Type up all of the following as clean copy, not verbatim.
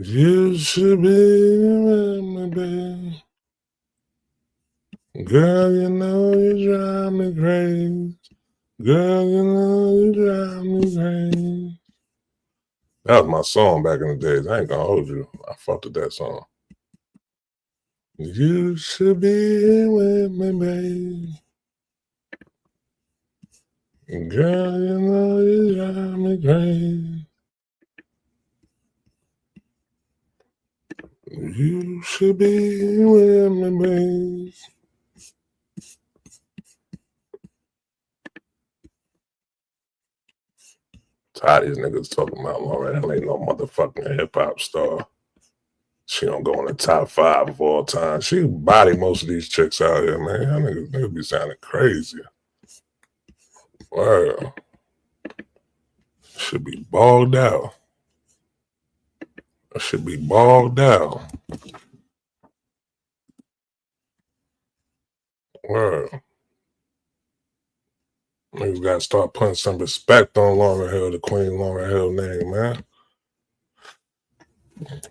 You should be with me, babe. Girl, you know you drive me crazy. Girl, you know you drive me crazy. That was my song back in the days. I ain't gonna hold you. I fucked with that song. You should be with me, babe. Girl, you know you drive me crazy. You should be with me, babe. Tired of these niggas talking about Lauren ain't no motherfucking hip hop star. She don't go in the top 5 of all time. She body most of these chicks out here, man. Y'all niggas be sounding crazy. Wow. Should be bogged out. I should be bogged out. Wow. Niggas gotta start putting some respect on Lauryn Hill, the Queen Lauryn Hill name, man.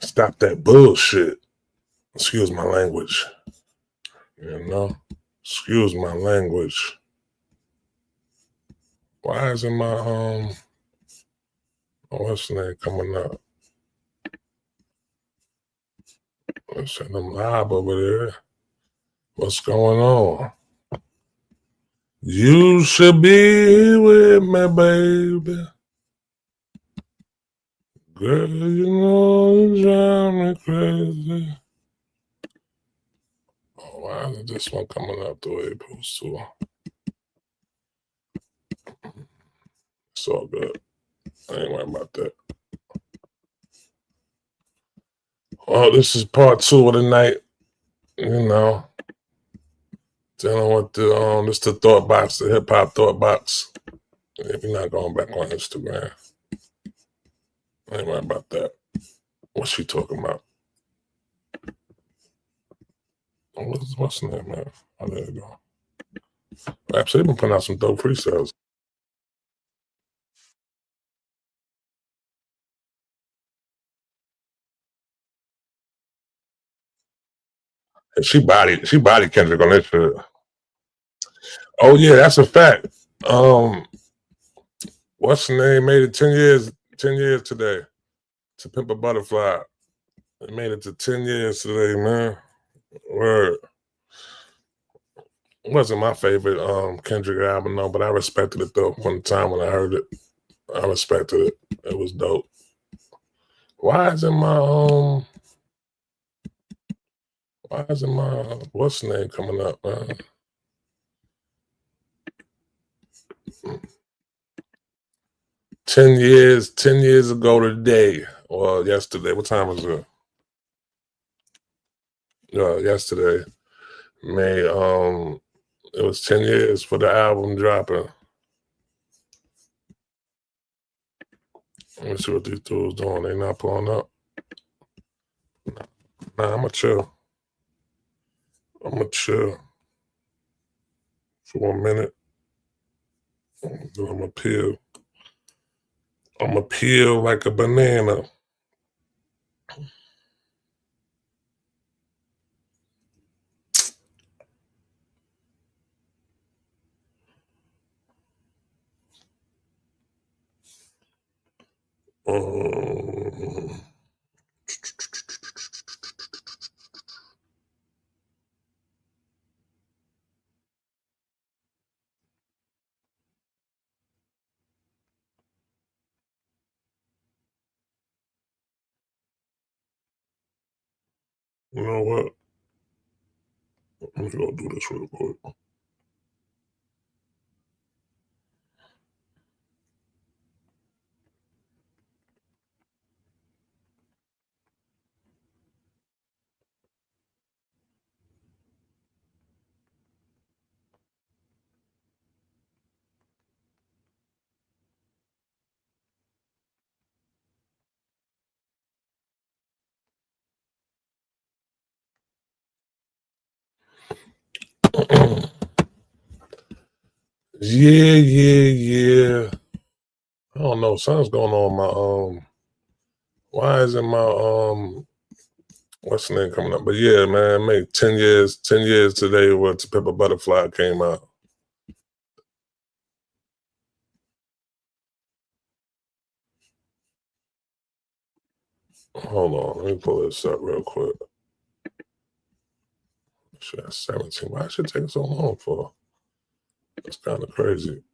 Stop that bullshit. Excuse my language. You know? Excuse my language. Why isn't my what's the name coming up? Let's send them live over there. What's going on? You should be with me, baby. Girl, you know you drive me crazy. Oh, why isn't this one coming up the way it's supposed to? It's all good. I ain't worried about that. Well, this is part 2 of the night. You know, dealing with the thought box, the hip hop thought box. If you're not going back on Instagram, I ain't worried about that. What's she talking about? What's the name, man? Oh, there you go. Actually, they've been putting out some dope freestyles. And she bodied Kendrick on this shit. Oh yeah, that's a fact. What's the name? Made it 10 years today. To Pimp a Butterfly. It made it to 10 years today, man. Word. It wasn't my favorite Kendrick album, no, but I respected it though. One time when I heard it, I respected it. It was dope. Why isn't my what's the name coming up, man? Ten years ago today, or yesterday. What time was it? Yesterday. May it was 10 years for the album dropping. Let me see what these dudes doing. They not pulling up. Nah, I'ma chill. I'ma chill for 1 minute. Then I'ma peel. I'ma peel like a banana. You know what? Let me go do this real quick. Yeah. I don't know. Something's going on with Why isn't my what's the name coming up? But yeah, man, made 10 years today where To Pimp a Butterfly came out. Hold on, let me pull this up real quick. Shit, 17. Why should it take so long for? That's kind of crazy.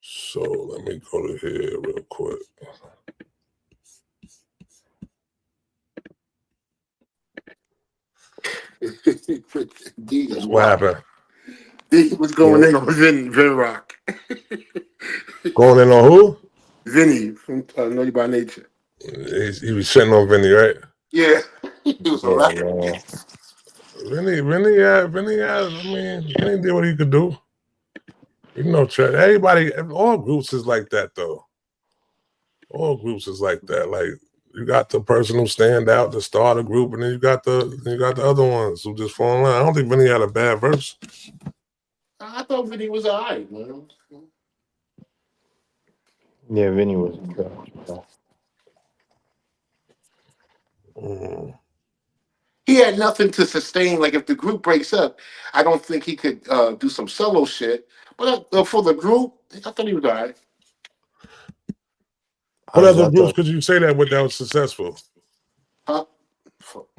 So let me go to here real quick. What happened? D was going in on Vin Rock. Going in on who? Vinny from Naughty by Nature. He was shitting on Vinny, right? Yeah. He was all right. Vinny, I mean, Vinny did what he could do. You know, everybody, all groups is like that, though. All groups is like that. Like, you got the person who stand out to start a group, and then you got the other ones who just fall in line. I don't think Vinny had a bad verse. I thought Vinny was all right, man. Yeah, Vinny was. He had nothing to sustain. Like if the group breaks up, I don't think he could do some solo shit. But for the group, I thought he was all right. What other groups could you say that with that was successful? Huh?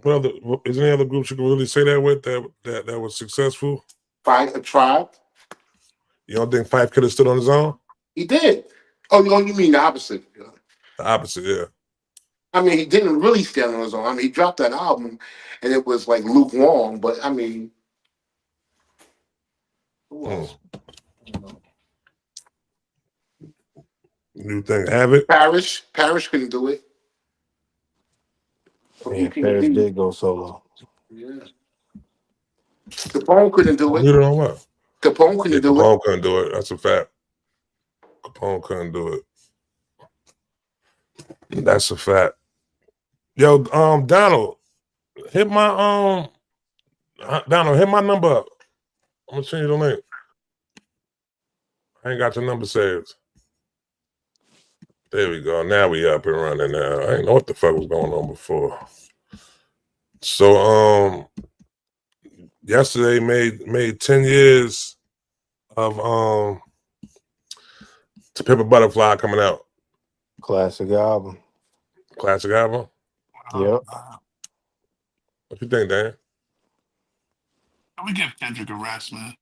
What other? Is there any other groups you can really say that with that was successful? A Tribe. You don't think Fife could have stood on his own? He did. Oh, you mean the opposite? The opposite, yeah. I mean, he didn't really stand on his own. I mean, he dropped that album, and it was like lukewarm. But I mean, who else? You think Havoc? Parrish couldn't do it. Yeah, Paris did go solo. Yeah. Capone couldn't do it. You don't know what? Capone couldn't do it. Capone couldn't do it. That's a fact. Capone couldn't do it. That's a fact. Yo, Donald, hit my number up. I'm gonna send you the link. I ain't got your number saved. There we go. Now we up and running now. I didn't know what the fuck was going on before. So yesterday made 10 years of To Pimp a Butterfly coming out. Classic album. Yep. What you think, Dan? We give Kendrick a rest, man.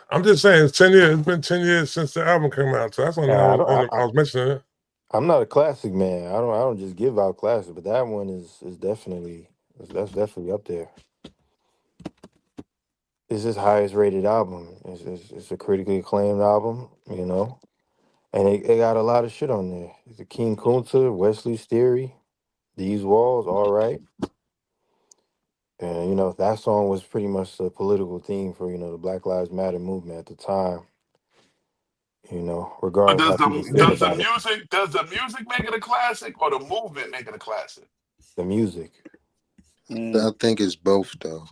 I'm just saying, it's 10 years. It's been 10 years since the album came out, so that's when I was mentioning it. I'm not a classic man. I don't just give out classics, but that one is definitely up there. It's his highest rated album. It's a critically acclaimed album, you know, and it got a lot of shit on there. It's a King Kunta, Wesley's Theory, These Walls, all right. And, you know, that song was pretty much the political theme for, you know, the Black Lives Matter movement at the time. You know, regardless But of how people feel about it. Does the music make it a classic or the movement make it a classic? The music. I think it's both, though.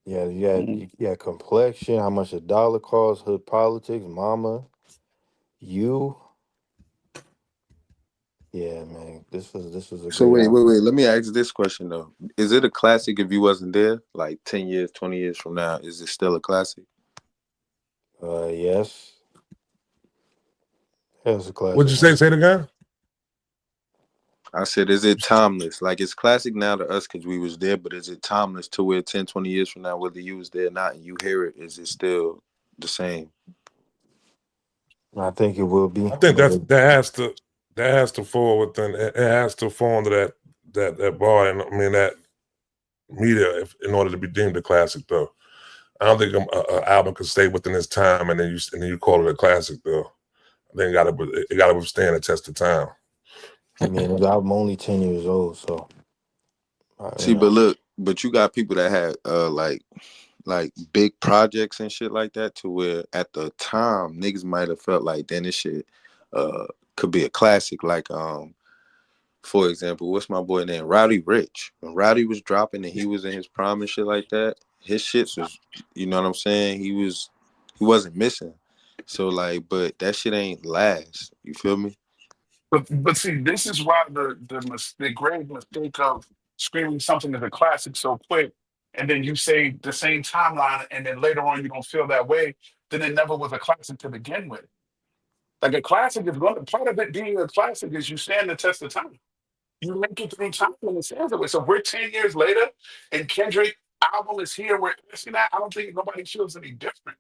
Yeah, yeah, Complexion, How Much a Dollar Costs, Hood Politics, Mama, You. Yeah, man, this was a So great album. wait. Let me ask this question though: is it a classic if you wasn't there? Like 10 years, 20 years from now, is it still a classic? Yes. Yeah, it's a classic. What'd you say? Say it again. I said, is it timeless? Like it's classic now to us because we was there, but is it timeless to where 10, 20 years from now, whether you was there or not, and you hear it, is it still the same? I think it will be. I think that has to fall within. It has to fall under that bar, and I mean that media in order to be deemed a classic, though. I don't think an album can stay within its time, and then you call it a classic, though. I think it got to withstand the test of time. I mean, the album only 10 years old, so. See, but look, but you got people that had like big projects and shit like that, to where at the time niggas might have felt like, then this shit could be a classic. Like for example, what's my boy name? Rowdy Rich. When Rowdy was dropping and he was in his prime and shit like that, his shits was, you know what I'm saying? He wasn't missing. So like, but that shit ain't last. You feel me? But see, this is why the grave mistake of screaming something as a classic so quick, and then you say the same timeline, and then later on you don't feel that way, then it never was a classic to begin with. Like a classic is going to part of it being a classic is you stand the test of time. You make it through time and it stands that way. So if we're 10 years later and Kendrick album is here, we're asking that. I don't think nobody feels any different.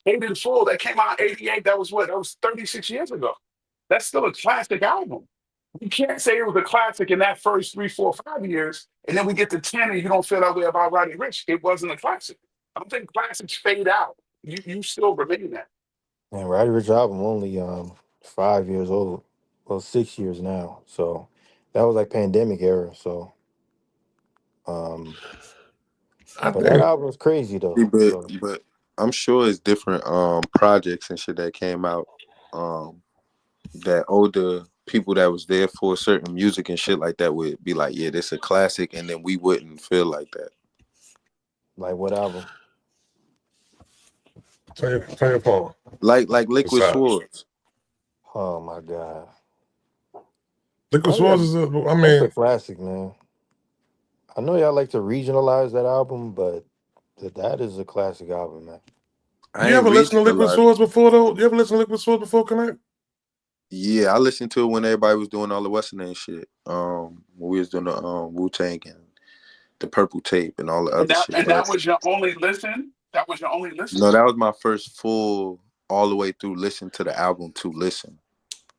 Paid in Full, that came out in 88. That was what? That was 36 years ago. That's still a classic album. You can't say it was a classic in that first 3, 4, 5 years, and then we get to 10 and you don't feel that way about Roddy Rich. It wasn't a classic. I don't think classics fade out. You still remain that. And Roddy Ricch album only 5 years old. Well, 6 years now. So that was like pandemic era. So um I but that think album was crazy See, though. but So but I'm sure it's different projects and shit that came out that older people that was there for certain music and shit like that would be like, yeah, this a classic, and then we wouldn't feel like that. like what album? turn your phone. Like Liquid Decide. Swords. Oh my God. Liquid Oh yeah, Swords is I that's a mean, classic, man. I know y'all like to regionalize that album, but that is a classic album, man. I you ain't ever listen to Liquid regionalized. Swords before though? You ever listen to Liquid Swords before, Connect? Yeah, I listened to it when everybody was doing all the Western and shit. When we was doing the Wu Tang and the Purple Tape and all the And other that shit. and But that was your only listen. That was your only listen. no, that was my first full all the way through listen to the album to listen.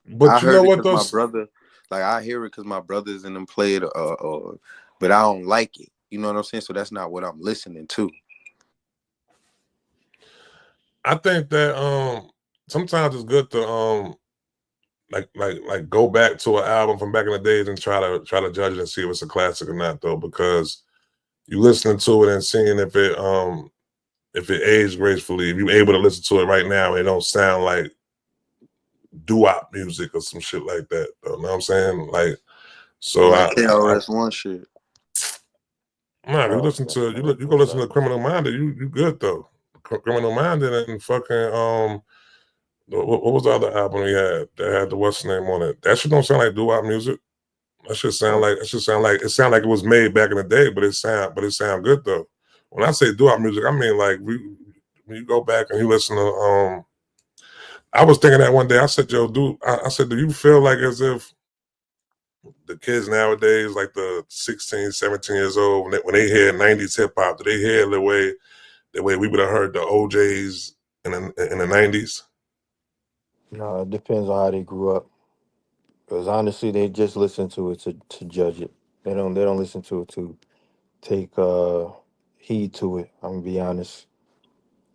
I But you know heard it what because my those brother, like I hear it because my brothers and them played, but I don't like it. You know what I'm saying? So that's not what I'm listening to. I think that sometimes it's good to like go back to an album from back in the days and try to judge it and see if it's a classic or not though, because you listening to it and seeing if it aged gracefully, if you're able to listen to it right now, it don't sound like doo-wop music or some shit like that. Though, you know what I'm saying? Like, so Like KRS-One shit. nah, you Oh, listen to definitely. you go Most listen to definitely. Criminal Minded, you good though. Criminal Minded and fucking what was the other album he had that had the what's name on it? That shit don't sound like doo-wop music. That should sound like it was made back in the day, but it sound good though. When I say doo-wop music, I mean like when you go back and you listen to I was thinking that one day. I said, "Yo, dude," I said, "Do you feel like as if the kids nowadays, like the 16, 17 years old, when they hear '90s hip hop, do they hear the way we would have heard the OJ's in the '90s?" No, it depends on how they grew up. Because honestly, they just listen to it to judge it. They don't listen to it to take heed to it. I'm gonna be honest.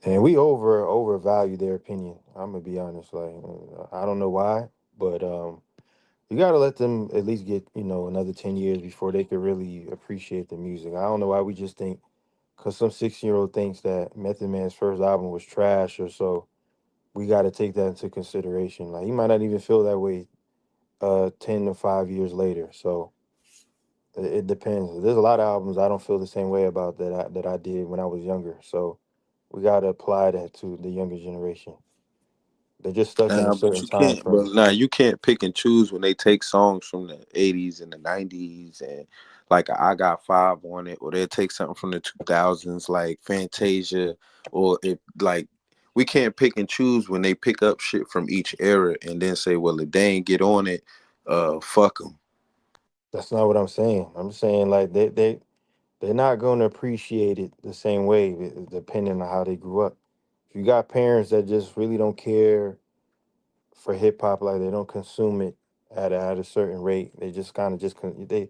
And we overvalue their opinion. I'm gonna be honest. Like I don't know why, but you gotta let them at least get another 10 years before they could really appreciate the music. I don't know why we just think because some 16-year-old thinks that Method Man's first album was trash or so. We got to take that into consideration. Like he might not even feel that way 10 to 5 years later. So it depends. There's a lot of albums I don't feel the same way about that I did when I was younger. So we got to apply that to the younger generation. They're just stuck in a Nah, but certain you time can't. But frame. nah, you can't pick and choose when they take songs from the '80s and the '90s, and like I Got Five on it, or they'll take something from the 2000s, like Fantasia, or if like we can't pick and choose when they pick up shit from each era and then say, well, if they ain't get on it, fuck them. That's not what I'm saying. I'm saying like they're not going to appreciate it the same way depending on how they grew up. If you got parents that just really don't care for hip hop, like they don't consume it at a certain rate. They just kind of they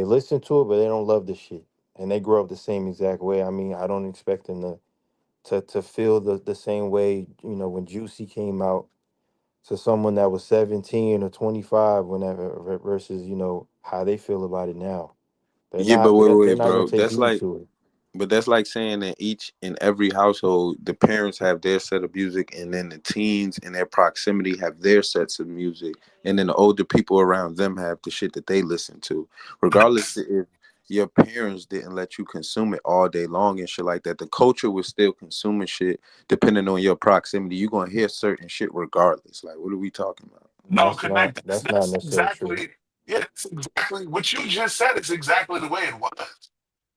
listen to it, but they don't love the shit, and they grow up the same exact way. I mean, I don't expect them to feel the same way. When Juicy came out to someone that was 17 or 25, whenever versus how they feel about it now. They're Yeah, but not they're, they're wait, not gonna bro. take heed to it. But that's like saying that each and every household, the parents have their set of music, and then the teens in their proximity have their sets of music, and then the older people around them have the shit that they listen to. Regardless your parents didn't let you consume it all day long and shit like that. The culture was still consuming shit depending on your proximity. You're gonna hear certain shit regardless. Like, what are we talking about? No, That's not connect. that's not That's necessarily true. exactly, yeah, that's exactly what you just said. Is exactly the way it was.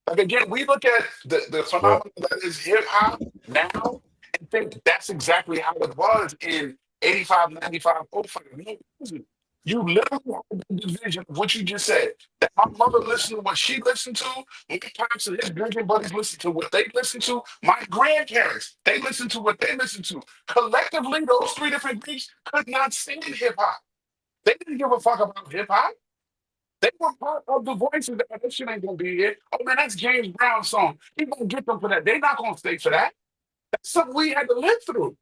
Like again, we look at the But phenomenon that is hip hop now and think that's exactly how it was in 85, 95, 05. No, it wasn't. You literally have the division of what you just said. That my mother listened to what she listened to, my pops and his drinking buddies listened to what they listened to, my grandparents, they listened to what they listened to. Collectively, those three different groups could not stand hip hop. They didn't give a fuck about hip hop. They were part of the voices that that shit ain't gonna be here. Oh man, that's James Brown's song. He gonna get them for that. They not gonna stay for that. That's something we had to live through.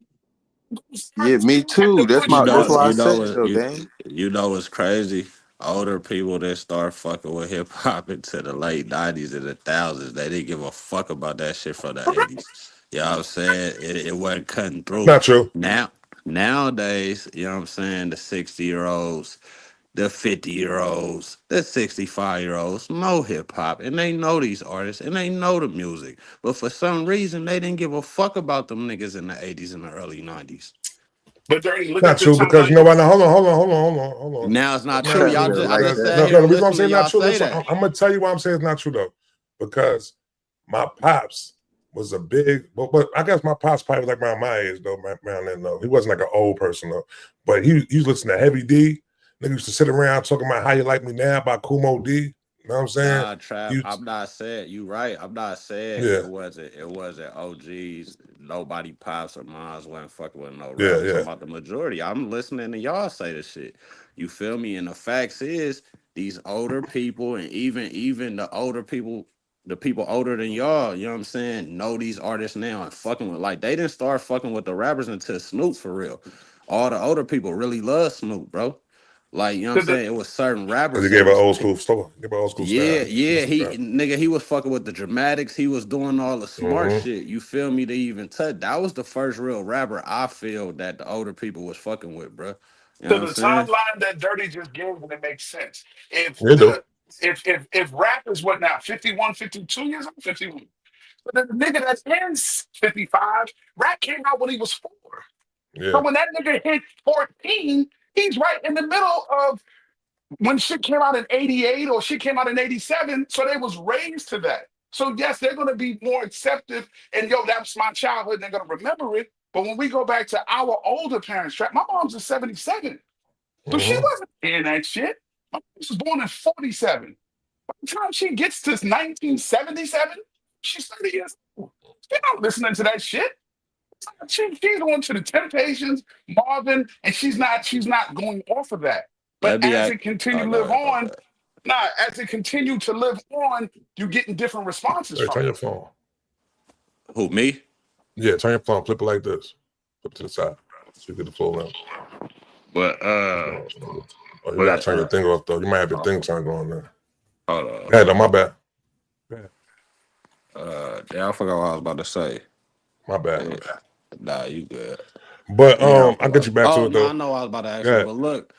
Yeah, me You had too. to That's push my. That's those why I You said know it what though, Dame. you know what's crazy? Older people that start fucking with hip hop into the late '90s and the thousands, they didn't give a fuck about that shit from the '80s. You know what I'm saying? It wasn't cutting through. not true. Now nowadays, you know what I'm saying, the 60-year-olds, the 50-year-olds, the 65-year-olds know hip hop and they know these artists and they know the music. But for some reason they didn't give a fuck about them niggas in the '80s and the early '90s. But Dirty, look at Not the true because you know timeline. what? Now, hold on. Now it's not That's true. not Y'all true just Yeah, I like because just that. sat no, here no. The and reason I'm listened to saying not y'all true, say listen, that. I'm gonna tell you why I'm saying it's not true though, because my pops was a big, but I guess my pops probably was like around my age though, around then though. He wasn't like an old person though, but he was listening to Heavy D. Nigga used to sit around talking about How You Like Me Now by Kumo D. You know what I'm saying? Nah, Trap. You, I'm not saying you right. I'm not saying yeah, it wasn't OGs. Nobody pops or moms wasn't fucking with no rap. yeah, I'm talking yeah. about the majority. I'm listening to y'all say this shit. You feel me? And the facts is these older people and even the older people, the people older than y'all, you know what I'm saying, know these artists now and fucking with, like, they didn't start fucking with the rappers until Snoop, for real. All the older people really love Snoop, bro. Like, you know what I'm The, the, saying? It was certain Because rappers he that gave an was old school style. He gave an old school yeah, style. yeah. Listen to He that. nigga, he was fucking with the dramatics. He was doing all the smart Mm-hmm. shit. You feel me? To even touch. That was the first real rapper I feel that the older people was fucking with, bro. You know to what I'm the saying? timeline that Dirty just gave, and it makes sense. If You do. the if rap is what now, 51, 52 years old, 51. But the nigga that's in 55, rap came out when he was 4. Yeah. So when that nigga hit 14, he's right in the middle of when shit came out in 88 or shit came out in 87. So they was raised to that. So yes, they're gonna be more acceptive and yo, that's my childhood, and they're gonna remember it. But when we go back to our older parents, my mom's is 77. So she Mm-hmm. wasn't in that shit. My mom was born in 47. By the time she gets to 1977, she's 30 years old. She's not listening to that shit. She's going to the Temptations, Marvin, and she's not going off of that. But Let me as act. it continued Oh, to go live ahead. My on, bad. as it continued to live on, you're getting different responses Hey, from turn it. your phone. Who, me? Yeah, turn your phone. Flip it like this. Flip it to the side. So you get the full length. But Oh, you gotta turn your thing off though. You might have your thing turned on there. hold on. Go ahead, though. My bad. Go ahead. Yeah, I forgot what I was about to say. My bad. Yeah. Nah, you good. But Yeah, I I'll get forgot. you back to Oh it no, I though. know I was about to ask Go you, ahead. but look,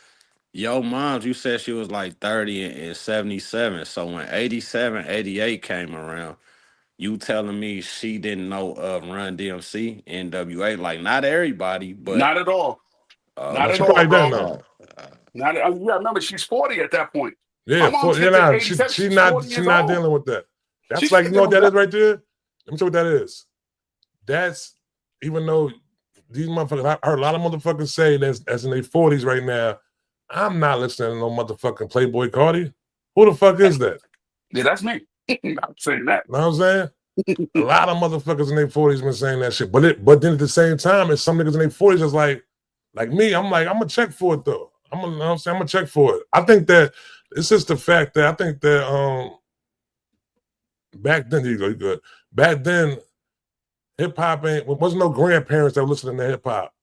yo, moms, you said she was like 30 and 77. So when 87, 88 came around. You telling me she didn't know of Run DMC, NWA? Like, not everybody, but Not at all. Not No, at she all, probably didn't bro. know. uh, uh, Not. You gotta remember, she's 40 at that point. My Yeah, mom's yeah, hit the nah, 87. she She's not 40 she years not old. dealing with that. That's She's like, not you know what dealing with that is that. right there? Let me tell you what that is. That's, even though these motherfuckers, I heard a lot of motherfuckers say that's in their 40s right now. I'm not listening to no motherfucking Playboy Cardi. Who the fuck is that? Yeah, that's me. I'm saying that. Know what I'm saying? A lot of motherfuckers in their 40s been saying that shit. But then at the same time, it's some niggas in their 40s that's like me, I'm gonna check for it though. You know what I'm saying? I'm gonna check for it. I think that it's just the fact that I think that back then, you good. Back then, hip hop wasn't no grandparents that were listening to hip hop.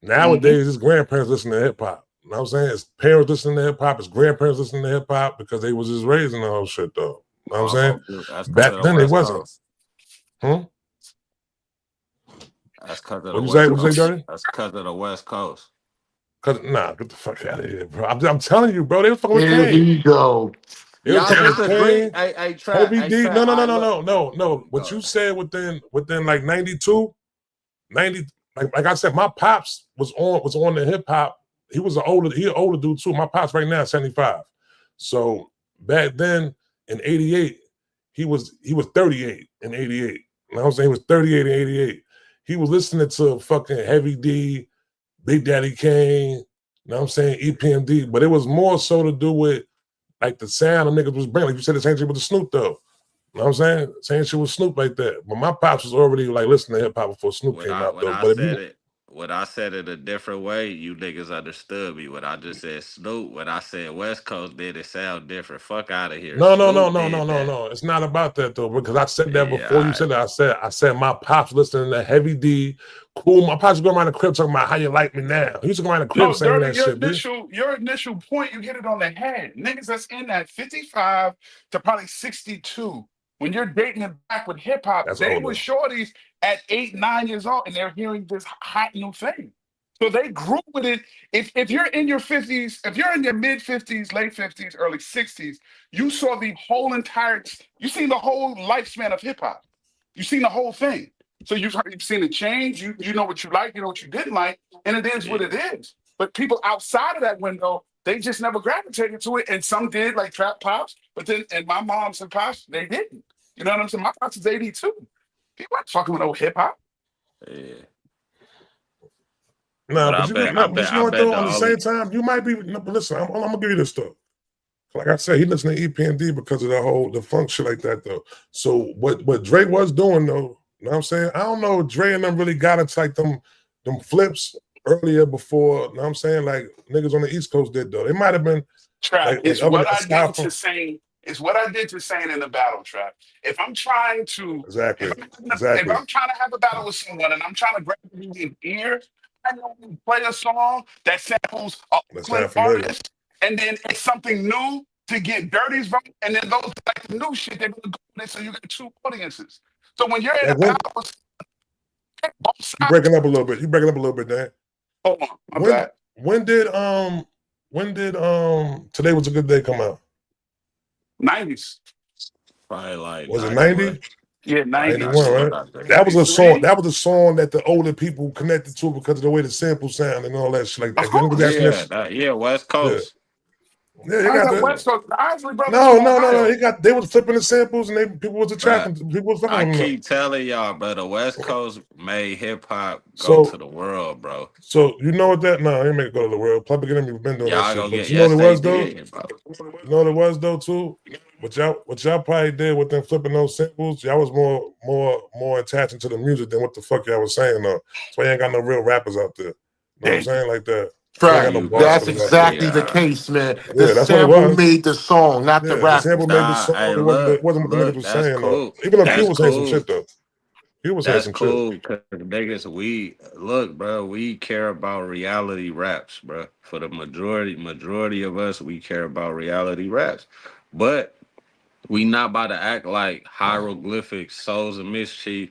Nowadays, it's grandparents listening to hip hop. You know what I'm saying? It's parents listening to hip hop, it's grandparents listening to hip hop because they was just raised in the whole shit though. You know what I'm saying? that's because Back of the then, they West wasn't. Coast. Hmm? That's because of the What'd you say? West What'd you say, Coast. Dirty? That's because of the West Coast. Cause nah, get the fuck out of here, bro. I'm telling you, bro. They was fucking with Here Kane. we go. It was Y'all fucking disagree? Kane, Hey, trap. Heavy Hey, D. No, trap. no, no, I no, look. no, no, no. What you Go. said within like 92, 90, like I said, my pops was on the hip hop. He was an older dude too. My pops right now 75. So back then in 88, he was 38 in 88. You know what I'm saying? He was 38 in 88. He was listening to fucking Heavy D, Big Daddy Kane, you know what I'm saying, EPMD, but it was more so to do with like the sound of niggas was bringing. Like you said, the same shit with the Snoop though. You know what I'm saying? Same shit with Snoop like that. But my pops was already like listening to hip hop before Snoop When came I out when though. I But if said you it when I said it a different way, you niggas understood me. When I just said Snoop, when I said West Coast did it sound different. Fuck out of here. no, no, no, Snoop no, no, did no, that. no. It's not about that though, because I said that Yeah, before you said that. I said my pops listening to Heavy D, cool. My pops go around the crib talking about how you like me now. He used to go around the crib No, saying Dirty, that shit, B. your initial point, you hit it on the head. Niggas that's in that 55 to probably 62. When you're dating it back with hip hop, That's they were older. shorties at 8, 9 years old, and they're hearing this hot new thing. So they grew with it. If you're in your 50s, if you're in your mid 50s, late 50s, early 60s, you saw the whole entire, you seen the whole lifespan of hip hop. You seen the whole thing. So you've seen it change. You know what you like, you know what you didn't like, and it is what yeah. it is. But people outside of that window, they just never gravitated to it. And some did, like Trap Pops, but then, and my moms and pops, they didn't. You know what I'm saying? My pops is 82. People ain't fucking with no hip hop. Yeah. Nah, But but I you know, bet I nah, but bet you know I what bet though? the On the same only time, you might be. No, but listen, I'm gonna give you this stuff. Like I said, he listened to EPMD because of the funk shit like that though. So what Dre was doing though, you know what I'm saying? I don't know if Dre and them really got into like them flips earlier before, you know what I'm saying? Like niggas on the East Coast did though. They might have been Trap. like It's other what I aside did from to saying. It's what I did to saying in the battle trap. If I'm trying to, exactly, if exactly. I'm trying to have a battle with someone and I'm trying to grab an ear, I normally play a song that samples a That Oakland sound familiar. artist, and then it's something new to get Dirty's vote, and then those that like the new shit, they're gonna go with it. So you got two audiences. So when you're in a Like when battle, both you sides. breaking up a little bit, Dan. Hold on, my When bad. when did Today Was a Good Day come out? 90s. probably like Was it 91. 90? Yeah, Probably 90s. 91, 91, right? I think. That was a song. 93. That was a song that the older people connected to because of the way the sample sound and all that shit. Like Of that. Young course. Jackson, Yeah, West yeah, Coast. yeah. He I got got the West Coast. The Isley Brothers no, from no, no, no. Ohio. He got. They was flipping the samples and people was But attracting. People was fucking I with him. keep telling y'all, bro, the West Coast made hip hop go to So, the world, bro. so you know what that? No, he make it go to the world. Public Enemy been doing that Y'all shit. gonna But get you know what yes, it they was though? did, bro. You know what it was though too. What y'all probably did with them flipping those samples, y'all was more attaching to the music than what the fuck y'all was saying though. That's why you ain't got no real rappers out there. You know what I'm There saying? Like that. That's why you Trap. ain't got no You bar That's go. spitters out there. exactly the Yeah. case, man. The Yeah, that's what it sample was. made the song, not the Yeah, the sample rappers. made the Nah, song. hey, It wasn't what the niggas look, was that's saying though. cool. Even though Q That's was saying some cool. shit though. Q was saying That's some shit. cool because niggas, we look, bro. We care about reality raps, bro. For the majority of us, we care about reality raps, but we not about to act like hieroglyphics, souls of mischief.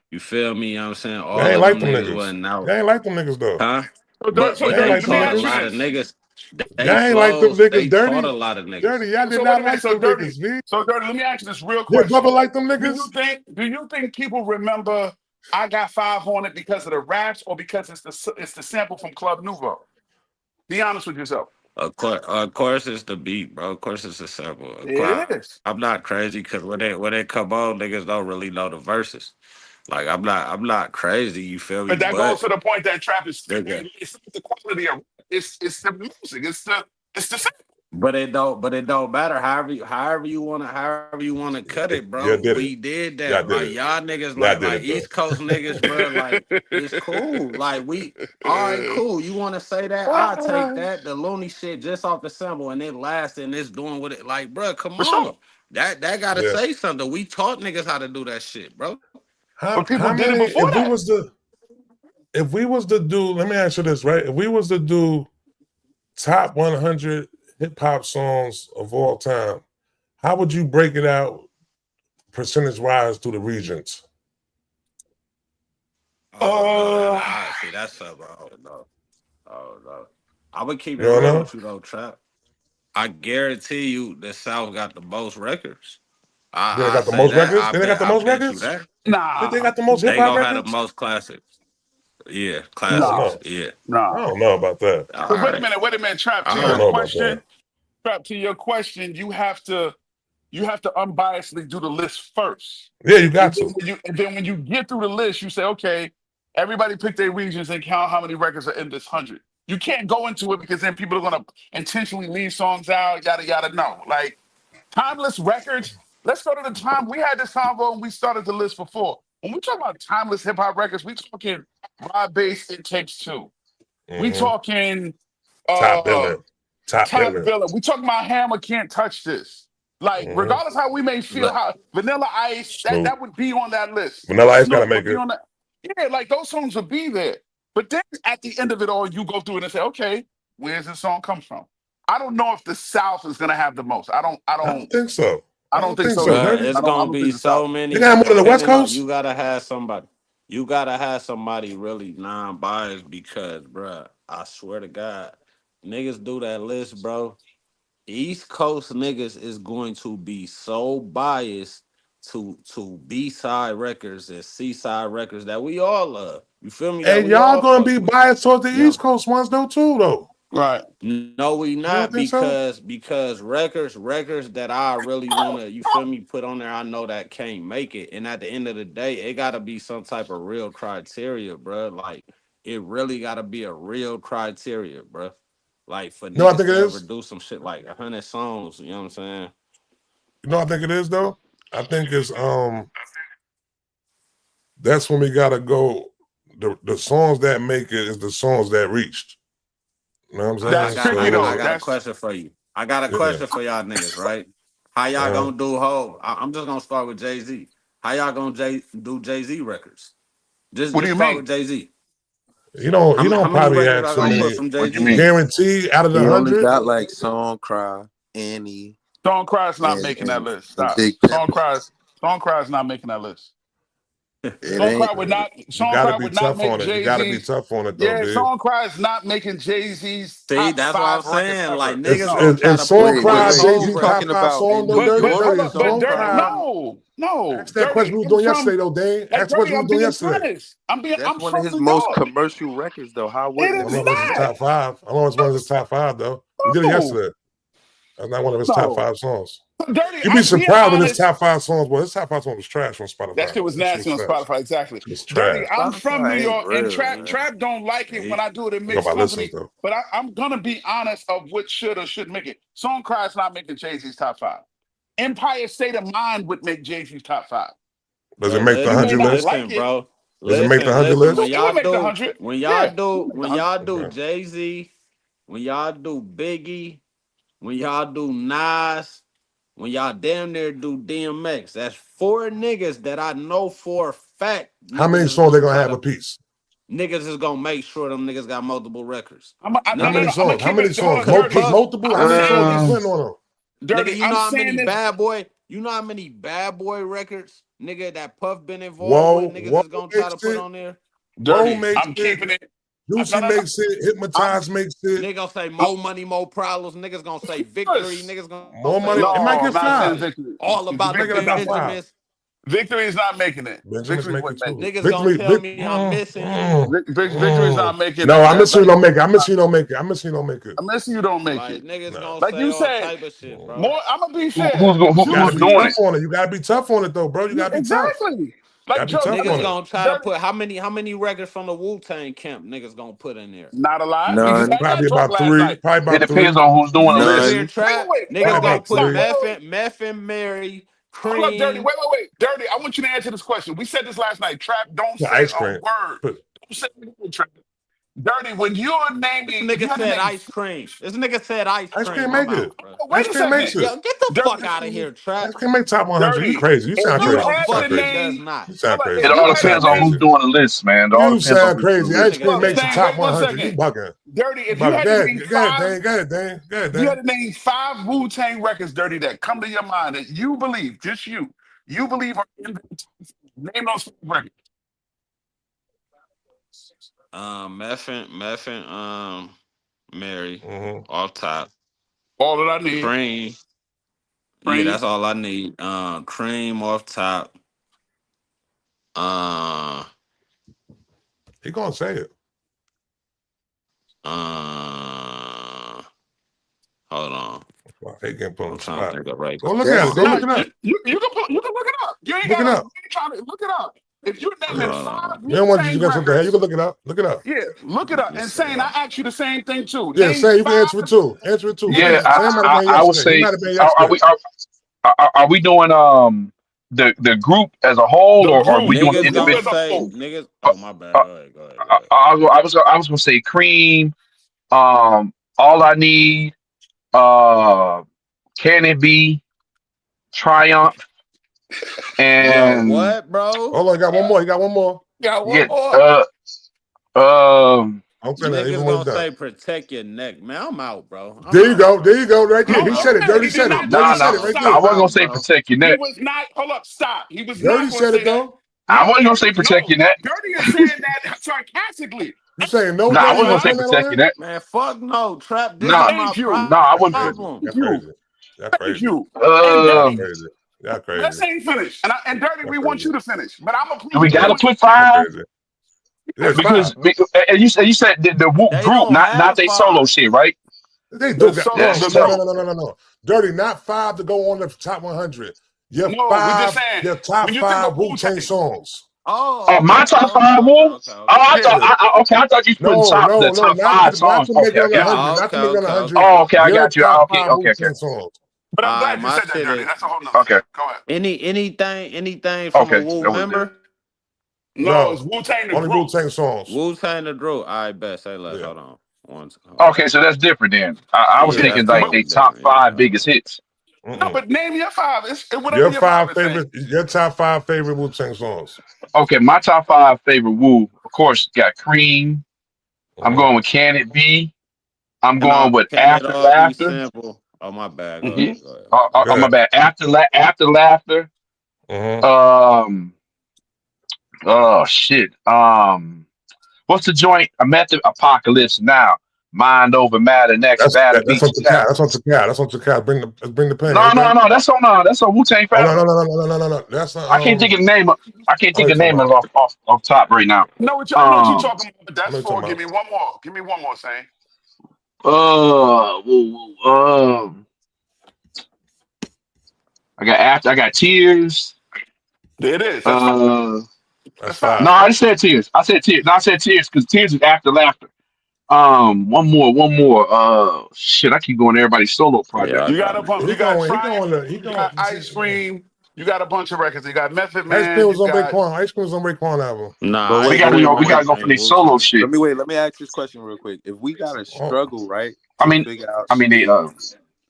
You feel me? You know what I'm saying Y'all all ain't of like them them niggas niggas. wasn't out, Y'all ain't like them niggas though. huh? So Y'all But ain't they Dirty, like let me them taught a ask you niggas. lot of this. niggas. Y'all They ain't like them flows. niggas. They taught Dirty. a lot of niggas. Dirty. Y'all did So wait not a minute. like So them Dirty. niggas, V. So Dirty, let me ask you this real Your brother question. like them Do you niggas? think people remember I Got Five on It because of the raps or because it's the sample from Club Nouveau? Be honest with yourself. Of course, it's the beat, bro. Of course, it's a sample. It is. I'm not crazy because when they come on, niggas don't really know the verses. Like I'm not crazy. You feel me? But that goes But to the point that trap is. nigga, It's not the quality of. It's the music. It's the sample. but it don't matter. However you wanna cut it, Yeah, bro. did it. We did Y'all that. did Like it. y'all niggas, Y'all like did like it though. East Coast niggas, bro. Like it's cool. Like we, all right, cool. You wanna say that? I'll take that. The loony shit just off the symbol and it lasted and it's doing what it like, bro. Come For on. sure. That gotta Yeah. say something. We taught niggas how to do that shit, bro. How But people how did it many? before that. If we was to do, let me ask you this, right? If we was to do top 100 hip hop songs of all time, how would you break it out percentage wise through the regions? Oh no, that Uh, I see. That's something. Oh no. I would keep You it don't real know? with you though, trap. I guarantee you the South got the most records. Then they I got the say most that. records. Then they got the I most bet you records. that. Think they Nah, got the most hip They hop gonna have the records. most classics. Yeah, I don't classics. know. Yeah. I nah. don't know about that. All But right. wait a minute, Trap. To I All don't your right. know about that. question, Trap. To your question, you have to unbiasedly do the list first. Yeah, you got to. And then when you get through the list, you say, okay, everybody pick their regions and count how many records are in this 100. You can't go into it because then people are gonna intentionally leave songs out, yada yada. No, like timeless records. Let's go to the time we had this convo and we started the list before. When we talk about timeless hip hop records, we talking Rod Bass, It Takes Two. We Mm-hmm. talking Top uh billing. Top Top billing. Billing. We talking about Hammer Can't Touch This. Like, Mm-hmm. regardless how we may feel, Look, how Vanilla Ice, Snoop. that would be on that list. Vanilla Ice gotta Snoop make would be it. on that. Yeah, like those songs would be there. But then at the end of it all, you go through it and say, okay, where's this song come from? I don't know if the South is gonna have the most. I don't think so. I I don't don't think think so so, either. bruh, Dirty. it's I gonna don't be think the South. so They many. got more than the West Depending on Coast. you gotta have somebody. You gotta have somebody really non-biased because, bruh, I swear to God, niggas do that list, bro. East Coast niggas is going to be so biased to B side records and C side records that we all love. You feel me? That And we y'all all gonna fuck be with. biased towards the Yeah. East Coast ones though too, though. Right. No, we You don't not think so? because records that I really wanna, you feel me, put on there, I know that can't make it. And at the end of the day, it gotta be some type of real criteria, bro. Like it really gotta be a real criteria, bro. Like for You know what I niggas think it to ever is? do some shit like 100 songs, you know what I'm saying? You know what I think it is though? I think it's that's when we gotta go. The songs that make it is the songs that reached. You know what I'm That's saying? tricky I though. So got a That's question for you. I got a yeah. question for y'all niggas, right? How y'all gonna do I'm just gonna start with Jay-Z. How y'all gonna do Jay-Z records? what do Just you start with mean? Jay-Z. He How don't many probably records have y'all too gonna put many from What do you Jay-Z? mean? guaranteed out of the He only 100. got like Song Cry, Annie, Song Cry's not and making that and, list. and Stop. Big Pimpin'. Song Cry's not making that list. It ain't. You Song gotta Cry be would not tough make on it. You gotta be Jay-Z's. tough on it though, Yeah, big. Song Cry is not making Jay-Z's See, top that's what I'm five records saying. Like ever. niggas No. gonna try Is to put Song Wait, one wait, Cry wait. Jay song You Z top talking record. 5 about song though? any Dirty, But hold dirty. joint Is up, but Song Song Dirty, Cry? Cry? no, Ask that question Dirty. we was I'm doing from yesterday though, Dane. Hey, Ask the question Dirty. we I'm was doing being yesterday. honest. That's I'm one of from his New most York. commercial records, though. How It wouldn't I it don't is know be? if it's his not. top 5. I don't know if it's one of his top 5 though. We did it No, yesterday. That's not one of his top no. 5 songs. Dirty. You'd be I'm being surprised when his honest. top 5 songs. Well, his top 5 songs was trash on That Spotify. shit was That shit was nasty on trash. Spotify. Exactly. It was Dirty. trash. I'm from New Spotify ain't York, and real, man. Trap don't like it when Hey, I do it in I know mixed about listens company. though. But I'm gonna be honest of what should or shouldn't make it. Song Cry's not making Jay-Z's top five. Empire State of Mind would make Jay-Z's top five. Does it but make the You may 100 listen, not list? like listen, it. bro. Does it make the 100 Listen. list? It would make the 100. Yeah, it would make the When 100. y'all do Okay. Jay-Z, when y'all do Biggie, when y'all do Nas, when y'all damn near do DMX, that's four niggas that I know for a fact How niggas many is songs they gonna gonna try have a to piece? niggas is gonna make sure them niggas got multiple records. How No, no, many no. I'm gonna songs? How keep many it. Hold songs? on, Cause Dirty. Just Puff, multiple? I'm How many saying songs you this, putting on them? nigga, Dirty. I'm saying this. you know how many bad boy records, nigga, that Puff been involved with, niggas Whoa is gonna try makes to put it. on there. Whoa Dirty. makes I'm it. keeping it. No, Juicy no, no. makes it. I'm Hypnotize makes it. Nigga gonna say I'm more money, more problems. Niggas gonna say victory. first. Niggas gonna More say money. It all might No, type I'm get of not shit, five. saying nigga. victory. All about It the might get Victory's about not making 5. it. Benjamins. Victory is not making it. Benjamin's Victory make it wouldn't make too. it. Niggas gonna Victory. tell me I'm missing. Victory is not making No, that. I That miss you. like Don't make it. I miss you. Don't make it. I miss you. Don't make it. I'm missing you don't make Like it. niggas No. gonna Like say you all said, type of shit, bro. more. I'm gonna be Who, fair. You gotta who's be doing tough it? on it. You gotta be tough on it though, bro. You gotta be tough. Exactly. You Like gotta be Joe, tough Niggas on Dirty, it. gonna try to Dirty. put how many records from the Wu-Tang camp niggas gonna put in there? Not a lot. We just None, had that Probably talk about last 3. night. Probably It about depends 3. on who's doing the You list. hear none. trap? Probably Niggas gonna about put 3. Meth and Mary, Hold up, Dirty. Cream. Wait. Dirty, I want you to answer this question. We said this last night. Trap, don't Put say ice a cream. word. Put Don't say a word, Trap. Dirty, when you're This naming, if you nigga had to said name, ice cream. This nigga said ice ice cream. cream I'm make it. out, bro. oh, wait Ice a cream makes second. it. Yo, get the fuck Dirty, out of here, trap. Ice cream make top 100. You Dirty, crazy. You if sound you No, crazy. the You had sound to fuck he crazy. does name, not. You hold sound up, crazy. It if you all You had to sound depends on name, who's crazy. doing the list, man. It all You depends on sound who's doing crazy. the Ice list. This nigga cream well, makes the said Dane, top wait one 100. You second. bugging. Dirty, You if you bugging. had to Go name ahead. Go ahead, five, Dane. Go ahead, Dane. Go ahead, if you Dane. had to name five Wu-Tang records, Dirty, that come to your mind that you believe, just you believe are in the top, name those five records. Meth and Mary Mm-hmm. off top. All that I need. Cream. Yeah, that's all I need. Cream off top. He gonna say it. Hold on. Well, he can't put on I'm the trying to spot. think of right. Go look at it. Go look it up. You can look it up. You ain't Look it gotta up. try to look it up. If you're naming 5 You don't want you Wu-Tang got something. records, You can look it up. Look it up. yeah, look it up. And saying I asked you the same thing too. Yeah, Name say you can 5. answer it too. Answer it too. Yeah, Sam might have been I would yesterday. He say, might have been are yesterday. we doing the group as a whole, The or are we group, doing Niggas the group gonna as a individual? say whole. niggas. Oh my bad. Uh, Go ahead. Go ahead. I was gonna say Cream. All I need. Can it be Triumph? Yo, And what, bro? Hold on, you got one more. You got one more. Got yeah, one more. I'm saying that even Niggas when it's gonna done. say protect your neck, man. I'm out, bro. There you go. Bro. There you go. Right there. I'm He No, said out. it. he Dirty did said not it. Dirty nah, say said nah. it right I'm I there. wasn't gonna out, say bro. protect your He neck. was not. Hold up, stop. He was not Dirty going to said it say that. though. I No, wasn't gonna say protect your neck. Dirty is saying that sarcastically. You saying no, Nah, I Dirty? wasn't You gonna ain't say putting that on protect there? your neck. Man, fuck no. Trap, this is Nah, my Thank you. nah, I That's wouldn't. crazy. problem. That's You. crazy. That's Thank crazy. you. And That's Dirty, crazy. That's let's crazy. say he finished. And Dirty, That's we want crazy. you to finish. But I'm going to Do prove we you Yeah, gotta wrong. put that's 5? crazy. Yeah, it's Because 5. and you said the They group, don't not have they solo 5. shit, right? They The do got solo, That's the no, tough. group. no. Dirty, not 5 to go on the top 100. No, we're just saying, Your top when you think of 5 Wu-Tang, Wu-Tang songs. Oh, Oh, my top 5 Wu? Oh, I yeah. thought I thought you was putting the top Not 5 songs. to make it Okay, I on got you. 100. Nah. Not to make it on 100. Oh, okay, I Your got you. top Okay, 5 okay. Wu-Tang songs. But I'm all right, glad you my said that, shit Dirty. is That's a whole nother thing. Okay, Go ahead. anything from a okay. Wu That was good. member. No, it's No, Wu-Tang the only group. Wu-Tang songs. Wu-Tang the group. All right, bet. Say less. Yeah. Hold on. Hold on. Okay, so that's different then. I was Yeah, thinking that's like But they totally top different. Yeah, 5 hold on. biggest hits. no, but name your 5. It's whatever Your your 5 5 is saying. favorite, your top 5 favorite Wu-Tang songs. Okay, my top 5 favorite Wu, of course, got Cream. I'm going with Can It Be. I'm going with Can it After all be Laughter. simple? Oh, my bad. Go Yeah. ahead. Go ahead. Oh, my bad. After Laughter. Oh shit. What's the joint? A Method Apocalypse Now. Mind over matter. Next batter That's beat on the sound. That's on Takai. Bring the pen No, right no, there. no. That's on Wu Tang Oh Forever. no. That's I can't think of the name. I can't what are think you of the talking name about? off top right now. I know what you're talking about, but that's What are you for. talking Give about? me one more. Give me one more, Saying. I got Tears. There it is. That's 5. That's That's 5. 5. No, I said Tears. I said Tears. No, I said Tears because Tears is After Laughter. One more. Shit, I keep going to everybody's solo Yeah, project. I You got got a it. bunch. He You got going. Triumph. He You got going. Ice Cream. You got a bunch of records. You got Method Ice Cream Man. was You on got. Raekwon. Ice Cream was on Raekwon album. Nah, But Ice We wait, gotta wait, Cream go. We wait. gotta on go for ain't these solo Wu-Tang. shit. Let me ask this question real quick. If we got to Oh, struggle, right, I to mean, figure out they. shit. No,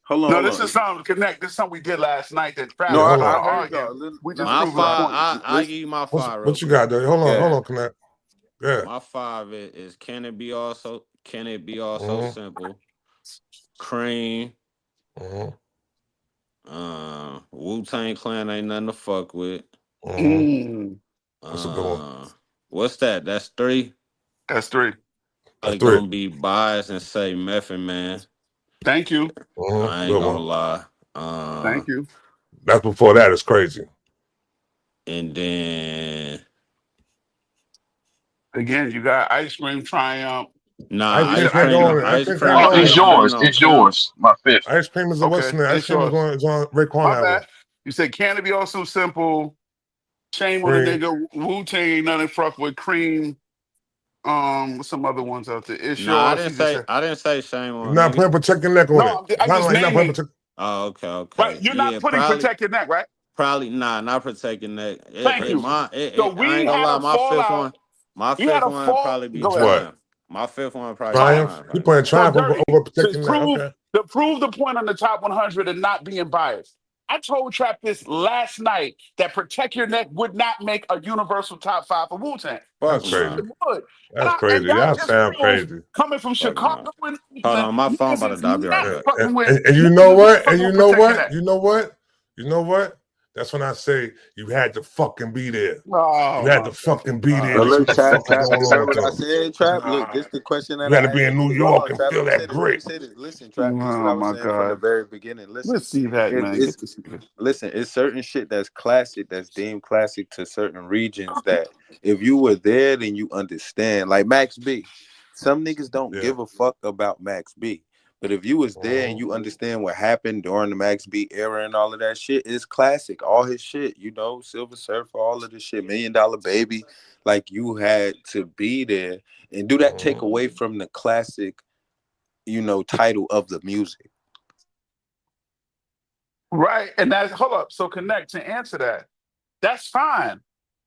Hold this on. is something to connect. This is something we did last night that No, Travis yeah. was Hold trying I to on. heard argue. y'all. We just My proving the five, point. I give you my five real What you quick. got there? Hold Yeah. on, Connect. Yeah. My 5 is can it be also simple? Cream. Wu-Tang Clan ain't nothing to fuck with. That's a good one. What's that? That's 3. That's 3. That's Probably 3. gonna be biased and say Method Man. Thank you. I ain't Good gonna one. lie. Thank you. That's before that. It's crazy. And then Again, you got Ice Cream Triumph. Ice ice Cream cream, going. ice Oh, cream, it's ice cream yours. on It's Pimp. yours. My 5th. Ice Cream is a what's Okay, the name? Ice it's Cream yours. is on Raekwon My album. bad. You said can it be also simple? Shame on a Cream. nigga. Wu-Tang ain't nothing fuck with Cream. What's some other ones out there? It's Nah, yours. He just said. I didn't say shame He's on not nigga. putting Protect Your Neck on it. No, I just He's not putting naming. Protect. Oh, Right, okay. you're Yeah, not putting Protect Your Neck, right? not protecting that. Thank you. So I ain't we gonna had lie, a fallout. my We had fifth a one fall. probably be Go ahead. What? Triumph. My fifth one probably be Triumph. Triumph? Triumph He right playing now. So Triumph Dirty, over Protect Your Neck. Okay. to prove the point on the top 100 and not being biased. I told Trap this last night that Protect Your Neck would not make a universal top 5 for Wu-Tang. That's Fuck Yes, nah. crazy. it would. That's And crazy. y'all Y'all just sound proved crazy. coming from Fuck nah. Chicago and Hold Oakland, on, my phone niggas about to is die. I'll be right not back. fucking with And you know what? And fucking you with know Protect Your what? Neck. You know what? You know what? That's when I say you had to fucking be there. Oh You had my to fucking be there But to see look, what the Trap, fuck was Trap, going you on heard with what I them. said, Trap? Look, this god. the question that You had I to be asked in you. New Hold York on, and Trap, feel let me say that this, let me grit. say this. Listen, Trap, this is what I Oh was my saying from the god. very beginning. Listen, Let's see that, man. it's Get this nigga. listen, it's certain shit that's classic, that's deemed classic to certain regions that if you were there, then you understand. Like Max B. Some niggas don't Yeah. give a fuck about Max B. But if you was there and you understand what happened during the Max B era and all of that shit, it's classic. All his shit, you know, Silver Surfer, all of this shit, $1 Million Baby. Like you had to be there. And do that take away from the classic, you know, title of the music? Right. And that's hold up. So connect to answer that. That's fine.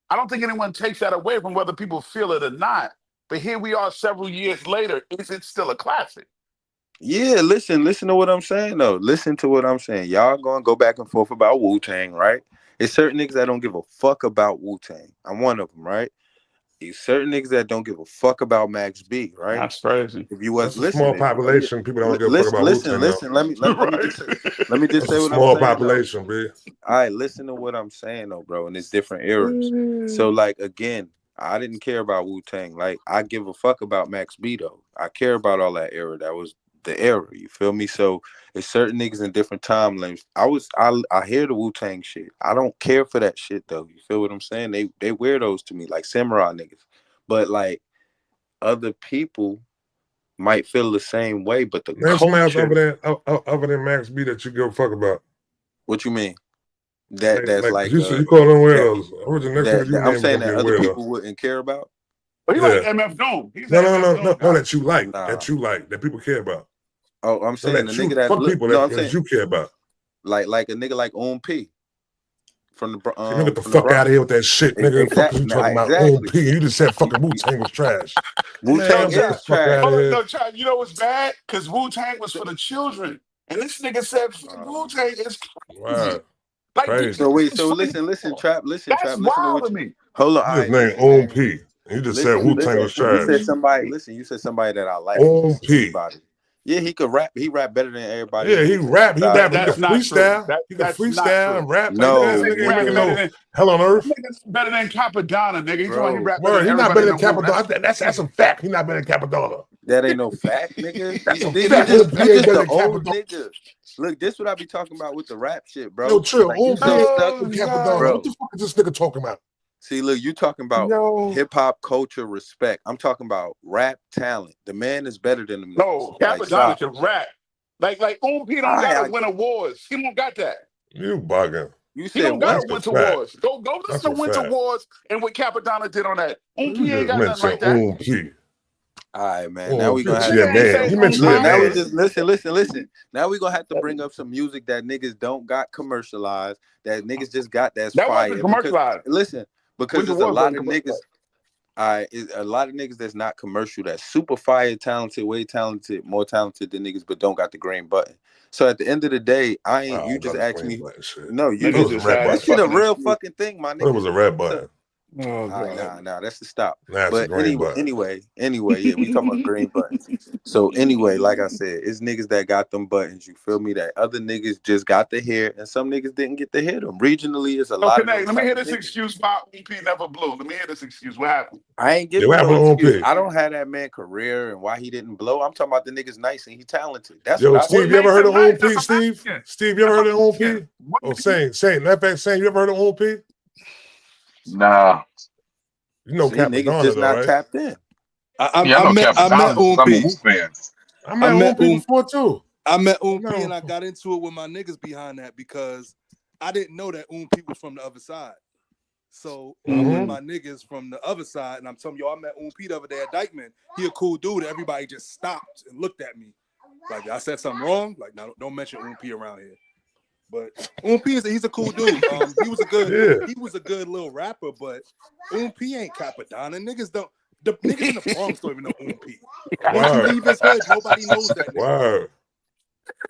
I don't think anyone takes that away from whether people feel it or not. But here we are several years later. Is it still a classic? Yeah, listen to what I'm saying though. Listen to what I'm saying. Y'all gonna go back and forth about Wu-Tang, right? It's certain niggas that don't give a fuck about Wu-Tang. I'm one of them, right? It's certain niggas that don't give a fuck about Max B, right? That's crazy. If you was That's a small listening, let me population. People don't give a fuck about listen. Wu-Tang, though. Let me Right. just That's say a what I'm small saying though. population, B. All right, listen to what I'm saying though, bro. And it's different eras. So like again, I didn't care about Wu-Tang. Like I give a fuck about Max B though. I care about all that era. That was the era. You feel me? So it's certain niggas in different time lengths. I hear the Wu-Tang shit. I don't care for that shit though. You feel what I'm saying? They weirdos to me, like samurai niggas. But like other people might feel the same way. But the Name somebody else culture, other than Max B that you give a fuck about. what you mean? That's Like like you call them that weirdos. Who's the next nigga you I'm name is saying gonna be that a other weirdo? people wouldn't care about. But he like Yeah. MF Doom. He's No, an no, MF no, Doom no, no, guy. that you like, Nah. that people care about. Oh, I'm No, saying the that nigga you that fuck look. people No, I'm that saying you care about. like a nigga like P from See, nigga, get the from the fuck out of Bronx. here with that shit, nigga. Fuck is you talking about? Exactly. P. You just said fucking Wu-Tang was trash. No, Wu-Tang Man, get the is Chad. fuck trash. out of Hold on, here. no, Chad. You know what's bad? Because Wu-Tang was for the children. And this nigga said Wu-Tang is crazy. Wow. Like, dude, Crazy. So wait, it's so funny. listen, That's Trap, listen to wild what to you. me. Hold on, You all just right, named listen, Own man. P. And you just said Wu-Tang was You said trash. somebody. Listen, you said somebody that I like. You Own just said P. anybody. Yeah, he could rap. He rap better than everybody Yeah, in he Wu-Tang. rap. He That, rap. He could that's not true. freestyle. He could That's not freestyle true. and rap like Nigga that. No, said he Nigga ain't rap making better nigga, no than hell on earth. niggas better than Capadonna, nigga. He's talking he bro. rap better Word, than he not everybody better in than the room. Capadonna. That's a fact. He not better than Capadonna. That ain't no fact, nigga. That's a Then you fact. just Own P you ain't just better the than old Capadonna. nigga. Look, this what I be talking about with the rap shit, Yo, bro. chill. Like you Own P so ain't stuck, better Oh than Capadonna. What bro. the fuck is this nigga talking about? See, look, you talking about yo, hip hop culture respect. I'm talking about rap talent. The man is better than them niggas. no, Like Capadonna stop. can rap. Like P don't gotta I win awards. He don't got that. You bugging. you He said don't gotta That's what? a win fact. awards. Go That's listen a to Winter fact. Wars and what Capadonna did on that. You P ain't just got nothing mentioned like that. Own P. All right, man. Now Own we P. gonna This have Yeah, to nigga ain't bring say up. man. his You own mentioned Look, your now we mafia. man. just listen. Now we gonna have to bring up some music that niggas don't got commercialized. That niggas just got that's That wasn't fire. Because commercialized. listen, because Winter there's a Wars lot wasn't of niggas. commercialized. A lot of niggas that's not commercial, that's super fire, talented, way talented, more talented than niggas, but don't got the green button. So at the end of the day, I I ain't. You don't got just a asked green me. button shit. No, I you thought it Niggas was just. a just red had a That button. shit a fucking real excuse. fucking thing, my I thought it nigga. was a red So, button. Oh all right, god. nah, that's the stop. Now it's a But green button. anyway, yeah, we talking about green buttons. So anyway, like I said, it's niggas that got them buttons. You feel me? That other niggas just got to hear, and some niggas didn't get to hear them. Regionally, it's a So lot of Connect, those let me type hear of this niggas. excuse why P never blew. Let me hear this excuse. What happened? I ain't Yeah, giving what you no happened to Own excuse. P? I don't have that man career and why he didn't blow. I'm talking about the niggas nice and he talented. That's what Yo, I What Steve, said. you ever makes heard him of Own nice? That's P, what I'm Steve? asking. Steve, you ever That's heard what of I'm Own P? asking. What Oh, Saint, matter of fact, Saint, you ever heard of Own P? Nah. You know See, niggas Capadonna just though, not right? tapped in. Yeah, I know I met Capadonna because I'm a P. Whoop fan. I I met met Own P before too. I met I met P Own and I P. got into it with my niggas behind that because I didn't know that P was from the other side. So I'm with my niggas from the other side, and I'm telling y'all, I met P the other day at Dykeman. He a cool dude. Everybody just stopped and looked at me like I said something wrong. Like, no, don't mention P around here. But P he's a cool dude. He was a good little rapper, but P ain't Capadonna. Niggas don't. The niggas in the Bronx don't even know P. Once you Word. leave his hood, nobody knows that nigga. Word.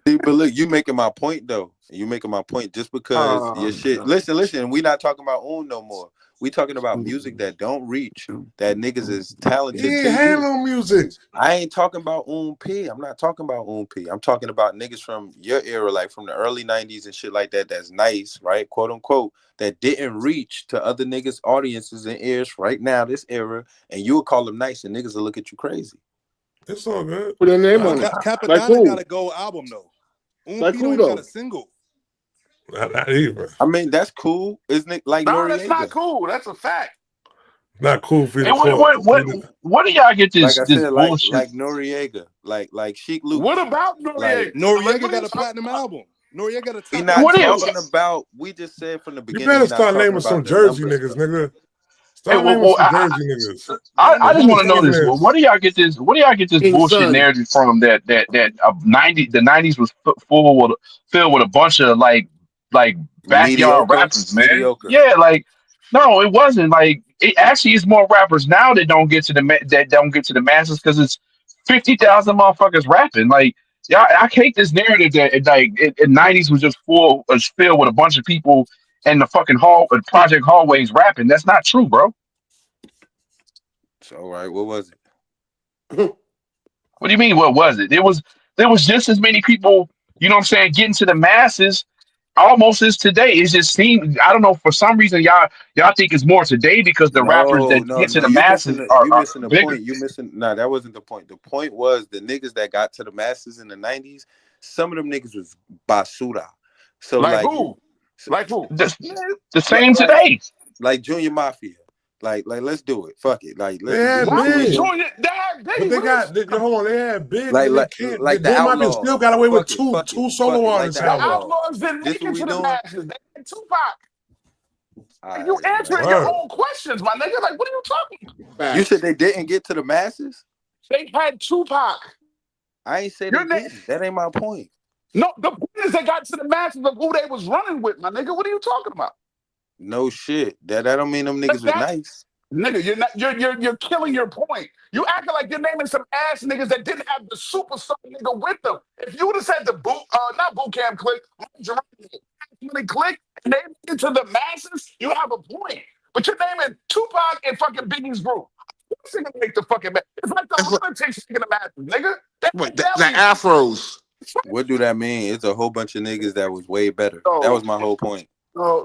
See, but look, you making my point though. You making my point just because your Oh, shit. God. Listen. We not talking about no more. We talking about music that don't reach, that niggas is talented He to ain't had do. no music. I ain't talking about P. I'm not talking about P. I'm talking about niggas from your era, like from the early 90s and shit like that. That's nice, right? Quote unquote. That didn't reach to other niggas' audiences and ears right now, this era, and you would call them nice, and niggas will look at you crazy. It's all good. Put a name on it. Capadonna got a gold album though. Like P who don't even though? got a single. Not even. I mean, that's cool, isn't it? Like No, that's not Noriega. cool. That's a fact. Not cool for you to And call. what do y'all get Like this I this said, bullshit? like Noriega, like Chic Luke. What about Noriega? Like, Noriega got a platinum album. Noriega got a we top not What album. is- talking about. We just said from the You beginning. better We're not start talking naming some about the Jersey numbers niggas, stuff. nigga. Hey, Start naming some Jersey niggas. I just want to know this. Fans. What do y'all get this? What do y'all get this King bullshit Son. narrative from? That 90s was filled with a bunch of like backyard rappers, man. Mediocre. Yeah, like no, it wasn't. Like it actually is more rappers now that don't get to the masses because it's 50,000 motherfuckers rapping. Like y'all, I hate this narrative that in 90s was filled with a bunch of people in the fucking project hallways rapping. That's not true, bro. So, all right, what was it? What do you mean? What was it? There was just as many people, you know what I'm saying, getting to the masses almost as today. It just seemed I don't know, for some reason y'all think it's more today because the rappers No. that get to the You missing masses the are bigger. point. You missing. Nah, that wasn't the point. The point was the niggas that got to the masses in the 90s. Some of them niggas was basura. So Like like, who? Like who? The same today. like Junior Mafia. Like let's do it. Fuck it. Like They let's had do Why it. would big. Jordan? They had But Biggie. they What got, is hold on, they had big, Like and they can't. like the Junior Mafia Outlaws. still got away with Fuck two it, solo like artists the the album. Outlaws didn't This make what it we to the doing? masses? They had Tupac. All And you right, answering man. your Word. own questions, my nigga. Like, what are you talking about? You said they didn't get to the masses? They had Tupac. I ain't say they Your name? didn't. That ain't my point. No, the point is they got to the masses of who they was running with, my nigga. What are you talking about? No shit. That don't mean them niggas was nice. Nigga, you're killing your point. You acting like you're naming some ass niggas that didn't have the superstar nigga with them. If you would have said the not boot camp click, money click, and they get to the masses, you have a point. But you're naming Tupac and fucking Biggie's group. What's gonna make the fucking It's like the lunatics taking the masses, nigga. Wait, the Afros. What do that mean? It's a whole bunch of niggas that was way better. That was my whole point.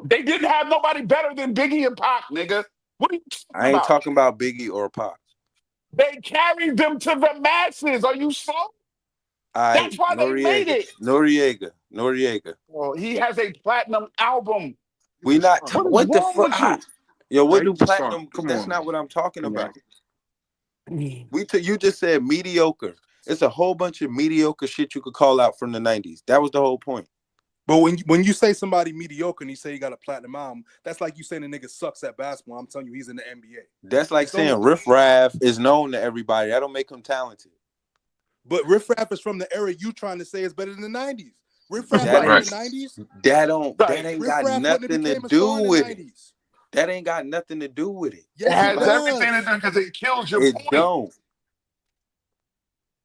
They didn't have nobody better than Biggie and Pac, nigga. What are you talking about? I ain't talking about Biggie or Pac. They carried them to the masses. Are you slow? That's why they made it. Noriega. Oh, he has a platinum album. We not. What the fuck? Yo, what do platinum? That's not what I'm talking about. You just said mediocre. It's a whole bunch of mediocre shit you could call out from the 90s. That was the whole point. But when you say somebody mediocre and you say you got a platinum album, that's like you saying a nigga sucks at basketball. I'm telling you, he's in the NBA. That's like saying Riff Raff is known to everybody. That don't make him talented. But Riff Raff is from the era you trying to say is better than the 90s. Riff Raff in the 90s? That ain't got nothing to do with it. That ain't got nothing to do with it. Yes, it has everything to do because it kills your point. It don't.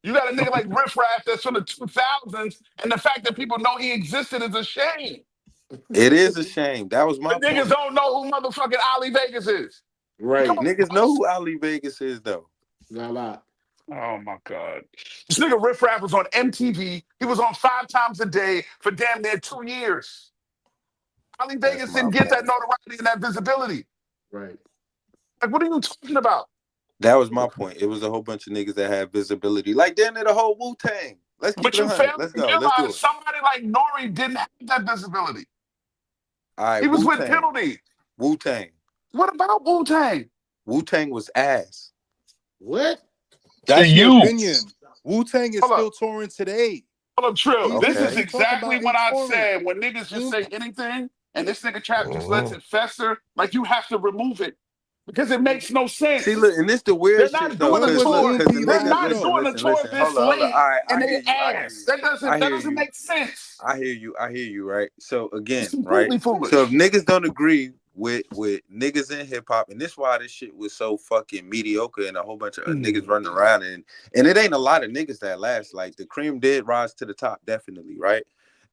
You got a nigga like Riff Raff that's from the 2000s, and the fact that people know he existed is a shame. It is a shame. That was my point. Niggas don't know who motherfucking Ali Vegas is. Right. Niggas know who Ali Vegas is, though. Not a lot. Oh, my God. This nigga Riff Raff was on MTV. He was on 5 times a day for damn near 2 years. Ali Vegas didn't get that notoriety and that visibility. Right. Like, what are you talking about? That was my point. It was a whole bunch of niggas that had visibility. Like, then the whole Wu-Tang. Let's keep it 100. Let's go. Let's do it. Somebody like Nori didn't have that visibility. All right, he was Wu-Tang. with Penalty. Wu-Tang. What about Wu-Tang? Wu-Tang was ass. What? That's your opinion. Wu-Tang is still touring today. Hold up, Trill. Okay. This is exactly what I said. When niggas just say anything, and this nigga Trap just lets it fester, like you have to remove it. Because it makes no sense. See, look, and this the weird shit, though. They're not Doing a tour this late, and they ass. That doesn't make sense. I hear you, right? So, again, It's completely foolish. So, if niggas don't agree with niggas in hip-hop, and this is why this shit was so fucking mediocre and a whole bunch of niggas running around, and it ain't a lot of niggas that last. Like, the cream did rise to the top, definitely, right?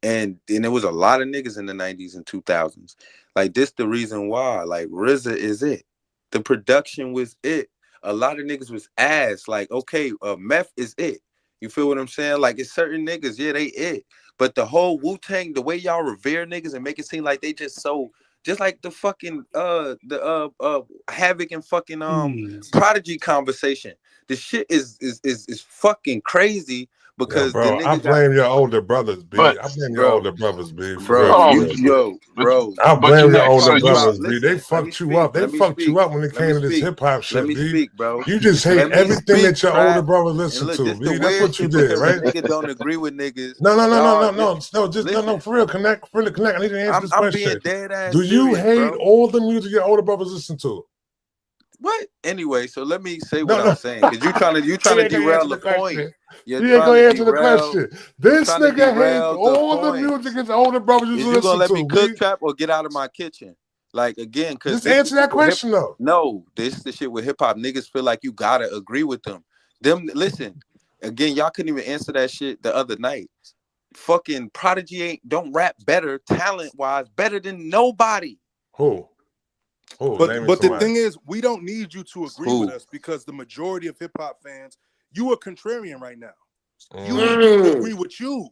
And there was a lot of niggas in the 90s and 2000s. Like, this the reason why. Like, RZA is it. The production was it. A lot of niggas was ass. Like, okay, Meth is it. You feel what I'm saying? Like, it's certain niggas, yeah, they it. But the whole Wu-Tang, the way y'all revere niggas and make it seem like they just so, just like the fucking Havoc and fucking Prodigy conversation. The shit is fucking crazy Yeah, because the bro, I nigga got, blame your older brothers, B. But I blame your bro, older brothers, B. For bro, real, oh, for you real. yo, but bro. I but blame your Connect. older So Talk you about, brothers, B. They listen, let me fucked you speak. up. They Let me fucked speak. you up when it Let me came to this speak. hip hop Let shit, me B. speak, bro. You just hate Let me everything speak, that your older Trap. brothers And listen look, to, this the B. That's weird what you shit did, because a right? nigga don't agree with niggas. No, for real, Connect. I need to answer this I'm being question. dead ass Do you serious, hate bro. all the music your older brothers listen to? What? Anyway, so let me say what No, I'm no. saying because you trying to He ain't gonna derail answer the the point. question. You're He ain't trying gonna to answer the derail. question. You're This trying to nigga hates derail the all the point. music his older brothers used Is to you gonna listen let me to, cook, B. Trap, or get out of my kitchen? Like, again, because Just this answer the shit that with hip. question, though. No, this is the shit with hip hop. Niggas feel like you gotta agree with them. Listen, again, y'all couldn't even answer that shit the other night. Fucking Prodigy don't rap better, talent wise, better than nobody. Who? Name me But the somebody. thing is, we don't need you to agree with Who? us because the majority of hip hop fans, you are contrarian right now. You Mm. need people to agree with you.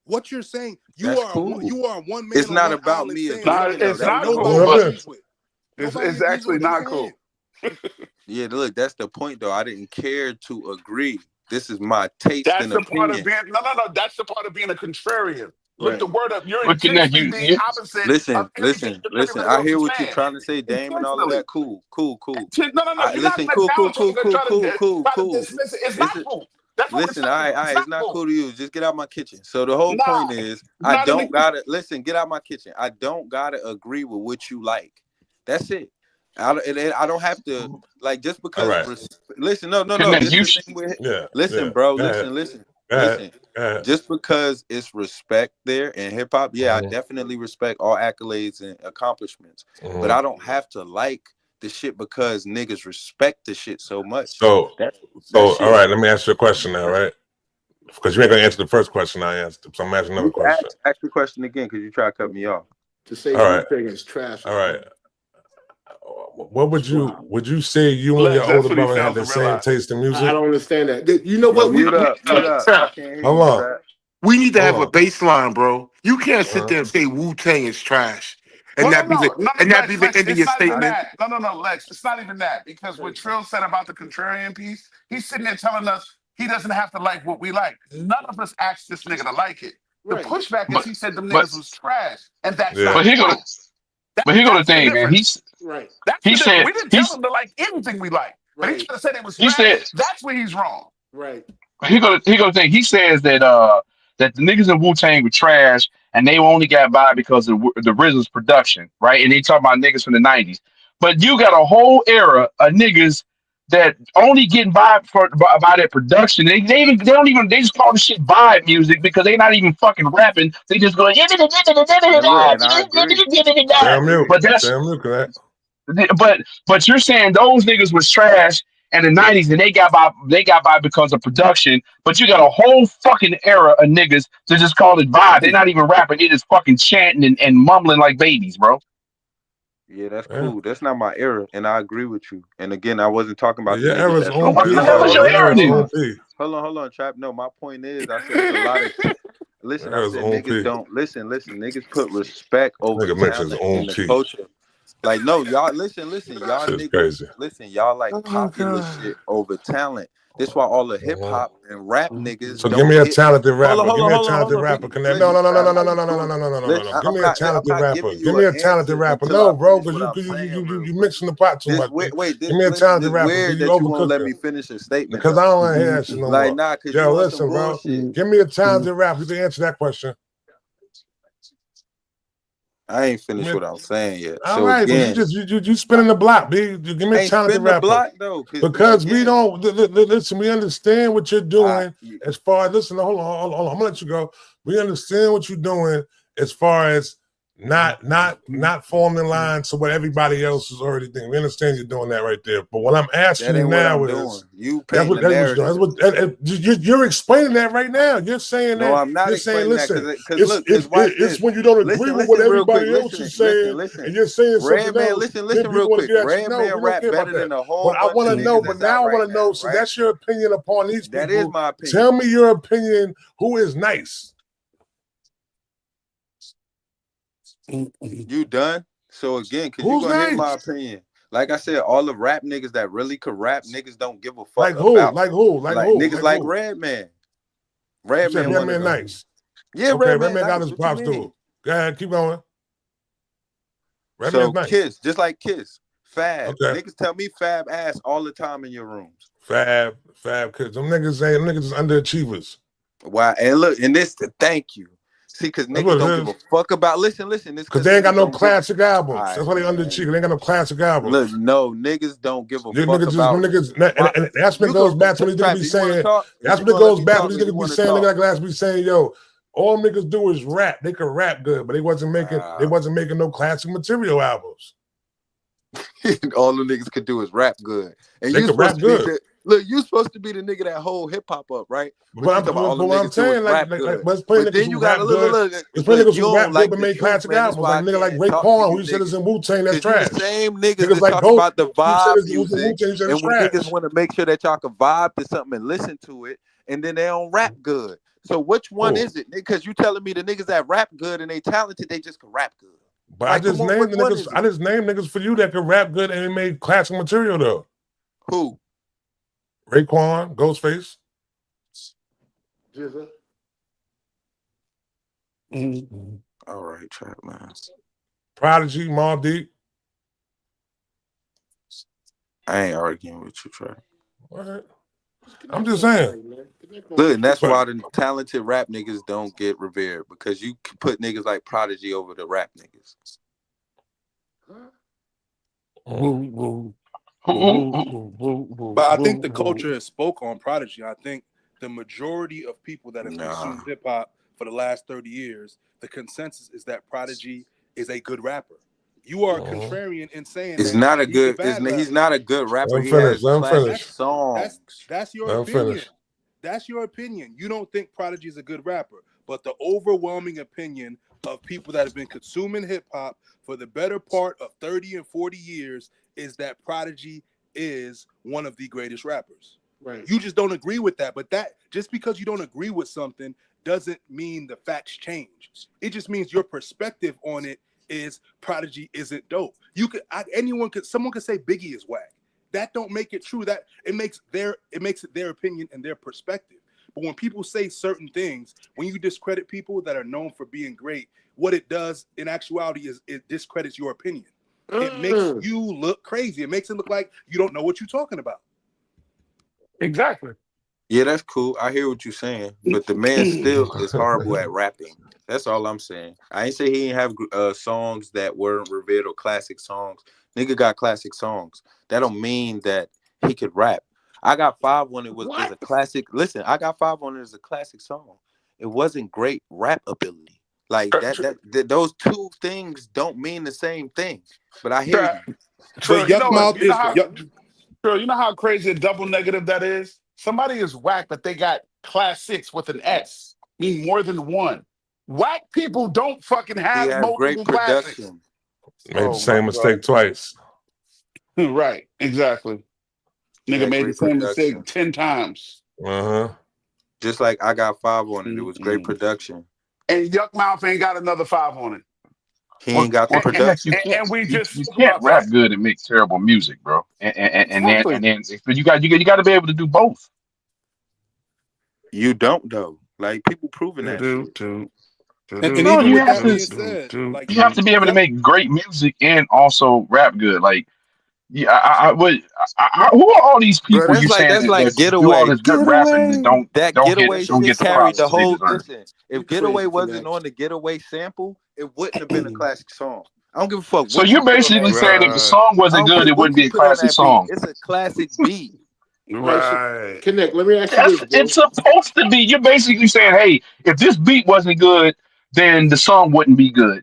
What you're saying, you That's are cool. one man It's on not one about island me saying agreeing though. something It's that That's not the nobody whole. cool. Okay. agrees with. Nobody It's agrees with actually what you're not saying. cool. Yeah, look, that's the point though. I didn't care to agree. This is my taste That's and the part of opinion. being no. That's the part of being a contrarian. Look the Right. word up. You're but Connect, intentionally being you opposite of Listen, everything listen, that listen. everybody I else hear is what you're saying. trying to say, Dame, and all of Intentionally. that. Cool. No. I You're not listen, gonna challenge me and try to cool. dismiss it. It's It's not cool. That's what we're Listen, all saying. right, It's it's not not cool. cool to you. Just get out my kitchen. So the whole Nah, point is, you're I not in the don't kitchen. gotta listen. Get out my kitchen. I don't gotta agree with what you like. That's it. I don't have to like just All because. right. Listen, no. Connect, This you the thing with. Yeah. Listen, Yeah. bro. Go ahead. Listen. Go ahead. Just because it's respect there in hip hop, yeah, I Mhm. definitely respect all accolades and accomplishments. But Mhm. I don't have to like the shit because niggas respect the shit so much. So That all shit. right, let me ask you a question now, right? Because you ain't gonna answer the first question I asked, so I'm asking another You can question. ask the question again because you try to cut me off. To say All right. Wu-Tang is trash. All right. What Wow. would you say you and your Lex, that's older what he brother had failed the to same realize. taste in I music? don't understand that. You know Yo, what? mute up. I can't hear Hold you, on. Trap. We need to Hold have a on. baseline, bro. You can't sit Uh-huh. there and say Wu-Tang is trash No, and no, that be no, the no, and that be Lex, the Lex, end of it's your not even statement. that. No, Lex, it's not even that. Because what Trill said about the contrarian piece, he's sitting there telling us he doesn't have to like what we like. None of us asked this nigga to like it. The Right. pushback is but he said them but niggas was trash, and that's Yeah. not but here go true. the but here go the That's the thing, man. difference. Right. That's He the difference. said We didn't tell him to like anything we like, but he Right. tried to say they was he trash. said That's where he's wrong. Right. he go the thing. He says that the niggas in Wu Tang were trash and they only got by because of the RZA's production, right? And they talk about niggas from the '90s, but you got a whole era of niggas that only getting by their production. They don't even they just call the shit vibe music because they not even fucking rapping. They just go And look, and I agree. I Damn agree. you. but that's Damn you, correct. but you're saying those niggas was trash in the '90s and they got by because of production. But you got a whole fucking era of niggas to just call it vibe. They're not even rapping. They just fucking chanting and mumbling like babies, bro. Yeah, that's Yeah. cool. That's not my era, and I agree with you. And again, I wasn't talking Yeah, about the your niggas era's that's Well, from on what P, the early hell is bro. your Your '90s. era era's then? on P. Hold on, Trap. No, my point is, I said it's a lot of. Listen, Your I era's said on niggas P. don't listen. Niggas put respect over Nigga mentions talent on in the P. culture. Like, no, y'all listen, y'all Shit's niggas, crazy. listen, y'all like Oh popular God. shit over talent. That's why all the hip Uh-huh. hop and rap niggas So give don't me a hit. talented rapper. Give me a Hold talented on, rapper. baby. Connect. No, Listen, no, no, no, Trap, no, how no, no, you no, no, no, doing? no, no, no, no, Listen, no. Give me a I'm talented not rapper. giving Give you me an a talented answer rapper. until No, I bro, finish because what I'm you saying real you quick. mixing the pot too This much, B. this Give me a talented this rapper, B. weird You that you won't let overcooking. me finish a statement Because I though. don't want to hear that shit no Like, more. nah, cause Yo, you on some listen, bro. bullshit. Give me a talented rapper. You can answer that question. I ain't Give finished me what I'm saying yet. all So right, but again, you spinning the block, B. You give me I a ain't talented spin the rapper. block though, cause Because we again, don't listen, we understand what you're I doing as far as listen, hold on, I'm gonna let you go. We understand what you're doing as far as not falling in line to what everybody else is already thinking. We understand you're doing that right there. But what I'm asking That you ain't what now I'm is doing. You that's painting what the you're narrative. doing. You're explaining that right now. You're saying No, that. I'm not You're saying, explaining that listen, because look, because watch it's this. when you don't agree with what Listen real quick. everybody else is saying, Listen. and you're saying something Redman, else. Then listen real people want to quick. get at you. No, Redman we don't rap care about better that. than a whole But I bunch want of to know. niggas But that's now out I want right to know. now, So right? that's your opinion upon these people. That is my opinion. Tell me your opinion. Who is nice? You done? So again, because you're Who's gonna hear nice? my opinion. Like I said, all the rap niggas that really could rap, niggas don't give a fuck Like who? about. Like who? Like Like who? niggas Like like who? Redman. You said Redman one of Redman them. nice. Yeah, Okay, Redman Redman got nice. his What you props mean? too. Go ahead, keep going. Redman's So nice. Kiss, just like Kiss, Fab. Okay. Niggas tell me Fab ass all the time in your rooms. Fab, because them niggas is underachievers. Why? And look, and this, thank you. See, because niggas don't give a fuck about. Listen. Because they ain't got no classic albums. Right, that's why they underachievers. They ain't got no classic albums. Look, no, niggas don't give a fuck about. And that's what goes back to these niggas be saying. That's what it goes back to these niggas be saying. Niggas like last be saying, yo, all niggas do is rap. They can rap good, but they wasn't making no classic material albums. All the niggas could do is rap good. And you supposed to be look, you supposed to be the nigga that hold hip hop up, right? But I'm saying, like, let's play niggas who rap good. Let's play niggas who rap good but make classic albums. Like nigga like Raekwon, who you said is in Wu-Tang, that's trash. The same niggas that talk about the vibe music, and when niggas want to make sure that y'all can vibe to something and listen to it, and then they don't rap good. So which one is it? Because you telling me the niggas that rap good and they talented, they just can rap good. But like, I just named niggas for you that can rap good and they made classic material though. Who? Raekwon, Ghostface. All right, trap man. Prodigy, Mobb Deep. I ain't arguing with you, Trap. What? I'm just saying. Look, and that's why the talented rap niggas don't get revered, because you can put niggas like Prodigy over the rap niggas. But I think the culture has spoke on Prodigy. I think the majority of people that have consumed hip hop for the last 30 years, the consensus is that Prodigy is a good rapper. You are contrarian in saying he's not a good. He's not a good rapper. He has classic songs. That's your opinion. That's your opinion. You don't think Prodigy is a good rapper, but the overwhelming opinion of people that have been consuming hip hop for the better part of 30 and 40 years is that Prodigy is one of the greatest rappers. Right. You just don't agree with that. But that just because you don't agree with something doesn't mean the facts change. It just means your perspective on it is Prodigy isn't dope. You could someone could say Biggie is whack. That don't make it true. That it makes it their opinion and their perspective. But when people say certain things, when you discredit people that are known for being great, what it does in actuality is it discredits your opinion. It makes you look crazy. It makes it look like you don't know what you're talking about. Exactly. Yeah, that's cool. I hear what you're saying, but the man still is horrible at rapping. That's all I'm saying. I ain't say he didn't have songs that weren't revered or classic songs. Nigga got classic songs. That don't mean that he could rap. I Got Five on it is a classic. Listen, I Got Five on it is a classic song. It wasn't great rap ability. Like that those two things don't mean the same thing. But I hear you. But you know how crazy a double negative that is? Somebody is whack, but they got classics with an S, mean more than one. Whack people don't fucking have multiple great production. Made the same mistake twice. Right, exactly. Nigga made the same mistake 10 times. Just like I Got Five on it. It was great production. And Yuck Mouth ain't got another 5 on it. He ain't got the production. You can't rap good and make terrible music, bro. And then but you got to be able to do both. You don't though. Like people proving that. You have to be able to make great music and also rap good. Like, yeah, who are all these people? Bro, you saying that's like Getaway, do all this good rapping and don't Getaway don't get shit carried the whole. Listen, if Getaway wasn't on the Getaway sample, it wouldn't have been a classic song. I don't give a fuck. So you're basically saying if the song wasn't good, it wouldn't be a classic song. It's a classic beat. Right. Connect. Let me ask you this. It's supposed to be. You're basically saying, hey, if this beat wasn't good, then the song wouldn't be good.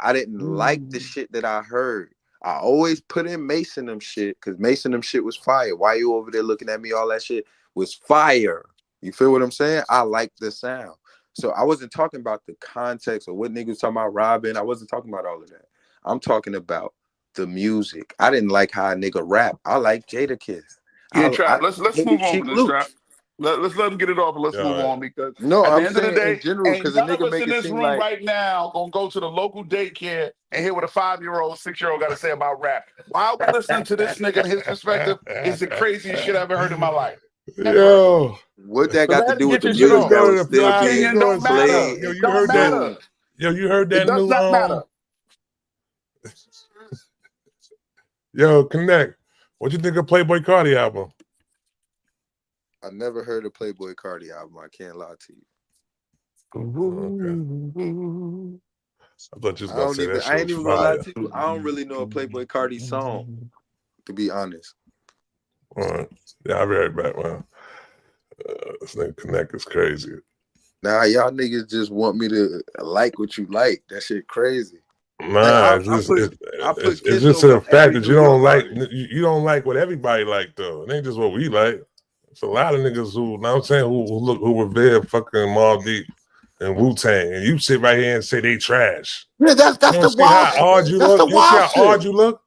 I didn't like the shit that I heard. I always put in Mason them shit because Mason them shit was fire. Why you over there looking at me? All that shit was fire. You feel what I'm saying? I like the sound. So I wasn't talking about the context or what niggas talking about robbing. I wasn't talking about all of that. I'm talking about the music. I didn't like how a nigga rap. I like Jadakiss. Yeah, I trap. Let's hated move on Cheap from this Luke. trap. Let's let him get it off and let's Yeah, move all right. on, because No, at the I'm end of the saying in day, general ain't because a none of nigga us make in it this seem room like right now gonna go to the local daycare and hear what a 5-year-old, 6-year-old got to say about rap. While we listening to this nigga and his perspective is the craziest shit I've ever heard in my life. Ever. Yo, what that So got go to ahead do and with get the your shit niggas music off. that go was to the Your still fly. being opinion Go don't to fly. matter. played Yo, It and you don't heard that? matter. consumed? Yo, you heard It that does new not matter. Yo, Connect. What you think of Playboy Cardi album? I never heard a Playboy Cardi album. I can't lie to you. Okay. I thought you was I gonna don't say even. that shit I ain't was even gonna lie fire. to you. I don't really know a Playboy Cardi song, to be honest. All right. Yeah, I'll be right back, man. This nigga Connect is crazy. Nah, y'all niggas just want me to like what you like. That shit crazy. Like Nah, it's just I put it's Kiss just over a fact every that New you don't York like. artist. You don't like what everybody like though. It ain't just what we like. It's a lot of niggas who, know what I'm saying, who revere fucking Mobb Deep and Wu-Tang, and you sit right here and say they trash. Yeah, You that's don't the see how wild. odd you That's look. the You don't see wild how odd shit. you look.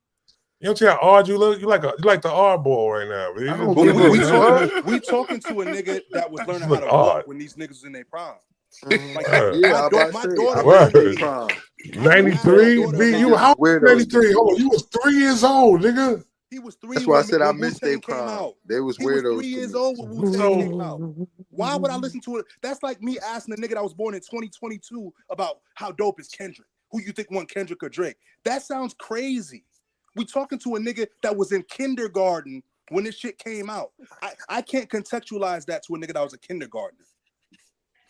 You don't see how odd you look. You like the oddball right now. Man. I You just don't But doing give we a we this, man. talking fuck. we talking to a nigga that was You learning just how look to walk odd. when these niggas was in their prime. Like Word. Yeah, I about to my say daughter I've been got in their Word. babies. prime. You ask my 93, daughter B, These about you niggas how is old was weirdos to 93? me. Hold on, you was 3 years old, nigga. he was three That's why I when said I when missed Wu-Tang their came prime. out. They was He was 3 weirdos to years me. old when Wu-Tang So came out. Why would I listen to it? That's like me asking a nigga that was born in 2022 about how dope is Kendrick. Who you think won, Kendrick or Drake? That sounds crazy. We talking to a nigga that was in kindergarten when this shit came out. I can't contextualize that to a nigga that was a kindergartner.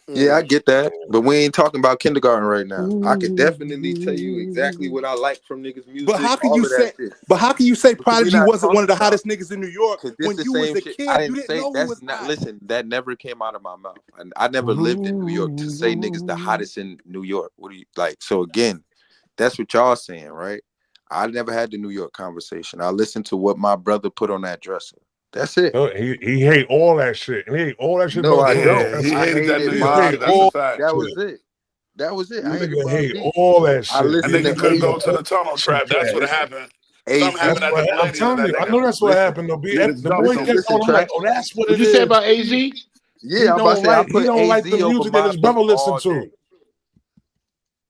Yeah, I get that, but we ain't talking about kindergarten right now. I could definitely tell you exactly what I like from niggas' But music, how can all you of that say? shit. But how can you say Because we Prodigy not wasn't one of talking the about, hottest niggas in New York because this when the you was same a shit. I kid? You didn't didn't say know who that's was not. hot. Listen, that never came out of my mouth, and I never lived in New York to say niggas the hottest in New York. What do you like? So again, that's what y'all saying, right? I never had the New York conversation. I listened to what my brother put on that dresser. That's it. he hate all that shit, and he hate all that shit No, about I George don't. Yeah, he Spencer. I hated that hated New He York hate shit. Mobb That's a Deep. all fact. That that was shit. it. That was it. I hated Nigga Mobb hate Deep. all that I shit. And B. listened then to you He couldn't hate go AZ. to all the tunnel that shit trap. That's trash. what Listen, happened. Something AZ. That's happened at the what I'm millennium to telling that you. I nigga. know that's what Listen, happened though. B. Niggas The jumped boy him. kept listen, on. I'm like, Trey. oh, that's what What it you say is. about AZ? Yeah, I'm about to say I He put don't AZ like the over music that his Mobb Deep brother all listened day.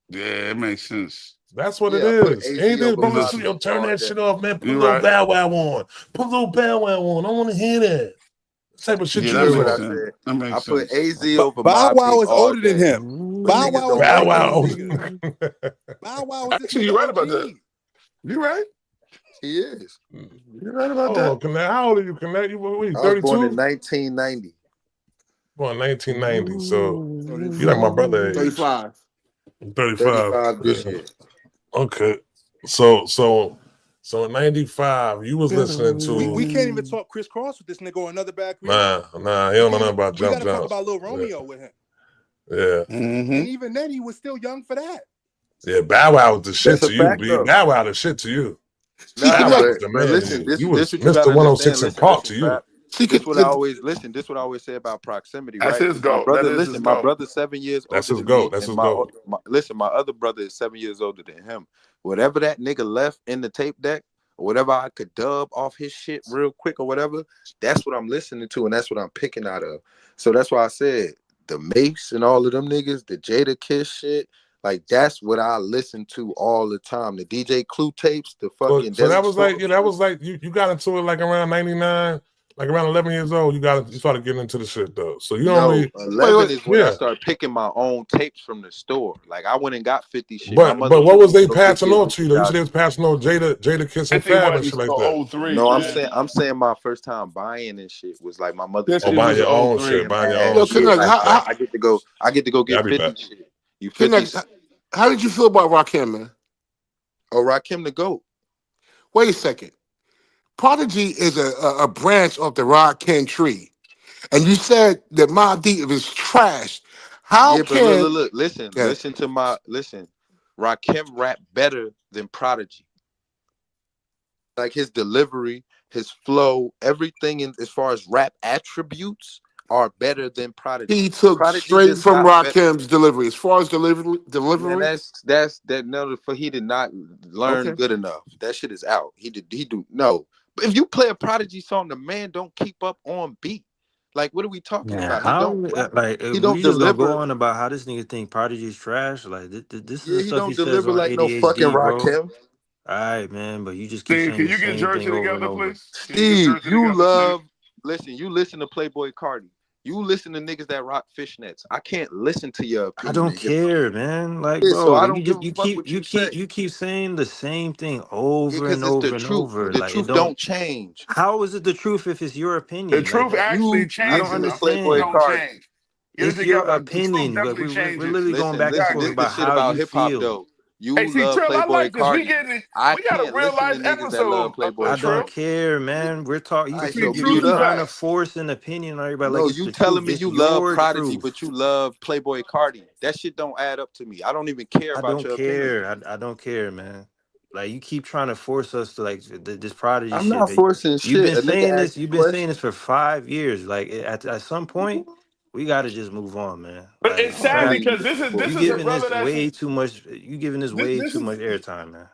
to. Yeah, it makes sense. That's what it Yeah, I put is. AZ Anything his over brother You Mobb listen to, Deep yo, turn all that day. shit off, man. Put a you little right. Bow Wow on. Put a little Bow Wow on. I want to hear that. Type of shit Yeah, You you that heard was what makes I on. sense. said. That I makes put sense. AZ But over Bow Mobb Wow Deep is all older than day. him. But Bow niggas Wow is don't Bow like older than those Wow. these niggas. niggas. Bow Wow is this Actually, nigga you're right about that. OG. You're right. He is. You're right about Hold that. on, Connect. How old are you, Connect? You what, I was born in 32? 1990. Born 1990. So you like my 34. brother age. 35. I'm 35. 35 this Yeah. year. Okay. So in 95, you was listening We to can't even talk Chris Cross with this nigga or another bad creative. nah, he We don't know can't. nothing about We got Jump to talk Jumps. about Lil Yeah. Romeo with him. Yeah. Mm-hmm. And even then, he was still young for that. Yeah, Bow Wow was the shit That's a to you, fact B. though. Bow Wow the shit to you. See, Nah, Bow Wow Connect. was the but man to listen, you. You this was what you Mr. gotta understand. 106 and Listen, Park listen, to you. Trap. See, This what I always listen. This what I always say about proximity, That's right? his Because my goal. That brother, is his listen, my goal. brother's 7 years That's older his than goat. me, That's and his goat. my other brother is 7 years older than him. Whatever that nigga left in the tape deck, or whatever I could dub off his shit real quick or whatever, that's what I'm listening to, and that's what I'm picking out of. So that's why I said the Mace and all of them niggas, the Jada Kiss shit. Like that's what I listen to all the time. The DJ Clue tapes, the fucking So that Desert was like, Storm yeah, that shit. was like you got into it like around 99, like around 11 years old. You started getting into the shit though. So you don't No, really, 11 is when I yeah. started picking my own tapes from the store. Like I went and got 50 shit. My But mother what took was me to they go get passing me a on 50 to you though? You said they was Cosby. passing on Jada Kiss and 50 Fab and wasn't shit like that. until '03, No, man. I'm saying my first time buying and shit was like my mother Oh, 50 took me buying was your own '03. shit, and buying your man, own yo, yeah, shit. Connect. like Okay. I get to go Yeah, get I'll be 50 back. shit. You 50 Connect. How did you feel about Rakim, man? Oh, Rakim the GOAT. Wait a second. Prodigy is a branch of the Rakim tree. And you said that Mobb Deep is trash. How Yeah, but can yeah, listen to my listen. Rakim rap better than Prodigy. Like his delivery, his flow, everything in as far as rap attributes are better than Prodigy. he took Prodigy straight just from got better. Rakim's delivery? As far as Man, delivery? that's that no for he did not learn Okay. good enough. That shit is out. He do no. But if you play a Prodigy song, the man don't keep up on beat. Like, what are we talking Yeah, about? how like He we don't just gonna go deliver. on about how this nigga think Prodigy is trash? Like this is Yeah, the he stuff he don't says deliver on like no fucking ADHD, bro. Rakim. All right, man, but you just keep Steve, saying can the you get same thing Jersey over and together, over. please? Can you get Steve, Jersey together, Steve? you listen to Playboy Cardi. You listen to niggas that rock fishnets. I can't listen to your I opinion don't in hip care, man. Like, hop. So bro, I like don't give a fuck what you say. you keep saying the same thing Yeah, over and because it's the over and truth. over. The Like, it truth don't. don't change. How is it the truth if it's your The opinion? Like, truth actually You I don't changes. listen to I think the truth Playboy understand. don't Cardi. change. Get it It's your together. The truth opinion. Like, definitely we're changes. literally going back and Listen, forth this the Exactly. about shit how about you hip hop feel. though. Hey, You see, love Trill, I Playboy like this. Cardi. I We got a can't real listen to life niggas that love episode, I Playboy don't Trill. Cardi. care, man. We're talking. All You right, Between so keep truth mute you're and up. trying to facts. force an opinion on everybody like No, it's you the telling truth. me It's you love your Prodigy, truth. but you love Playboy Cardi. That shit don't add up to me. I don't even care I about don't your opinion. care. I don't care, man. Like you keep trying to force us to like this prodigy I'm shit. not But forcing you've shit. been A nigga saying this. asked a You've been saying this question. for 5 years. Like at some point, we got to just move on, man. But it's Like All sad right. Prodigy, because this is you this is a giving brother this that's way too much. You giving this this, way this too is much airtime, man.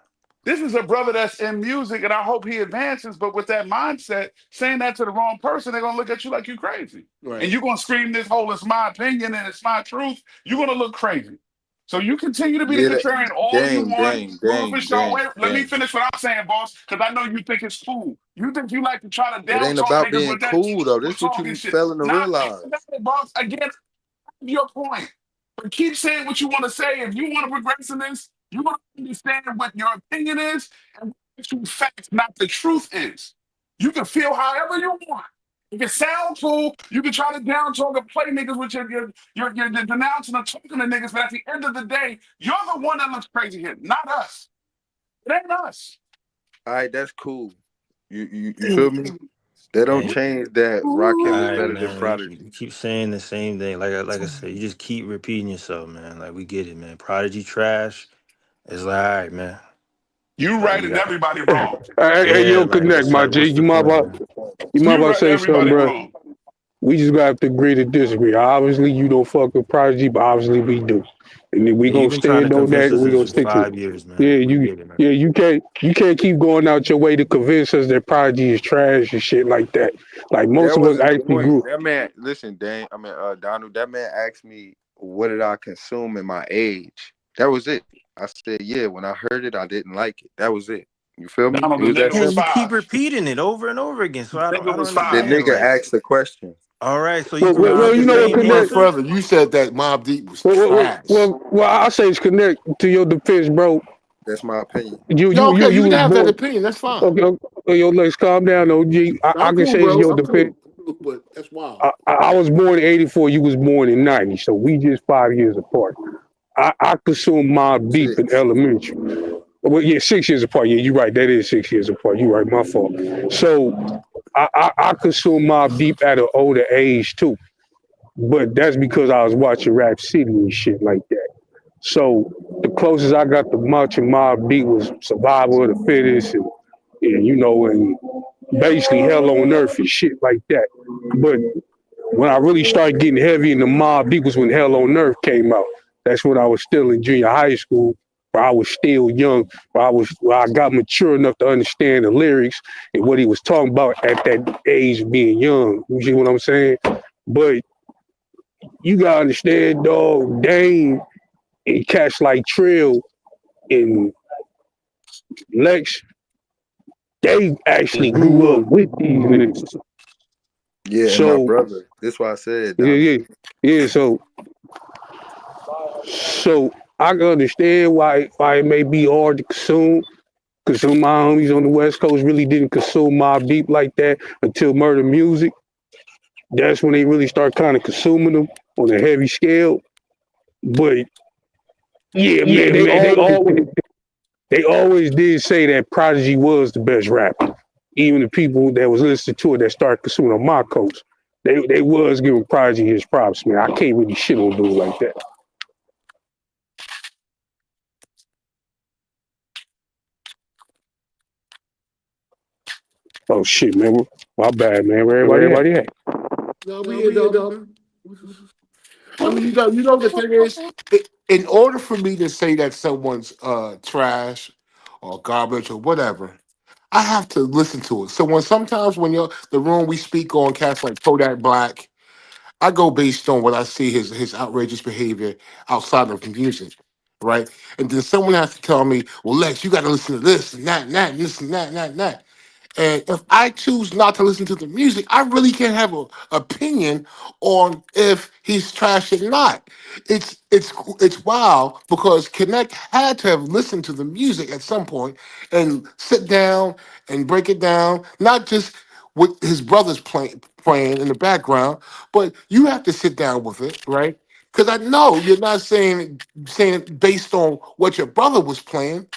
this is a brother that's in music, and I hope he advances. But with that mindset, saying that to the wrong person, they're gonna look at you like you crazy, and Right. you're gonna scream this whole "it's my opinion" and "it's my truth." You're gonna look crazy. So you continue to be the Yeah, that contrarian all you gang, want. gang, Moving gang, short gang, way. Let me gang. finish what I'm saying, boss, because I know you think it's cool. You think you like to try to It down ain't talk about niggas being with that cool though. This what talking you shit. failing to Not realize. boss. Again, your point. But keep saying what you want to say. If you want to progress in this, you want to understand what your opinion is and what the actual facts, not the truth is. You can feel however you want. It can sound cool. You can try to down talk and play niggas with your denouncing and talking to niggas. But at the end of the day, you're the one that looks crazy here, not us. It ain't us. All right, that's cool. You feel me? That don't And change that all Rakim is right, better than man. Prodigy. You keep saying the same thing. Like I said, you just keep repeating yourself, man. Like we get it, man. Prodigy trash. It's like, all right, man. You Like right you and got, everybody wrong. Hey, yeah. yo, Like connect, it's my like, G. what's the point, man? You might You about to right and say something, everybody bro. wrong. We just gotta have to agree to disagree. Obviously, you don't fuck with Prodigy, but obviously we do. And then we Yeah, you've gonna been trying to stand on convince that and us we this gonna for stick to it. 5 years, man. Yeah, We get it, man. you can't keep going out your way to convince us that Prodigy is trash and shit like that. Like most That of us wasn't the actually point. grew. That man, listen, Dan. Donald. That man asked me, "What did I consume in my age?" That was it. I said, "Yeah." When I heard it, I didn't like it. That was it. You feel me? Donald, It the was that nigga Yeah, was and you simple. keep five. repeating it over and over again. So I Nigga don't was The five. understand. nigga Like, asked the question. all right, so you Well, can well, repeat well, the you know Before what, you same went connect. answer. further, you said that Mob Deep was trash. I say it's connect to your defense, bro. That's my opinion. Yeah, okay, you You can was have that born. opinion. That's fine. Okay, okay, yo, let's calm down, OG. I I'm can cool, say it's bro. your I'm defense. cool. But that's wild. I was born in '84. You was born in '90, so we just 5 years apart. I consumed my beef in 6. elementary. Well, yeah, 6 years apart. Yeah, you're right. That is 6 years apart. You're right. My fault. So I consumed my deep at an older age too, but that's because I was watching Rap City and shit like that. So the closest I got to watching Mob Deep was Survival of the Fittest, and and basically Hell on Earth and shit like that. But when I really started getting heavy in the Mob Deep was when Hell on Earth came out. That's when I was still in junior high school, where I was still young, where I got mature enough to understand the lyrics and what he was talking about at that age of being young. You see what I'm saying? But you gotta understand, dog, Dame and cats like Trill and Lex, they They actually grew grew up up. with these niggas. Yeah, and my So brother. That's why I said, yeah, Donald. yeah. So I can understand why it may be hard to consume. Because some of my homies on the West Coast really didn't consume Mobb Deep like that until Murder Music. That's when they really start kind of consuming them on a heavy scale. But yeah, Yeah, man, man, they always did say that Prodigy was the best rapper. Even the people that was listening to it that started consuming on my coast, they was giving Prodigy his props, man. I can't really shit on dudes like that. Oh shit, man. My bad, man. Where Where everybody at? everybody at? No, we here, dog. I mean, the thing is, in order for me to say that someone's trash or garbage or whatever, I have to listen to it. So sometimes when you're the room we speak on cats like Kodak Black I go based on what I see his outrageous behavior outside of music, right? And then someone has to tell me, well, Lex, you got to listen to this and that and that and this and that and that and that. And if I choose not to listen to the music, I really can't have an opinion on if he's trash or not. It's wild because Connect had to have listened to the music at some point and sit down and break it down, not just with his brothers playing in the background, but you have to sit down with it, right? Because I know you're not saying it based on what your brother was playing.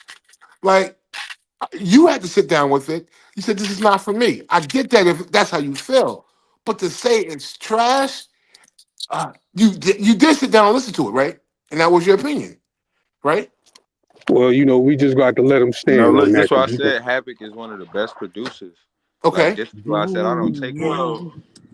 Like you had to sit down with it. You said this is not for me. I get that if that's how you feel, but to say it's trash, you did sit down and listen to it, right? And that was your opinion, right? Well, we just got to let him No, stand on look, that this why I because said Havoc is one of the best producers. Like Okay. this is why I said I don't take away.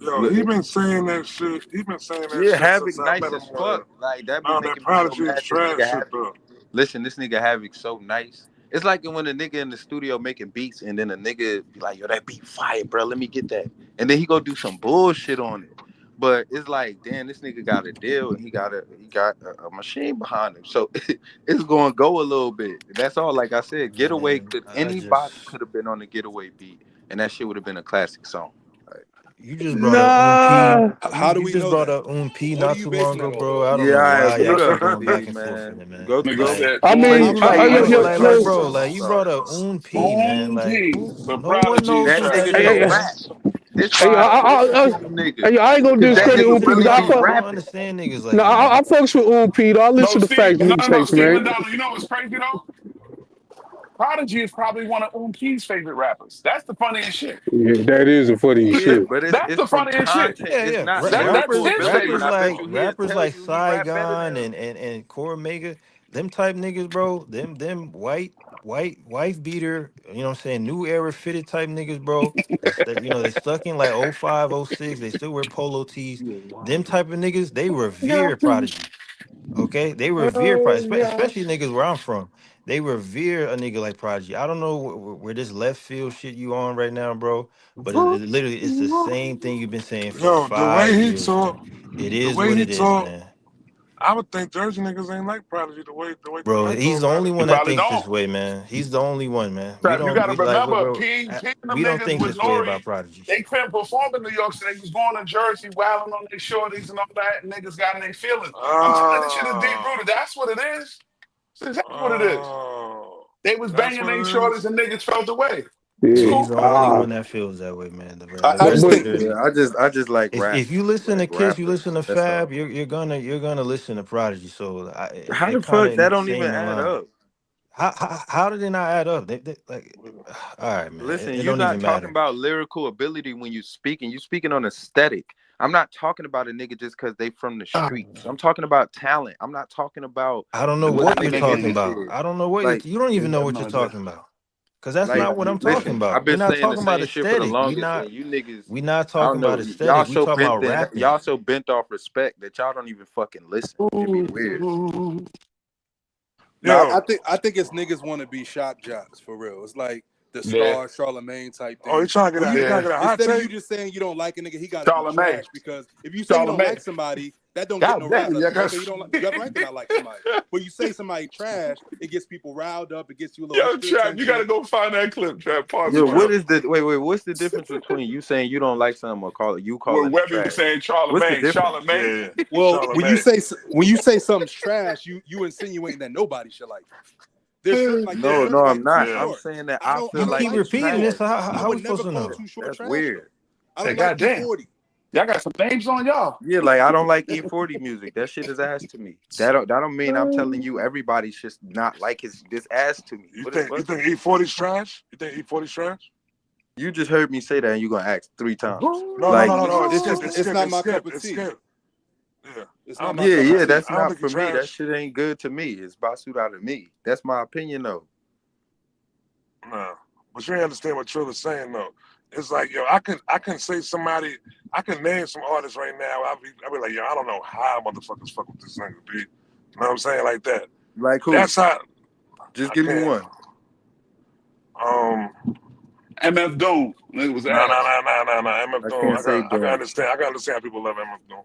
Yo, he been saying that shit. He been saying that Yeah, shit Havoc since I nice met him as on here. fuck. Like that be That making me so Prodigy is mad. This nigga trash shit Havoc. though. Listen, this nigga Havoc so nice. It's like when a nigga in the studio making beats and then a nigga be like, yo, that beat fire, bro. Let me get that. And then he go do some bullshit on it. But it's like, damn, this nigga got a deal and he got a machine behind him. So it's gonna go a little bit. That's all. Like I said, Getaway Man, could I anybody just could have been on the Getaway beat and that shit would have been a classic song. Like, you just brought up P. nah. You How do you we just know brought that? up P What are not you too long basing ago, that on? bro. I don't yeah, know all right, why y'all mute keep up, going P, back and forth in man. it, man. Nigga Like, said I Play mean, on How do we like, know P. it's trash bro, though? like you brought up P, man. Like, P. who? But No one Prodigy is knows That who nigga that trash. can hey, is, hey, rap. man. This hey, why I listen to them niggas. I ain't gonna Cause that discredit nigga UP Cause because really I be don't rapping. understand niggas no, like that, man. I fucks with UP. I No, listen to Steve. facts No, no, mixtapes, Steve man. McDonald. You know what's crazy though? Prodigy is probably one of P's favorite rappers. That's the funniest shit. Yeah, that is the funniest Yeah, shit. but That's it's the from funniest shit. content. Yeah, It's yeah. not That's lyrical his ability. Rappers favorite. I bet like you he'll rappers tell like you he rap better than Saigon him. and Core Mega, them type niggas, bro. Them white wife beater, you know what I'm saying, new era fitted type niggas, bro. That they stuck in like '05, '06. They still wear polo tees. Them type of niggas, they revere Prodigy. Okay, they revere especially niggas where I'm from. They revere a nigga like Prodigy. I don't know where this left field shit you on right now, bro. But literally, it's the same thing you've been saying for Yo, the way 5 he years, talk, man. It the is way what he it is, talk, man. I would think Jersey niggas ain't like Prodigy the way Bro, Connect he's talk the about only it. You one that probably thinks don't. this way, man. He's the only one, man. We Trap, you don't gotta we like, remember, bro. P and them We don't niggas think with this way Nori, about Prodigy. they couldn't perform in New York, so they was going to Jersey, wilding on their shorties and all that, and niggas got in their feelings. I'm telling you, this shit is deep Oh, rooted. That's what it is. That's exactly what it is. oh, They was that's banging what their it shorties is. and niggas felt the way. It's Yeah, Yeah. he's cool. the only Uh, one that feels that way, man. The I but, rest just of but think the Yeah, I just like rap, if you listen to like Kiss, you listen rappers. to That's Fab, all. you're gonna listen to Prodigy. So How it the kind fuck that of don't even same in add line. up? How did they not add up? They like, all right, man. Listen, It you're don't not even talking matter. about lyrical ability when you speaking. You speaking on aesthetic. I'm not talking about a nigga just because they from the streets. I'm talking about talent. I'm not talking about I don't know what the what you're nigga talking really about. did. I don't know what Like, you don't even know what you're talking about. Cause that's not what I'm talking listen, I've about. We're been not saying the talking about same shit for the aesthetic. longest, and you niggas, We not I talking don't about know, y'all aesthetic. We so talking bent about that rapping. y'all so bent off respect that y'all don't even fucking listen. It'd be weird. no, Yo, I think it's niggas want to be shock jocks for real. It's like the Yeah, star Charlemagne type oh, he thing. trying to get Where a he you trying yeah. to get a hot instead of you take. just saying you don't like a nigga, he got to be Charlemagne. trash. Because if you say you don't Charlemagne. like somebody, that don't get God no damn, rile up yeah, in you. Okay, you cause don't you have a right to not like somebody. But you say somebody trash, it gets people riled up. It gets you a little yo, extra Trap, you gotta attention. go find that clip, Trap. Pause Yeah, it, what Trap. is the wait? What's the difference between you saying you don't like something or you Where calling it Webby was trash? saying What's the Charlemagne. difference? Charlemagne. Yeah, Well, Charlemagne. when you say something's trash, you insinuating that nobody should like it. No, There's certain like Too not. Yeah. I'm Short. saying that I I don't You I feel don't keep like like it's Too repeating trash. this. Short. How I how we would never supposed to call know? Too Short That's trash though. weird. I Hey, don't like goddamn. E40. Y'all got some names on y'all. Yeah, like I don't like E40 music. That shit is ass to me. That don't mean I'm telling you everybody should not like this ass to me. You What the think fuck? E40's trash? You think E40's trash? You just heard me say that and you're gonna ask 3 times. No, no, Like, no, no, no. It's It's skip. just It's it's skip. not It's my skip. cup of It's tea. skip. Yeah. It's I not don't my think. cup of yeah, tea. that's I don't not think he's for me. That trash. shit ain't good to me. It's Basuit out of me. That's my opinion though. No, but you ain't understand what Trill is saying though. It's like yo, I can say somebody. I can name some artists right now. I'll be like yo, I don't know how motherfuckers fuck with this nigga, B. You know what I'm saying like that. Like who? That's how Just I give me can't. one. Um. MF Doom. Nigga was No, no, ass. no, no, no, no. MF I Doom. can't I say got. I can Doom. understand. I can understand how people love MF Doom.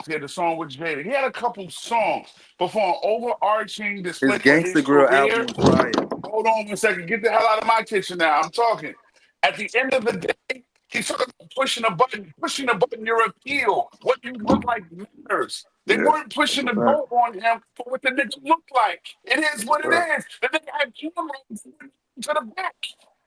songs. He had the song with Jada. He had a couple songs, but for an overarching display His for his Gangsta Grill career, album was fire. hold on 1 second. Get the hell out of my kitchen now. I'm talking. At the end of the day, he's talking about pushing a button. Pushing a button, your appeal. What you look like matters. They Yeah. weren't pushing the Right. dope on him for what the nigga looked like. It is what it Right. is. The nigga had cameras to the back.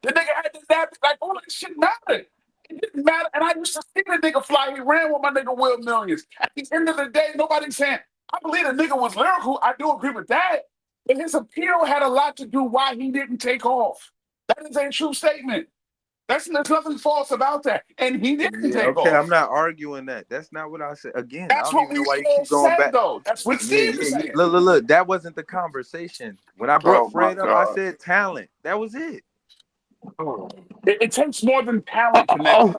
The nigga had that, like, all that shit mattered. It didn't matter. And I used to see the nigga fly. He ran with my nigga Will Millions. At the end of the day, nobody's saying, I believe the nigga was lyrical. I do agree with that. But his appeal had a lot to do why he didn't take off. That is a true statement. There's nothing false about that. And he didn't Yeah, take okay, I'm off. not arguing that. That's not what I said. Again, I That's don't what even know we why you all keep going said, back. though. That's what Yeah, Steve yeah, is yeah. saying. Look. That wasn't the conversation. When I brought Oh, my Fred up, I God. said talent. That was it. Oh. It takes more than talent, Oh, Connect.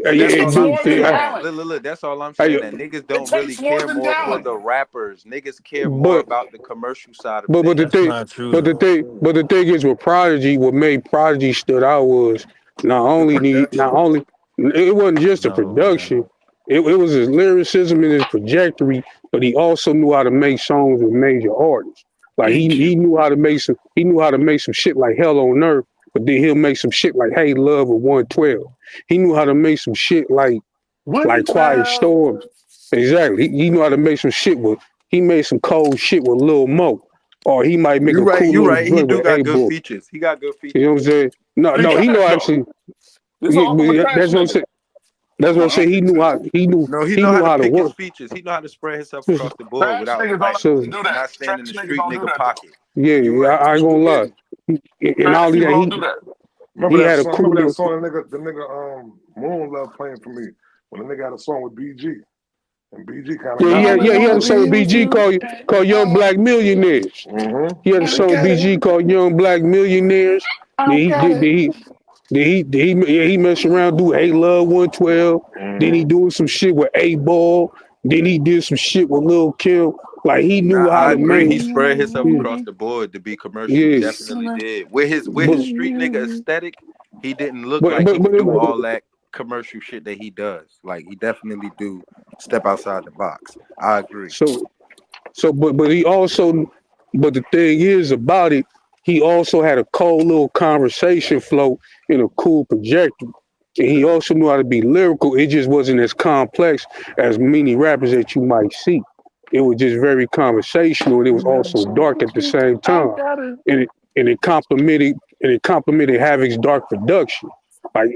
It Yeah, That's all takes I'm more than saying. talent. Look. That's all I'm saying. hey, That niggas It don't really takes more care than more for talent. the rappers. Niggas care more but about the commercial side of but the things. That's thing not true but the though. thing but the thing is with Prodigy, what made Prodigy stood out was The production. not only it wasn't just the No, man. production, it was his lyricism and his trajectory, but he also knew how to make songs with major artists. Like Thank he you. knew how to make some shit like Hell on Earth, but then he'll make some shit like Hey Love or 112. He knew how to make some shit like Quiet 112. Storm. Exactly. He knew how to make some shit with. He made some cold shit with Lil Mo, or he might make You a right. cool You little right. He joint do with got A good Boy. features. He got good You know what features. I'm saying? No, He no, he know trash though. actually. This Yeah, all but from a yeah, trash that's what I'm nigga. saying. That's what I'm I saying. don't He think knew so. how. No, he He know knew how to how to pick his work. features. He know how to spread himself across the board Trash without niggas like So don't do not that. staying in Trash the niggas street don't do nigga that though. pocket. yeah, You right. I ain't gonna lie. And Trash all of people that, don't do that. he had a cool Remember that little. song the nigga Moon Love playing for me when the nigga had a song with BG and BG kind of Yeah, got on he that. had a song with BG called Young Black Millionaires. Mm-hmm. He had a song with BG called Young Black Millionaires. Then he did. He messed around, do Hey Love 112. Then he Mm-hmm. doing some shit with A Ball. Then he did some shit with Lil Kim. Like he Nah, knew how I to agree. make. He spread himself Yeah, across the board to be commercial. He yeah. definitely did. With his But street nigga aesthetic, he didn't look but like he but could but, do but all that commercial shit that he does. Like he definitely do step outside the box. I agree. so but he also, but the thing is about it, he also had a cold little conversation flow and a cool projector. And he also knew how to be lyrical. It just wasn't as complex as many rappers that you might see. It was just very conversational, and it was also dark at the same time. And it complemented Havoc's dark production. Like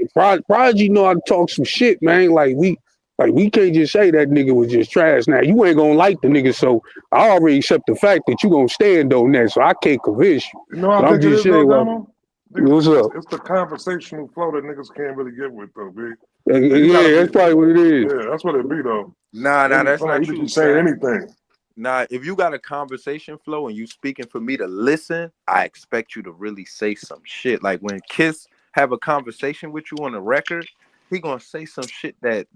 Prodigy know how to talk some shit, man. Like we can't just say that nigga was just trash. Now you ain't gonna like the nigga, so I already accept the fact that you gonna stand on that. So I can't convince you. You know what But I I'm think it just is though, saying, well, Donald? I think what's up? it's the conversational flow that niggas can't really get with though, big. Like you gotta Yeah, be, that's probably what it is. yeah, that's what it be though. Nah, Niggas that's feel like not he could true, be saying Trap. anything. Nah, if you got a conversation flow and you speaking for me to listen, I expect you to really say some shit. Like when Kiss have a conversation with you on a record, he gonna say some shit that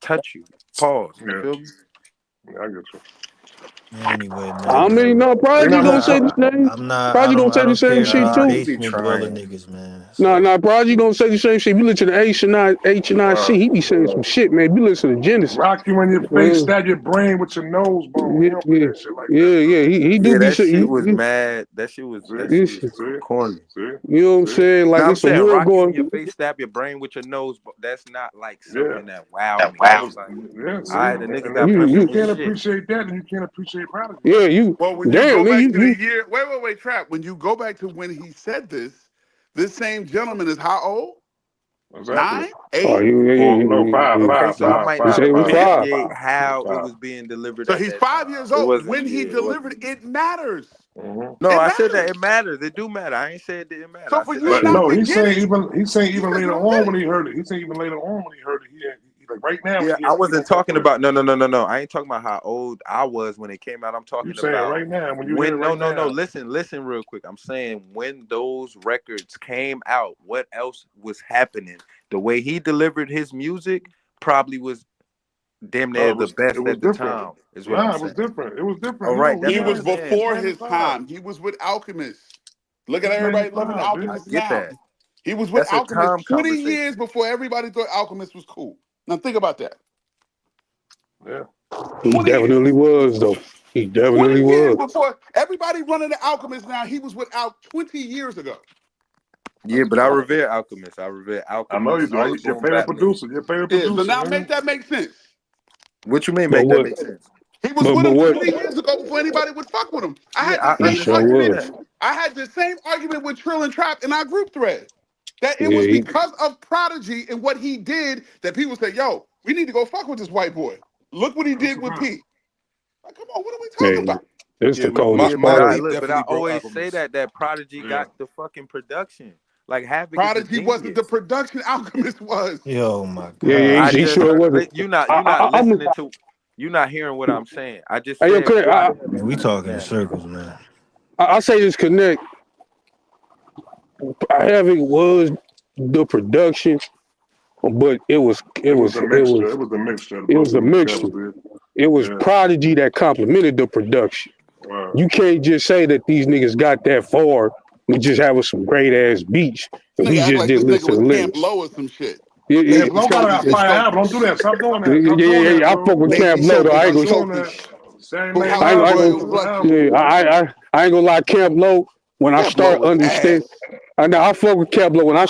touch you. Pause. You Yeah, feel me? yeah, I get you. Anyway, I man, mean, no, You Prodigy know, gonna say the same. I'm not. Prodigy gonna I say the don't same care to shit be Nah, too. he be basement dweller trying. niggas, man. Nah, So Prodigy gonna say the same shit. If you listen to H and I C, he be saying some shit, man. If you listen to Genesis, rock you in your face, uh, stab your brain with your nose bone. He yeah, don't do yeah, that shit like that. yeah. He do Yeah, be that shit saying, was mad. That See, shit this, was see, corny. see, you know what I'm see. saying? Like Now I'm it's a saying war rock you in going. your face, stab your brain with your nose, but that's not like Yeah, something that wow me. that That's was like, yeah. See, all right, the nigga and got You, if plenty you of you, his can't shit. appreciate that, then you can't appreciate Prodigy. yeah, you. Well, when you Damn, go man, back to the you. year, wait, Trap. When you go back to when he said this same gentleman is how old? Exactly. 9, Oh, 8? Four, no, Okay, so I five, might you not five, say it was five, five. five, appreciate five. how it Five. was being delivered So at he's that 5 years time. It old. wasn't, When he yeah, it wasn't. delivered, it matters. Mm-hmm. No, It I said that matters. it matters. It do matter. I ain't said it didn't matter. So I for said you that But shit not no, to do he's get matter. saying it, you even said you later don't get on it. when he heard it. He's saying even later on when he heard it, he like right now when Yeah, he I hear it, he wasn't don't fuck talking with it. about no. I ain't talking about how old I was when it came out. I'm You talking saying about right now when you hear it when right no. now. Listen real quick. I'm saying when those records came out, what else was happening? The way he delivered his music probably was damn No, near the it best was at the different. time, is what I'm Nah, it was saying. different. It was All different. right, that's He what You I'm was had saying. before it's his 95. time. He was with Alchemist. Look at It's everybody loving 95, dude. I Alchemist get now. that. He was with That's a Alchemist time 20 conversation. years before everybody thought Alchemist was cool. Now think about that. Yeah. He 20 years. definitely was, though. He definitely 20 years was. before everybody running the Alchemist now, he was without 20 years ago. Yeah, but Think I about that. revere Alchemist. I revere I know you Alchemist, do. Ice Your Boom favorite Batman. producer. Your favorite Yeah, so producer, now man. make that make sense. What you mean But make that what? make sense? He was with But him what? 20 years ago before anybody would fuck with him. I Yeah, had the I He same sure understand argument. was. that. I had the same argument with Trill and Trap in our group thread. That it Yeah, was he, because of Prodigy and what he did that people say, yo, we need to go fuck with this white boy. Look what he That's did a with fact. P. Like, come on, what are we talking man, about? this Yeah, the my coldest Yeah, but Mob part. I Deep look, but I definitely broke always say Alchemist. that Prodigy Yeah. got the fucking production. Like Havoc is a Prodigy wasn't the genius. production Alchemist was. yo, my Yeah, I god, he just sure man. wasn't. you not I'm. listening to you not hearing what I'm saying. I just Hey, yo, said Connect, Prodigy. Man, we talking in circles, man. I say this Connect. Havoc was the production, but it was It was a mixture. It was a mixture of both a of them mixture. together, dude. It was Yeah. Prodigy that complemented the production. Wow. You can't just say that these niggas got that far with just having some great ass beats and Nigga we act just like this didn't nigga listen to was the Camp lyrics. Low or some shit. Yeah, Camp He Low got showed a he fire showed album. Don't do that. Stop doing that. Stop doing yeah. that, I bro. fuck with he Camp Low showed though. the I ain't Stop gonna. doing trophy that. Same for name House I ain't, of I ain't album. Royal gonna. Different album, Flushes. Yeah, bro. I ain't gonna lie. Camp Low. When I Camp Low start was understand, ass. I know I fuck with Kevlar. When I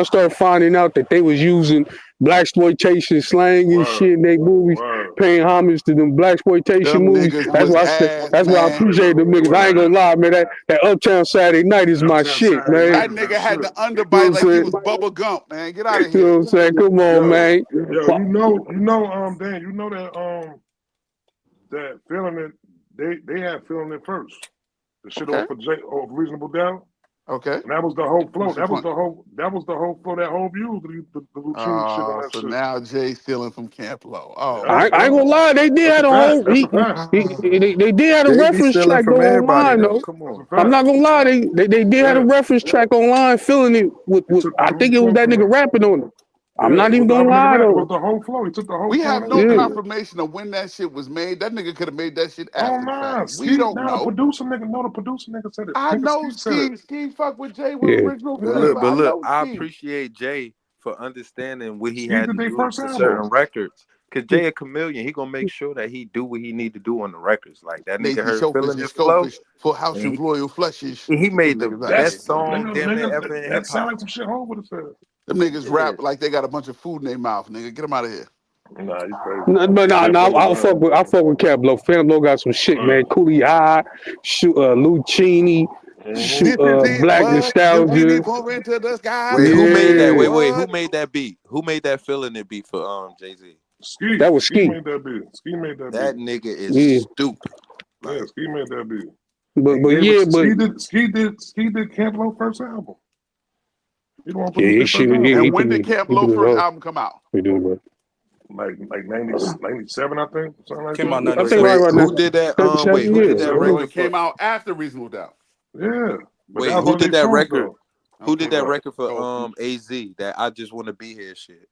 start finding out that they was using black exploitation slang and Word. shit in their movies, Word. paying homage to them black exploitation Them movies, niggas that's was why ass, that's why I man. appreciate them niggas. I ain't gonna Word. lie, man. That Uptown Saturday Night is my Uptown shit, Saturday man. Night That is that nigga had shit. the You know underbite what I'm like he saying? was Bubba Gump, man. Get out of You know here. what I'm saying? Come on, Yo, man. yo, Dan, you know that feeling it. They had feeling it first. The shit Okay. off Reasonable Doubt. Okay. And that was the whole flow. What's your point? That was the whole flow. That whole view, the routine shit on that So shit. now Jay stealing from Camp Low. Oh Yeah, man. I ain't bro. gonna lie, they did That's a have a fact. whole That's a fact. they did have a They be reference stealing track from though everybody online though. though. Come That's a on. I'm fact. not gonna lie, they did have a Yeah. reference track online, feeling it He with took the I whole think it was flow that from nigga it. rapping on it. I'm Yeah, not it even was the gonna other nigga lie rap. It was though. the whole flow. He took the whole We flow of have that no shit. Yeah. confirmation of when that shit was made. That nigga could have made that shit Oh after the fact. nah, We Ski. don't Now the know. producer nigga. No, the producer nigga said it. I Nigga know Ski said it. Ski fuck with Jay with Yeah. original feelings, Yeah. but I But look, know I Ski. appreciate Jay for understanding what he Ski had did to their do first to album. certain records. Cause Jay a chameleon, he gonna make sure that he do what he need to do on the records. Like that nigga Lazy heard Showfish feeling and it flow, Skullfish for House and of Royal Flushes. he Get them made the niggas out of here. best That's song nigga, damn near nigga. ever in That hip sound hop. like some shit Hov would have said. Them niggas Yeah. rap like they got a bunch of food in their mouth, nigga. Get them out of here. Nah, you crazy. But Camp Lo was mad. I fuck with Cap Low. Phantom Low got some shit, man. Coolie High, Lucini, Mm-hmm. Black What? Then we Nostalgia. need pour into the sky. Wait, who made that? Yeah. Wait, who What? made that beat? Who made that feeling it beat for Jay-Z? Ski. That was Ski Ski. made that beat. Ski made that That beat. nigga is Yeah. stupid. Yeah, Like Ski made that beat. But He gave it. yeah, but Ski did Camp Lo first album. He the one yeah, produced their first album. And when did Camp he Low put it first up. album come out? He do it. Like 97, I think. Something like Came out that. I think 97. right wait, about now. who did that? Wait, 37 who did years. that 97. So record it for? came out after Reasonable Doubt. Yeah. But Wait, that was who one of did their that songs record? though. Who did Okay. that What? record for Oh, AZ? That I just want to be here shit.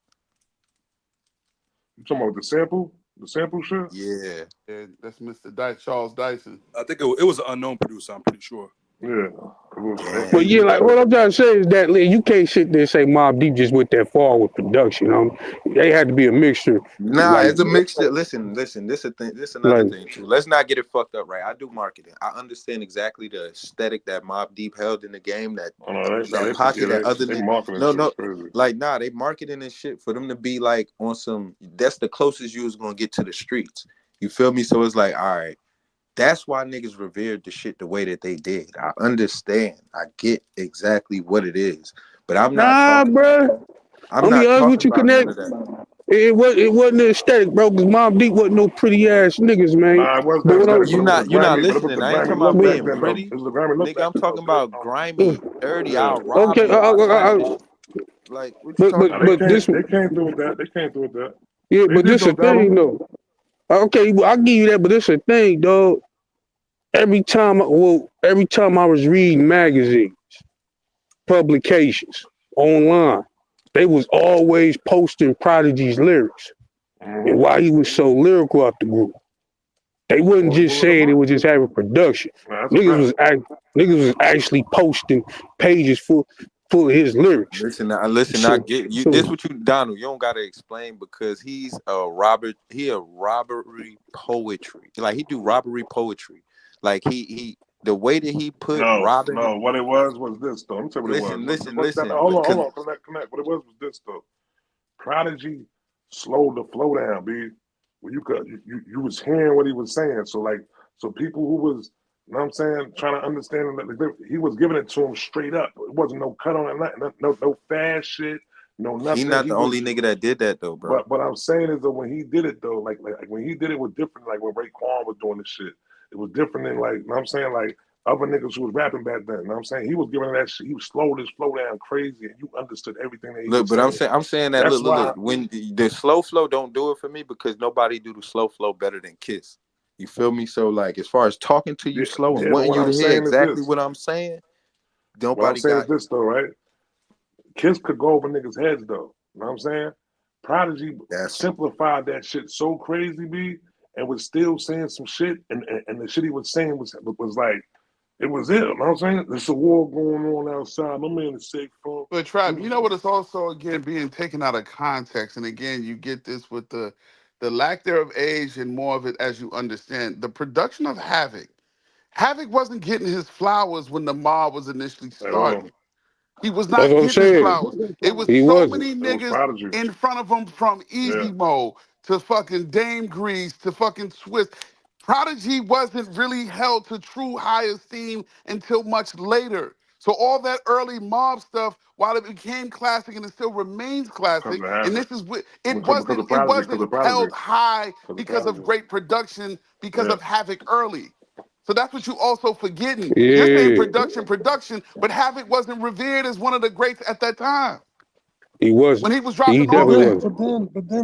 You talking about the sample? The sample shit? Yeah. yeah, that's Mr. Charles Dyson. I think it was an unknown producer. I'm pretty sure. Yeah. It was But Damn. yeah, like what shit. I'm trying to say is that you can't sit there and say Mobb Deep just went that far with production. They had to be a mixture. Nah, Like, it's a mixture. Listen. This a thing. This another like thing too. Let's not get it fucked up, right? I do marketing. I understand exactly the aesthetic that Mobb Deep held in the game. Oh, no, That pocket. That other they than marketing no, shit no, crazy. like nah, they marketing and shit for them to be like on some. That's the closest you was gonna get to the streets. You feel me? So it's like, all right. That's why niggas revered the shit the way that they did. I understand. I get exactly what it is. But I'm not nah, talking. bro. I'm I'm be not honest with talking you, about none Connect. of that. It wasn't the aesthetic, bro. Cause Mobb Deep wasn't no pretty ass niggas, man. Nah, it was But the what aesthetic, but You it was the not you not grimy, but it was listening. the I ain't grimy talking about look back being then though. pretty. It was the grimy look Nigga, back I'm then though. talking about grimy, dirty. Yeah. I'll rob okay, you. I'll slap you. Like, what you talking Nah, about? they came through with that. They came through with that. yeah, They but did this a those thing albums. though. Okay, well, I'll give you that, but this a thing, dog. Every time I was reading magazines, publications, online, they was always posting Prodigy's lyrics and Mm-hmm. why he was so lyrical out the group. They wasn't just Pull it up saying it on. was just having production. Nah, that's a Niggas fact. was act, niggas was actually posting pages full of his lyrics. Listen. I So, get you. This so what you, Donald. You don't gotta explain because he's a Robert. He a robbery poetry. Like he do robbery poetry. Like he the way that he put robbing. No. What it was this though. Let me tell you what it was. Listen. Hold on, Because connect. What it was this though. Prodigy slowed the flow down, B. Where you was hearing what he was saying. So people who was, you know what I'm saying, trying to understand that he was giving it to him straight up. It wasn't no cut on it, nothing, no fast shit, no he nothing. not He the only was, nigga that did that though, bro. but what I'm saying is that when he did it though, like when he did it was different. Like when Raekwon was doing this shit, it was different than like, you know what I'm saying, like other niggas who was rapping back then. You know what I'm saying? He was giving that shit. He was slowed his flow down crazy, and you understood everything that he Look, was but saying. I'm saying that That's why. look. When the slow flow don't do it for me because nobody do the slow flow better than Kiss. You feel me? So like, as far as talking to you Yeah, slow and yeah, but wanting what you I'm to hear saying is exactly this. what I'm saying, What I'm nobody saying is got. this though, right? Kiss could go over niggas' heads though. You know what I'm saying? Prodigy That's simplified that shit so crazy, B, and was still saying some shit, and the shit he was saying was like, it was it. You know what I'm saying? There's a war going on outside. My man is sick, phone. But Trap, you know what? It's also again being taken out of context, and again you get this with the lack there of age and more of it as you understand the production of Havoc. Havoc wasn't getting his flowers when the mob was initially At all. starting. He was That's not what I'm getting his saying. flowers. It was He so wasn't. many It was niggas Prodigy. in front of him from Yeah. Easy Mo to fucking Dame Grease to fucking Swiss. Prodigy wasn't really held to true high esteem until much later. So all that early mob stuff, while it became classic and it still remains Because classic, of and Havoc. this is it Because wasn't of Prodigy. Because of Prodigy. held high Because of because of Prodigy. great production because Yeah. of Havoc early. So that's what you also forgetting. You're saying Yeah, production, but Havoc wasn't revered as one of the greats at that time he wasn't. when he was He dropping But off definitely then, that. wasn't.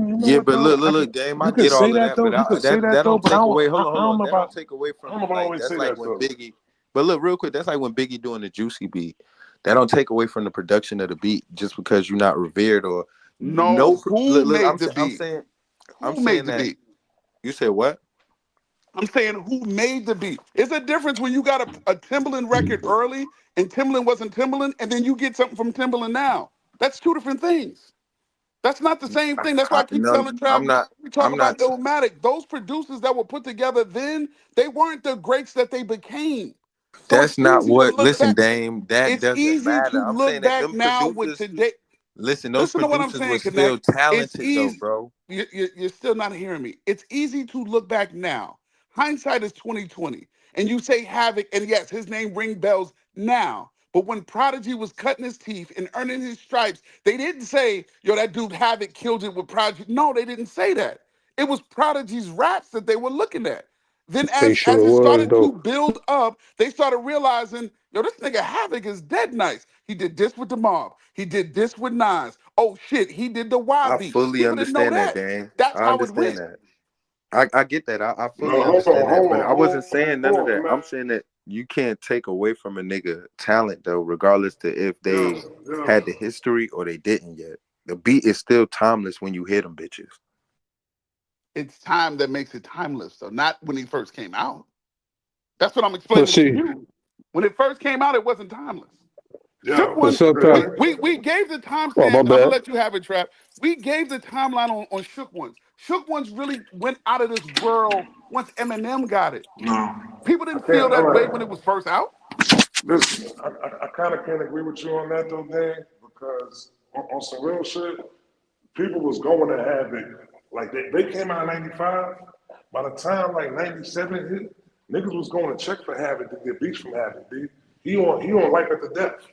you know yeah, what but though? look, game. I You could get say all of that that, though. but You could say that that though. don't But I take don't. away. I don't know That don't about. take away I don't from know if I like always that's say like that when though. Biggie. But look, real quick, that's like when Biggie doing the Juicy beat. That don't take away from the production of the beat just because you're not revered or no. No, who made the I'm beat? saying I'm Who made saying the that beat? you said what? I'm saying who made the beat. It's a difference when you got a Timbaland record early and Timbaland wasn't Timbaland, and then you get something from Timbaland now. That's two different things. That's not the same thing. That's why I keep No, telling Trav, I'm not. we talk I'm about not. Illmatic. Those producers that were put together then, they weren't the greats that they became. So it's That's not easy to what. look Listen, back. Dame. That It's doesn't easy to matter. I'm look saying that back them now with producers. today. Listen, those Listen to what I'm producers saying, were still Connect. It's talented, though, easy. bro. You're still not hearing me. It's easy to look back now. Hindsight is 2020, and you say Havoc, and yes, his name ring bells now. But when Prodigy was cutting his teeth and earning his stripes, they didn't say, "Yo, that dude Havoc killed it with Prodigy." No, they didn't say that. It was Prodigy's raps that they were looking at. Then, They as sure it was started to though. build up, they started realizing, yo, this nigga Havoc is dead nice. He did this with the mob. He did this with Nas. Oh shit, he did the Y I beat. fully People didn't know understand that, that. Dame. That's I how it understand went. that. I get that. I No, fully hold on, understand that. hold But on, I wasn't saying none of hold on, that. man. I'm saying that you can't take away from a nigga talent though, regardless to if Yeah, they yeah. had the history or they didn't yet. The beat is still timeless when you hear them bitches. It's time that makes it timeless, though, not when he first came out. That's what I'm But explaining to see, you. When it first came out, it wasn't timeless. Yeah. Shook but one, sometimes, we gave the oh timestamp. my I'm gonna bad. let you have it, Trap. We gave the timeline on Shook ones. Shook ones really went out of this world once Eminem got it. No, People I didn't feel can't. that All way when right. it was first out. Listen, I kind of can't agree with you on that though, Dan, because on some real shit, people was going to have it. Like they came out in '95. By the time like '97 hit, niggas was going to check for Havoc to get beats from Havoc. B. He on Life After Death.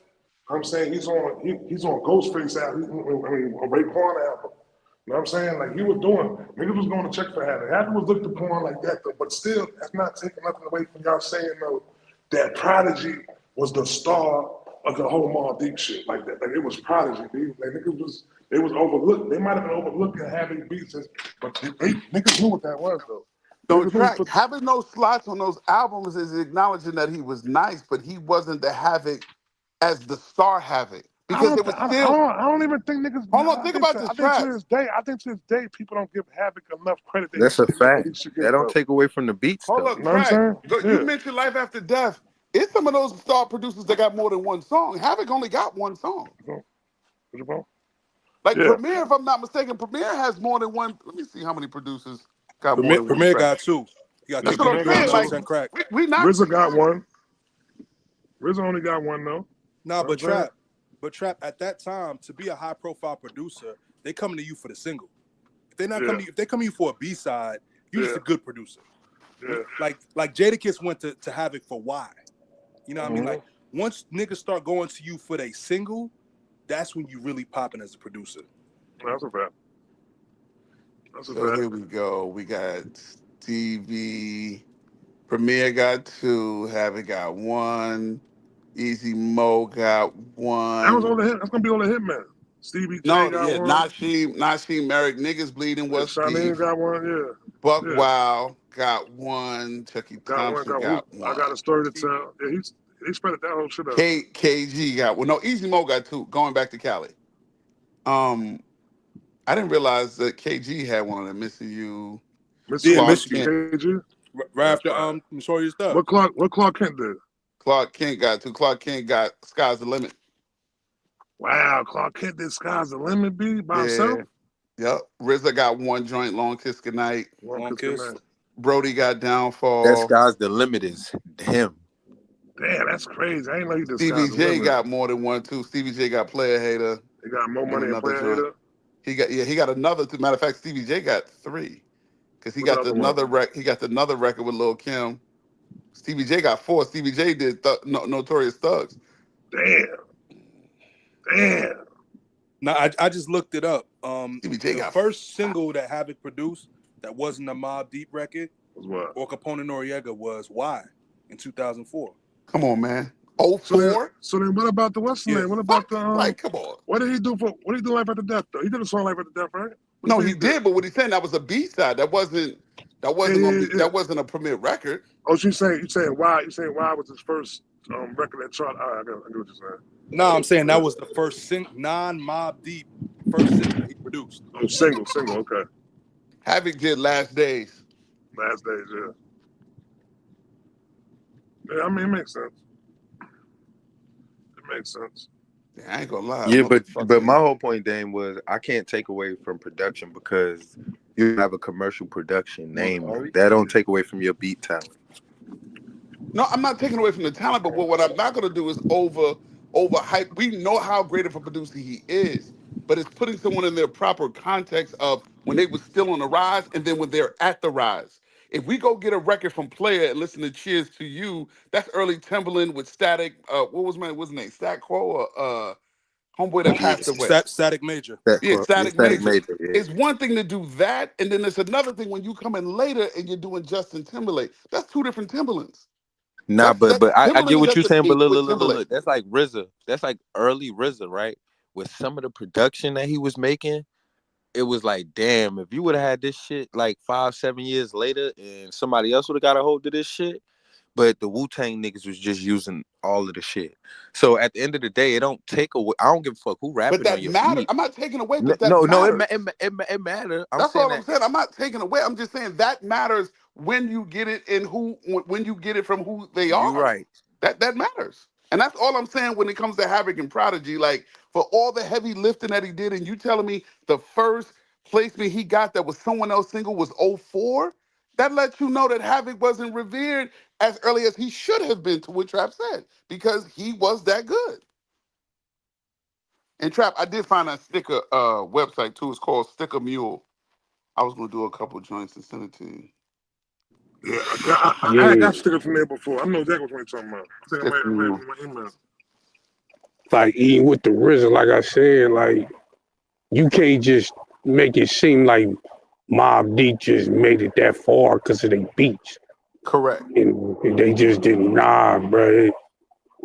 I'm saying he's on Ghostface album. I mean, on Raekwon album. You know what I'm saying? Like he was doing, niggas was going to check for Havoc. Havoc was looked upon like that though, but still, that's not taking nothing away from y'all saying though that Prodigy was the star of the whole Mobb Deep shit like that. Like it was Prodigy, dude. Like niggas was they was overlooked. They might have been overlooking having beats, but they niggas knew what that was though. So Niggas knew track having those slots on those albums is acknowledging that he was nice, but he wasn't the Havoc as the star Havoc I because don't, it th- was still. I don't even think niggas. Hold on, think about this, I think to Trap. this day, people don't give Havoc enough credit That's a that fact. he should That get don't though. take away from the beats Hold though. up, You know what I'm track. saying? You Yeah. mentioned Life After Death. It's some of those star producers that got more than one song. Havoc only got one song. What you want? Like Yeah. Premier, if I'm not mistaken, Premier has more than one. Let me see how many producers got more Premier, than one Premier track. got two. You got That's King what I'm Premier Kunta got saying. and Like two. 100% Crack. we not. RZA got one. RZA only got one though. Nah, You know what I'm saying? but Trap, at that time, to be a high profile producer, they coming to you for the single. If they're not Yeah. coming, if they coming to you for a B side, you Yeah. just a good producer. Yeah. Like Jadakiss went to Havoc for why? You know what I mean? Mm-hmm. Like once niggas start going to you for their single, that's when you really popping as a producer. That's a fact. That's a So fact. here we go. We got Stevie. Premier got two. Havoc got one. Easy Mo got one. That's gonna be all the hitmen. Stevie J No, got yeah, one. Nasheem, Merrick. Niggas bleeding. Yeah, What's Shalim beef? got one. Yeah. Buck Yeah. Wild got one. Chucky Got one. Thompson Got one. got I got a one. story to tell. Yeah, he spread that whole shit out. KG got one. No, Easy Mo got two. Going back to Cali. Um, I didn't realize that KG had one of them. Missing You, Missing Yeah, You, Clark Miss Missing You. Kent. KG. Right That's after fine. Notorious Stuff. What Clark Kent did? Clark Kent got two. Clark Kent got Sky's the Limit. Wow, Clark Kent did Sky's the Limit be by himself? Yeah. Yep. RZA got one joint, Long Kiss Goodnight. One Long kiss good Kiss. night. Brody got That Downfall. sky's the limit is him. Damn, that's crazy. I ain't know he did Stevie Sky's the J Limit. got more than one too. Stevie J got Player Hater He got more and money than another Player joint. Hater. He got another two. Matter of fact, Stevie J got three. Because What's the other one? he got another record with Lil Kim. Stevie J got four. Stevie J did Notorious Thugs. Damn. Damn. Now I just looked it up. Stevie J The got first five. single that Havoc produced that wasn't a Mobb Deep record What's what? or Capone Noriega was Why in 2004. Come on, man. Oh So then, 04? so then, what about the what's the Yeah. name? What about Fuck. the Like, come on. What did he do for? What did he do Life After Death though? He did a song Life After Death, right? What No, you say he he did? did, but what he's saying that was a B side. Yeah, yeah, yeah. That wasn't a premiere record. Oh, so you saying why? You saying why was his first record that chart? All right, I get what you're saying. No, I'm saying that was the first non-Mobb Deep first single he produced. Oh, single. Okay. Havoc did Last Days. Last Days, yeah. Yeah, I mean, it makes sense. It makes sense. Yeah, I ain't gonna lie, Yeah, but my motherfucking. whole point, Dame, was I can't take away from production because you have a commercial production name on it. That don't take away from your beat talent. No, I'm not taking away from the talent, but what I'm not gonna do is overhype. We know how great of a producer he is, but it's putting someone in their proper context of when they were still on the rise and then when they're at the rise. If we go get a record from Player and listen to Cheers to You, that's early Timberland with Static. What was his name? Stat Quo or homeboy that Yeah, passed away. Static Major. Yeah, yeah, Static Static Major. Major. Yeah. It's one thing to do that, and then it's another thing when you come in later and you're doing Justin Timberlake. That's two different Timberlands. Nah, but That I get Timberland is what at you're the saying. But peak with Timberlake. look. That's like RZA. That's like early RZA, right? With some of the production that he was making, it was like, damn, if you would have had this shit like 5-7 years later, and somebody else would have got a hold of this shit. But the Wu-Tang niggas was just using all of the shit. So at the end of the day, it don't take away. I don't give a fuck who But rapping on that your matters. beat. I'm not taking away, but that No, matters. it matter. I'm That's saying all I'm that. saying. I'm not taking away. I'm just saying that matters when you get it and when you get it from who they You are. right. That matters. And that's all I'm saying when it comes to Havoc and Prodigy. Like for all the heavy lifting that he did, and you telling me the first placement he got that was someone else single was '04. That lets you know that Havoc wasn't revered as early as he should have been, to what Trap said, because he was that good. And Trap, I did find that sticker website too. It's called Sticker Mule. I was gonna do a couple joints and send it to you. Yeah, I Yeah, got stickers from there before. I know exactly what you're talking about. I think Sticker I might Mule. have my email. like eating with the RZA, like I said, like you can't just make it seem like Mobb Deep just made it that far because of their beats, Correct. and they just didn't. Nah, bro.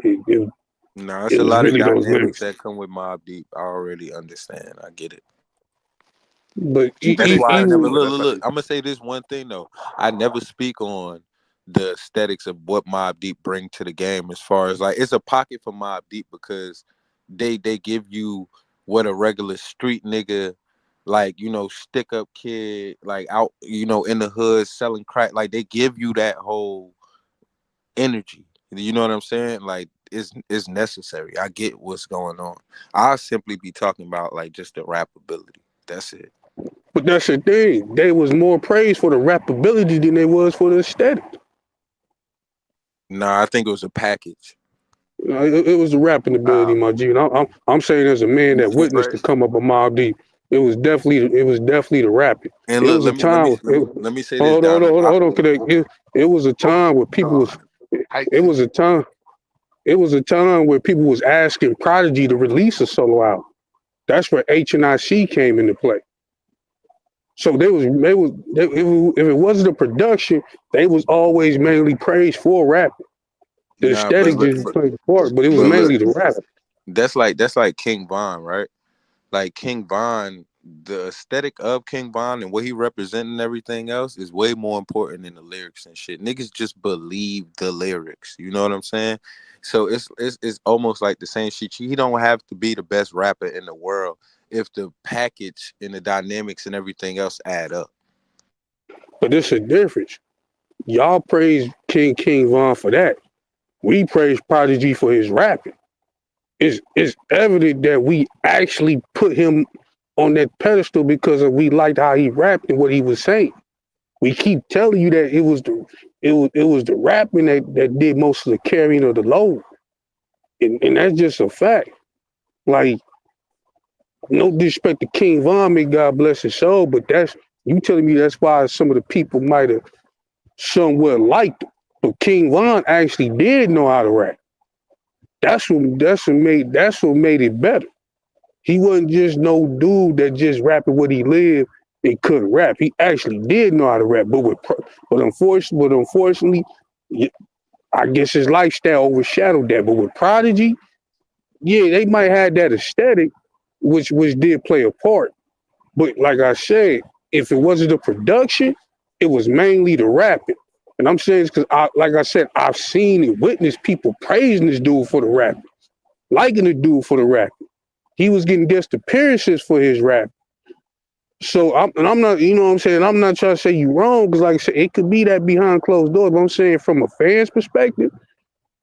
It, No, it's it a was lot of really those dynamics lyrics. that come with Mobb Deep. I already understand. I get it. But You think That's they why I passed him never even though? look, That's look, how look. they. I'm gonna say this one thing though. I never speak on the aesthetics of what Mobb Deep bring to the game. As far as like, it's a pocket for Mobb Deep because they give you what a regular street nigga, like, stick up kid, like out, in the hood selling crack. Like they give you that whole energy. You know what I'm saying? Like it's necessary. I get what's going on. I'll simply be talking about like just the rap ability. That's it. But that's the thing. They was more praised for the rappability than they was for the aesthetic. Nah, I think it was a package. It was the rapping ability, Uh, my G. And I'm saying as a man that And, witnessed the come up of Mobb Deep, it was definitely the rapping. and It look, was a time. let me say this, Hold on, Donald. hold on, hold on. 'Cause it was a oh time where people was. God, hype It was shit. a time. It was a time where people was asking Prodigy to release a solo album. That's where H&IC came into play. So if it wasn't the production, they was always mainly praised for rapping. The Nah, aesthetic just played a part, but it was but look, mainly the rap. that's like King Von, right? Like King Von, the aesthetic of King Von and what he represent and everything else is way more important than the lyrics and shit. Niggas just believe the lyrics. You know what I'm saying? So it's almost like the same shit. He don't have to be the best rapper in the world. if the package and the dynamics and everything else add up. But there's a difference. Y'all praise King Von for that. We praise Prodigy for his rapping. It's evident that we actually put him on that pedestal because we liked how he rapped and what he was saying. We keep telling you that it was the rapping that did most of the carrying of the load. And that's just a fact. Like, no disrespect to King Von, may God bless his soul, but that's you telling me that's why some of the people might have somewhat liked him. But King Von actually did know how to rap. That's what made it better. He wasn't just no dude that just rapping what he lived and couldn't rap. He actually did know how to rap, but unfortunately, I guess his lifestyle overshadowed that. But with Prodigy, yeah, they might have that aesthetic, which did play a part. But like I said, if it wasn't the production, it was mainly the rapping. And I'm saying this because, like I said, I've seen and witnessed people praising this dude for the rapping, liking the dude for the rapping. He was getting guest appearances for his rap. So I'm not, you know what I'm saying? I'm not trying to say you wrong, because like I said, it could be that behind closed doors, but I'm saying from a fan's perspective,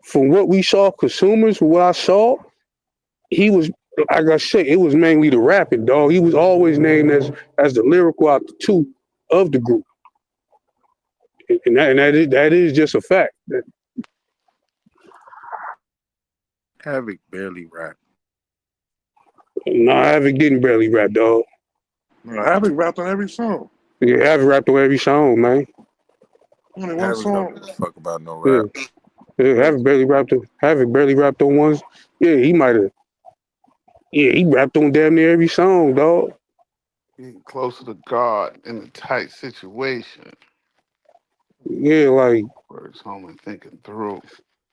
from what we saw, consumers, from what I saw, he was, like I said, it was mainly the rapping, dog. He was always named as the lyrical out the two of the group. And that is just a fact. Havoc barely rap. No, Havoc didn't barely rap, dog. Havoc rapped on every song. Yeah, Havoc rapped on every song, man. Only one Havoc song. don't give a fuck about no Yeah. rap. Yeah, Havoc barely rapped on ones. Yeah, he might have. Yeah, he rapped on damn near every song, dog. Getting closer to God in a tight situation. Yeah, like, Words home and thinking through.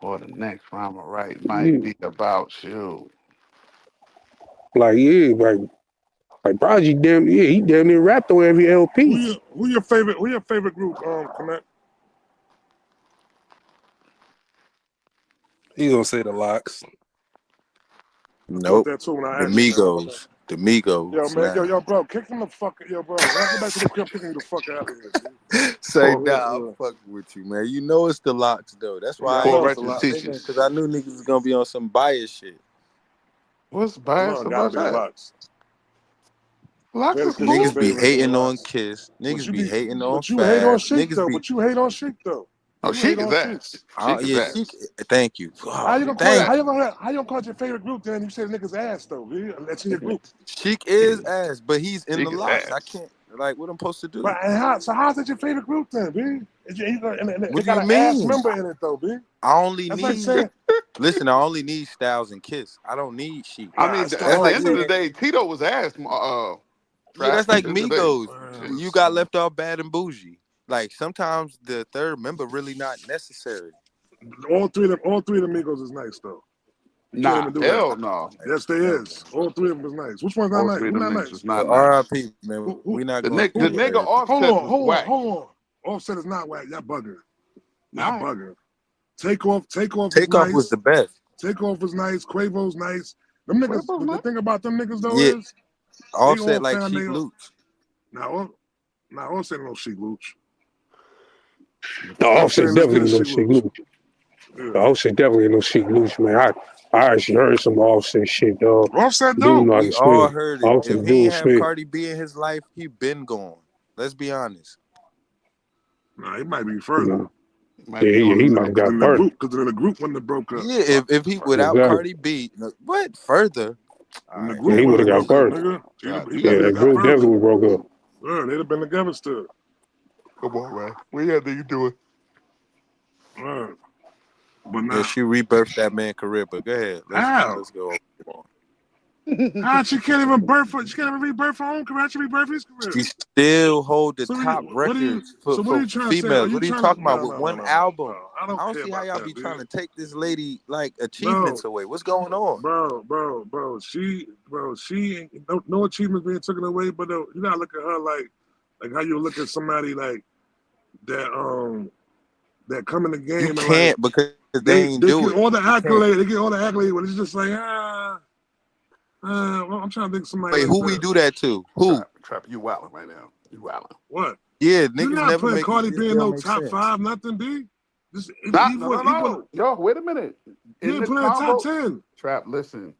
Or the next rhyme I write might yeah, be about you. like Prodigy he damn near rapped on every LP. Who your favorite group, Connect? He gonna say the Locks. I thought Nope. that too when I The asked you. Migos. The Yo, Migos man, now. yo, bro, kick him the fuck, yo, bro. When I go back to the crib, kick him the fuck out of here, dude. Say, Poor, nah, I'm fucking with you, man. You know it's the locks, though. That's Yeah, why I I poor ain't know it's a righteous even lot. thinking, because I teachers. knew niggas was going to be on some bias shit. What's No, biased it gotta about be the that? locks. Lux is Jadakiss is Niggas be cool. favorite, the hating on locks. Kiss. But Niggas be hating on but you hate on Fab. Sheik Niggas though. be, But you hate on Sheik though. Oh, You hate Sheik is on Sheik. ass. Sheik is yeah, she, ass. thank you. How Oh, you gonna call it? thank you. How you gonna call it your favorite group then? You say the niggas ass though, dude. That's in your group. Sheik is ass, but he's in the Sheik is locks. I ass. can't, like, what I'm supposed to do? But how's that your favorite group then, dude? And they What do you got an ass mean? member in it though, dude. I only That's like need, saying, listen, I only need Styles and Kiss. I don't need Sheik. I mean, stop. at That's the like end of the saying, day, Tito was ass. yeah, Trap. that's like Today. Migos. You got left off bad and bougie. Like, sometimes the third member really not necessary. All three of the Migos is nice though. You can't Nah, even do that. hell no. Yes, they Never. is. All three of them is nice. Which one's not All nice? three of Who them not niggas is nice? not Well, nice. RIP, man. Who? We not The going nigga, the through nigga everything. Offset was whack. Hold on. Offset is not whack. Y'all bugging. Y'all All right. bugging. Takeoff is Takeoff was nice. the best. Takeoff is nice. Quavo's nice. Them niggas. Quavo's But the not. thing about them niggas though Yeah, is they all Offset like found Sheik they. Luch. Now Offset no Sheik Luch. The Offset Offset ain't as good definitely as no Sheik Sheik Luch. Luch. The Yeah. Offset definitely no Sheik Luch, man. I actually heard some Offset shit, dog. Offset Dude dope. know how to We all spit. heard it. Offset If he dude ain't have spit. Cardi B in his life, he been gone. Let's be honest. Nah, it might be You further. know. He might Yeah, be on he his might have Because got in the burnt. group when they broke up. Yeah, if he without Exactly. Cardi B, what further? All In the right, Yeah, group he never when would they have mind. got broke up, burnt. nigga. God He Yeah, definitely that damn. got group further. definitely broke up. Yeah, they'd have been together still. Come on, man. What y'all niggas doing? But Yeah, nah. she rebirthed that man's career. But go ahead, How? let's go. How she can't even she can't even rebirth her own career. She rebirth his career. She still hold the So top records what are for you trying to say? Are females. you What are you trying to talking about no with no no one no no album? no. I I don't don't care see how about y'all that, be trying dude. to take this lady like No, achievements away. What's going on? bro. She ain't no achievements being taken away, but you gotta look at her like how you look at somebody like that that come in the You game and like can't because they they ain't they do get it. all the You can't. accolades, but it's just like Well, I'm trying to think of somebody Wait, like who that. we do that to? Who? Trap, you wilding right now. You wilding. What? Yeah, You're niggas not never putting make Cardi this B in don't no make top sense. 5, nothing, B. Just No. Yo, wait a minute. You In ain't the putting top combo, 10. Trap, listen.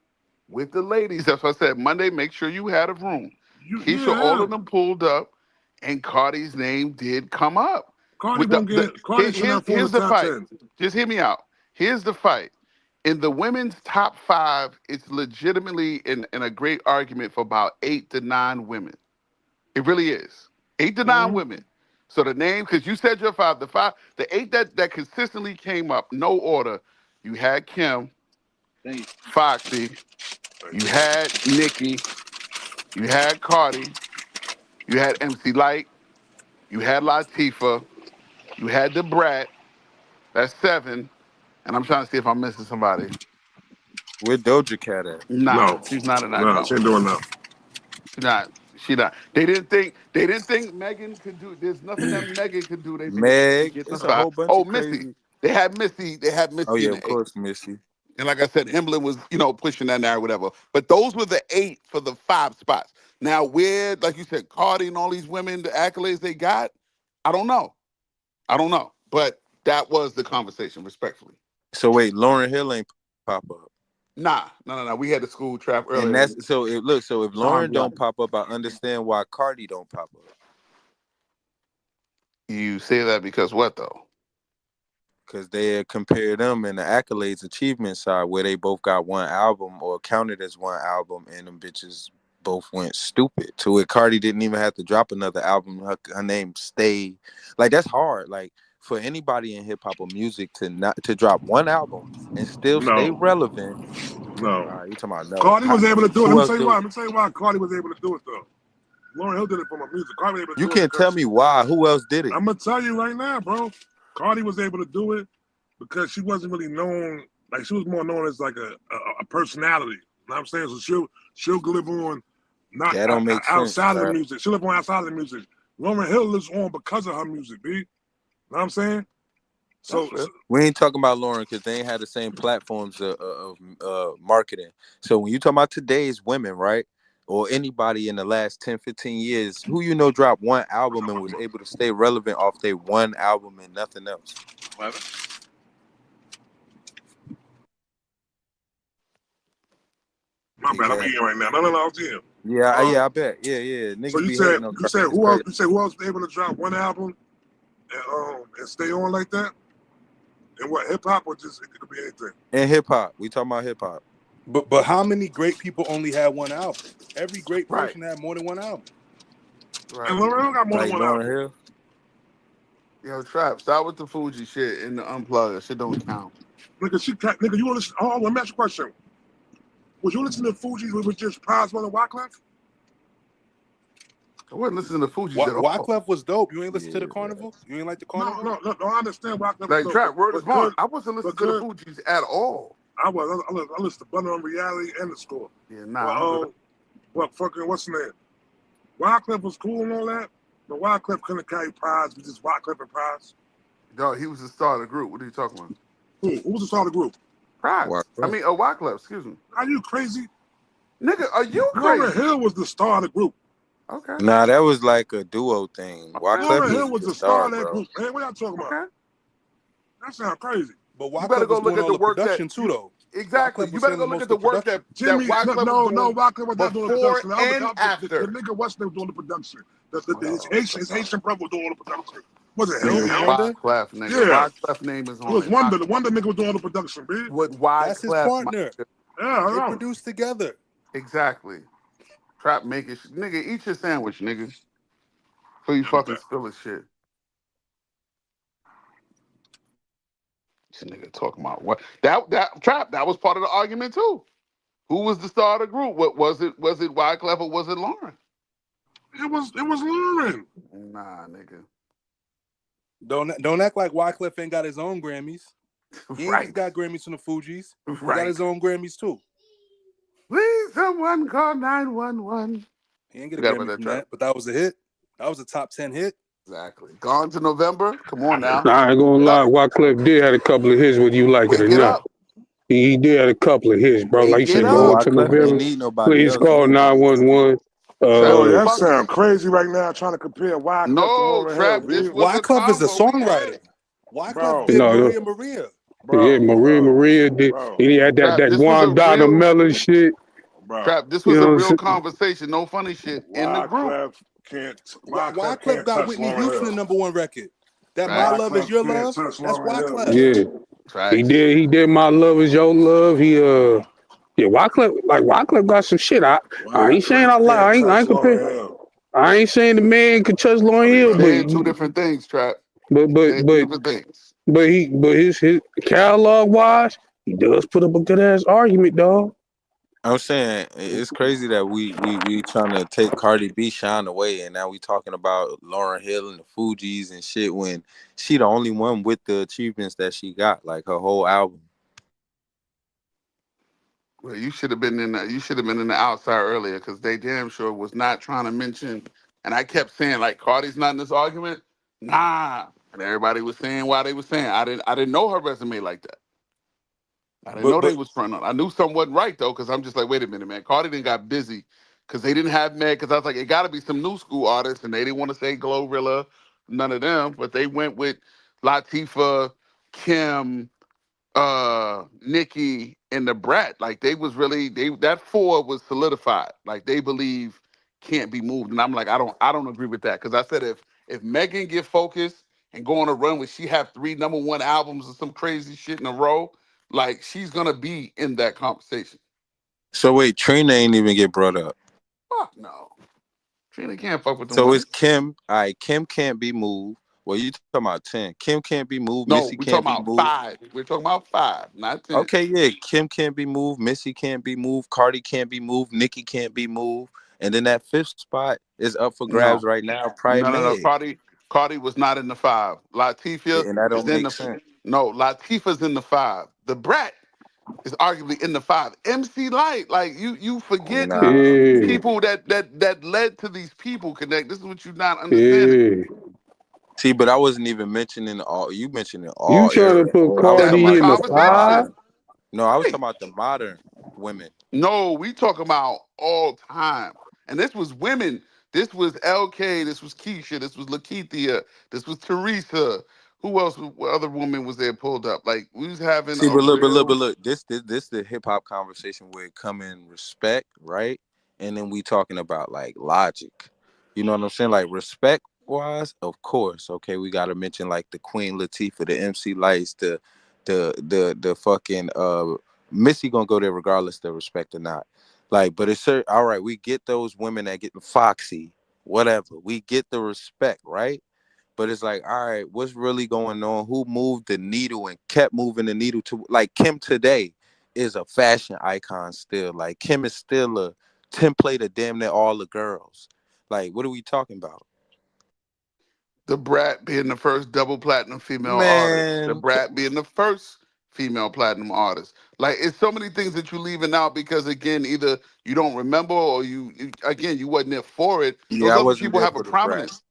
With the ladies, that's what I said. Monday, make sure you had a room. Keisha, all Yeah. of them pulled up, and Cardi's name did come up. Cardi With won't get. Cardi should not fall in here's the the top fight. 10. Just hear me out. Here's the fight. In the women's top 5, it's legitimately in a great argument for about 8 to 9 women. It really is. 8 to 9 women. So the name, because you said your 5, the 8 that consistently came up, no order. You had Kim, Foxy, you had Nikki, you had Cardi, you had MC Light, you had Latifah, you had the Brat. That's 7. And I'm trying to see if I'm missing somebody. Where Doja Cat at? Nah, No. she's not in that No, she ain't doing conversation. that. She's not. She not. They didn't think Megan could do. There's nothing that Megan could do. They figured she could Meg. get the It's a 5. whole bunch Oh, of Missy. crazy. They had Missy. They had Oh Missy yeah, in of the 8. course, Missy. And like I said, Himlin was, pushing that narrative, whatever. But those were the 8 for the 5 spots. Now, where, like you said, Cardi and all these women, the accolades they got, I don't know. But that was the conversation, respectfully. So wait, Lauren Hill ain't pop up. Nah, no. We had the school trap And earlier. that's so if Time Lauren be out. don't pop up, I understand why Cardi don't pop up. You say that because what, though? Because they compare them in the accolades achievement side where they both got one album or counted as one album and them bitches both went stupid to it. Cardi didn't even have to drop another album. Her name stayed. Like that's hard. Like for anybody in hip hop or music to drop one album and still stay No. relevant. No. You talking about no. Cardi was able to do it. Who Let me else tell you do why. it? Let me tell you why Cardi was able to do it, though. Lauren Hill did it for my music. Cardi was able to You do it can't tell because me why. Who else did it? I'm gonna tell you right now, bro. Cardi was able to do it because she wasn't really known. Like she was more known as like a personality. You know what I'm saying? So she'll live on not That don't make sense, outside of the Trap. music. She'll live on outside of the music. Lauren Hill lives on because of her music, B. You know what I'm saying? So We ain't talking about Lauren because they ain't had the same platforms of marketing. So when you talking about today's women, right? Or anybody in the last 10, 15 years, who dropped one album and was able to stay relevant off their one album and nothing else? my bad, I'm eating right now. No, I was eating. Yeah, I bet. Yeah. So Niggas you be said hating on Cardi. It's who else? crazy. You said who else was able to drop one album and stay on like that? And what, hip hop or just it could be anything? And hip hop. We talking about hip hop. But how many great people only had one album? Every great Right. person had more than one album. Right. And Lauren Hill got more Like than one Lauren album. Hill. Yo, Trap, start with the Fuji shit and the unplug. That shit don't count. Nigga, you want to listen? Oh, let me ask you a question. Was you listening to Fugees with just Posmo and Wyclef? I wasn't listening to Fuji's at all. Wyclef was dope. You ain't listen to the Carnival? You ain't like the Carnival? No, I understand Wyclef. Like, Trap, word is but bond. good. I wasn't listening But to the good. Fuji's at all. I listened to Butter on Reality and the Score. Yeah, nah. What's the name? Wyclef was cool and all that, but Wyclef couldn't carry Prize with just Wyclef and Prize. No, he was the star of the group. What are you talking about? Who was the star of the group? Prize. Wyclef. Wyclef, excuse me. Are you crazy? Nigga, are you Lauren crazy? Hill was the star of the group. Okay. Nah, that was like a duo thing. Wyclef Lauren Hill was the the star of that bro. group. Man, what y'all talking about? That sounds crazy. But You better Wyclef go was look doing at all the the work production that too, though. exactly. Wyclef You was better go handling look most at the of the work that production. Jimmy, Wyclef was no, doing Wyclef was not doing the before production. and The after. nigga Weston was doing the production. His Haitian brother was doing all the production. Was it Stevie him? Wonder? Wyclef, nigga. Yeah. Wyclef name is It on was it. Wonder. The Wonder nigga was doing all the production, B. With That's his Wyclef, my partner. nigga. Yeah, I They know. produced together. Exactly. Trap making nigga, eat your sandwich, nigga. Before you fucking spill this shit. This nigga talking about what? That Trap, that was part of the argument too. Who was the star of the group? What was it? Was it Wyclef or was it Lauren? It was Lauren. Nah, nigga. Don't act like Wyclef ain't got his own Grammys. He ain't just got Grammys from the Fugees. He got his own Grammys too. Please, someone call 911. He ain't get a Grammy from that, but that was a hit. That was a top 10 hit. Exactly. Gone to November. Come on now. I ain't gonna lie, Wyclef did have a couple of hits whether you like it or Wake it not. up. He did have a couple of hits, bro. Hey, Like you get said, But go up up, to Wyclef ain't November. need nobody Please else call either. 911. Trap. Bro, This that fuck. sound crazy right now trying to compare Wyclef to No, Lauren Hill, Trap. This B. was a Wyclef is a convo we songwriter. had. Wyclef Bro, did No, Maria no. Maria. Yeah, bro, Maria bro, Maria did. bro, And he had that Trap. that This was a Wandana real Melon shit. bro. Trap. This You was know a what I'm real saying? conversation. No funny shit in the group. Wyclef Wyclef can't got touch Whitney Lauren Houston the Hill. #1 record. That My Facts. Love Is Wyclef Your can't Love. touch That's Lauren Hill, Wyclef. Yeah. B. Facts. He did my love is your love. Yeah, Wyclef got some shit. I ain't saying I Wyclef lie. can't I touch ain't compare. Lauren Hill. I ain't saying the man could touch Lauryn We Hill, saying two different things, Trap. but but Saying two but different things. but his catalog wise, he does put up a good ass argument, dog. I'm saying it's crazy that we trying to take Cardi B shine away, and now we talking about Lauryn Hill and the Fugees and shit when she the only one with the achievements that she got, like her whole album. Well, you should have been in. You should have been in the outside earlier because they damn sure was not trying to mention. And I kept saying like Cardi's not in this argument. Nah, and everybody was saying why they were saying. I didn't know her resume like that. I didn't But know they was front on. I knew something wasn't right though because I'm just like, wait a minute, man. Cardi didn't got busy because they didn't have Meg. Because I was like, it got to be some new school artists, and they didn't want to say Glorilla, none of them. But they went with Latifah, Kim, Nikki and the Brat, like they was really that four was solidified. Like they believe can't be moved. And I'm like, I don't agree with that. Cause I said if Megan get focused and go on a run where she have three #1 albums or some crazy shit in a row, like she's gonna be in that conversation. so wait, Trina ain't even get brought up. Fuck no. Trina can't fuck with them So women. it's Kim. All right, Kim can't be moved. Well, you talking about 10. Kim can't be moved. No, Missy we're can't talking be about moved. five. We're talking about five, not 10. Okay, yeah, Kim can't be moved. Missy can't be moved. Cardi can't be moved. Nicki can't be moved. And then that fifth spot is up for grabs No. right now. Probably No. Meg. Cardi was not in the five. Latifah And that is don't in make the sense. no. Latifah's in the five. The Brat is arguably in the five. MC Light, like you forgetting Nah, Yeah, B. people that led to these people connect. This is what you're not understanding. yeah. See, but I wasn't even mentioning all. You mentioning You all trying to eras. put So I was talking That's the Cardi about in the the five? conversation. modern. No, I was Right. talking about the modern women. No, we talking about all time. And this was women. This was LK. This was Keisha. This was Lakithia. This was Teresa. Who else? What other woman was there pulled up? Like we was having See, a but real. look. This the hip hop conversation where it come in respect, right? And then we talking about like logic. You know what I'm saying? Like respect wise, of course. Okay, we got to mention like the Queen Latifah, the MC Lights, the fucking Missy gonna go there regardless of respect or not. Like, but it's all right. We get those women that get Foxy, whatever. We get the respect, right? But it's like, all right, what's really going on? Who moved the needle and kept moving the needle to like Kim today is a fashion icon still. Like Kim is still a template of damn near all the girls. Like, what are we talking about? The Brat being the first double platinum female artist. The Man, Brat being the first female platinum artist. Like it's so many things that you're leaving out because again, either you don't remember or again you wasn't there for it. yeah, Those I other wasn't people there have a for the brat. prominence.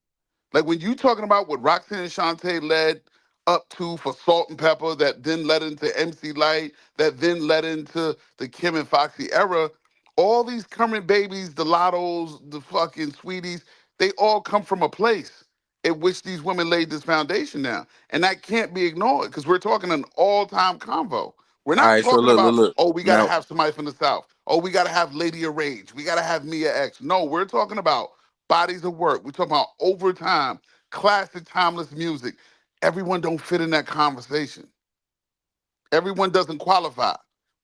Like when you talking about what Roxanne and Shantae led up to for Salt and Pepper, that then led into MC Light, that then led into the Kim and Foxy era. All these current babies, the Lottos, the fucking Sweeties, they all come from a place at which these women laid this foundation down. And that can't be ignored because we're talking an all-time convo. We're All not right, so talking about, look. oh, we got to Now, have somebody from the South. Oh, we got to have Lady of Rage. We got to have Mia X. No, we're talking about bodies of work. We're talking about overtime, classic, timeless music. Everyone don't fit in that conversation. Everyone doesn't qualify.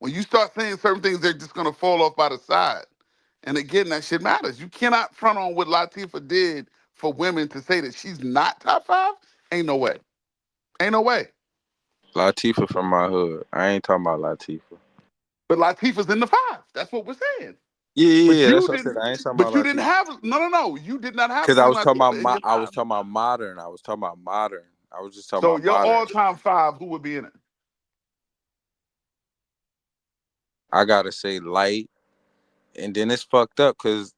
When you start saying certain things, they're just gonna fall off by the side. And again, that shit matters. You cannot front on what Latifah did for women to say that she's not top five. Ain't no way. Ain't no way. Latifah from my hood. I ain't talking about Latifah. But Latifah's in the five. That's what we're saying. But Yeah, you that's what I said. didn't. I ain't talking But about you didn't Latifah. have. No. You did not have Cause I Queen was talking about Latifah in your I was five. talking about modern. I was talking about modern. I was just talking So about your modern. all-time five, who would be in it? I gotta say light, and then it's fucked up because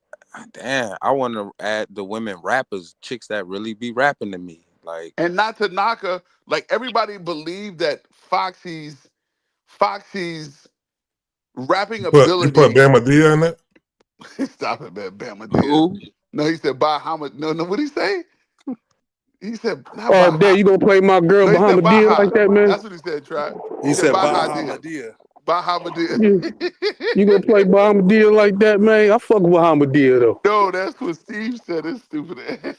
damn, I want to add the women rappers, chicks that really be rapping to me. Like, And not to knock her, like everybody believed that Foxy's rapping You put ability. Bam Adia in that? Stop it, man. Bama did. Who? No, he said Bahama. No, what did he say? He said not Oh, Dad, Baha. you gonna play my girl No, he said Bahamadia like Baha. that, man? That's what he said, Trap. He He said said Baha Baha Dia. Madia. Bahamadia. You gonna play Bahamadia like that, man? I fuck with Bahamadia though. No, that's what Steve said. His stupid ass.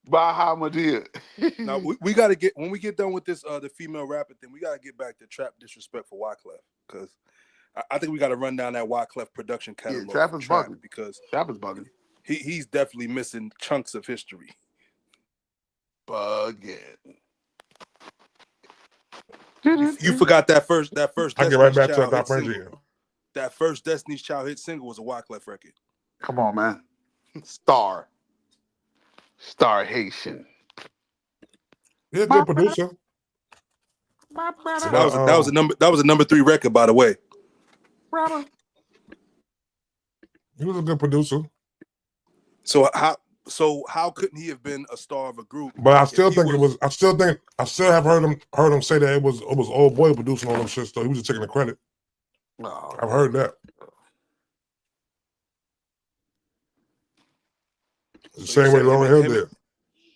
Bahamadia. Now we got to get, when we get done with this the female rapper thing, we got to get back to Trap disrespect for Wyclef, because I think we got to run down that Wyclef production Yeah, catalog. Trap is bugging. Because Trap is bugging. he's definitely missing chunks of history. Bugging. You forgot that first I get right Destiny's back to Child that hit Frenzy. single. That first Destiny's Child hit single was a Wyclef record. Come on, man. Star Haitian. He's a good producer. So that was a number 3 record, by the way. He was a good producer. So how couldn't he have been a star of a group? But I still think it was. I still have heard him say that it was old boy producing all them shit. So he was just taking the credit. Oh, I've heard that. The So same way Lauryn Hill did.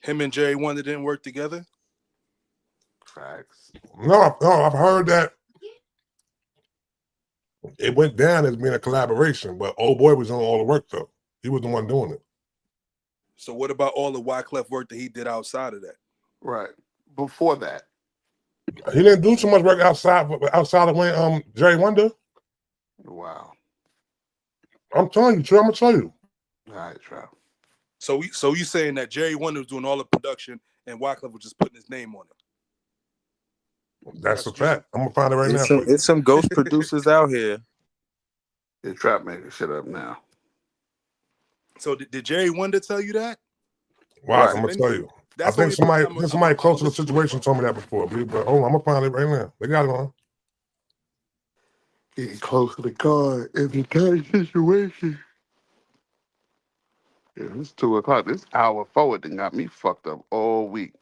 Him and Jerry Wonder didn't work together. facts. No, I've heard that it went down as being a collaboration, but old boy was on all the work though. He was the one doing it. So what about all the Wyclef work that he did outside of that? Right. Before that. He didn't do too much work outside of when Jerry Wonder. Wow. I'm telling you, Trey, I'm gonna tell you. All right, Trap. So you saying that Jerry Wonder was doing all the production and Wyclef was just putting his name on it? That's a fact. I'm gonna find it right now. It's some ghost producers out here. Yeah, Trap making shit up now. So did Jerry Wonder tell you that? Watch, I'm gonna tell you. I think somebody close to the situation told me that before, but hold on, I'm gonna find it right now. They got it on. Getting close to the car in the tight situation. Yeah, it's 2:00. This hour forward thing got me fucked up all week.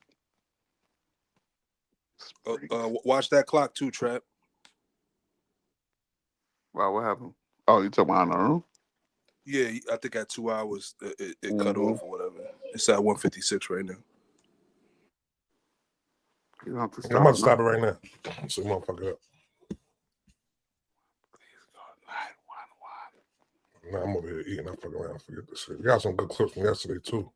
Watch that clock too, Trap. Wow, what happened? Oh, you talking about in the room? Yeah, I think at 2 hours it cut off or whatever. It's at 1:56 right now. You don't have to stop. I'm about to stop it right now. So motherfucker up. Nah, I'm over here eating. I fuck around. Forget this shit. We got some good clips from yesterday too.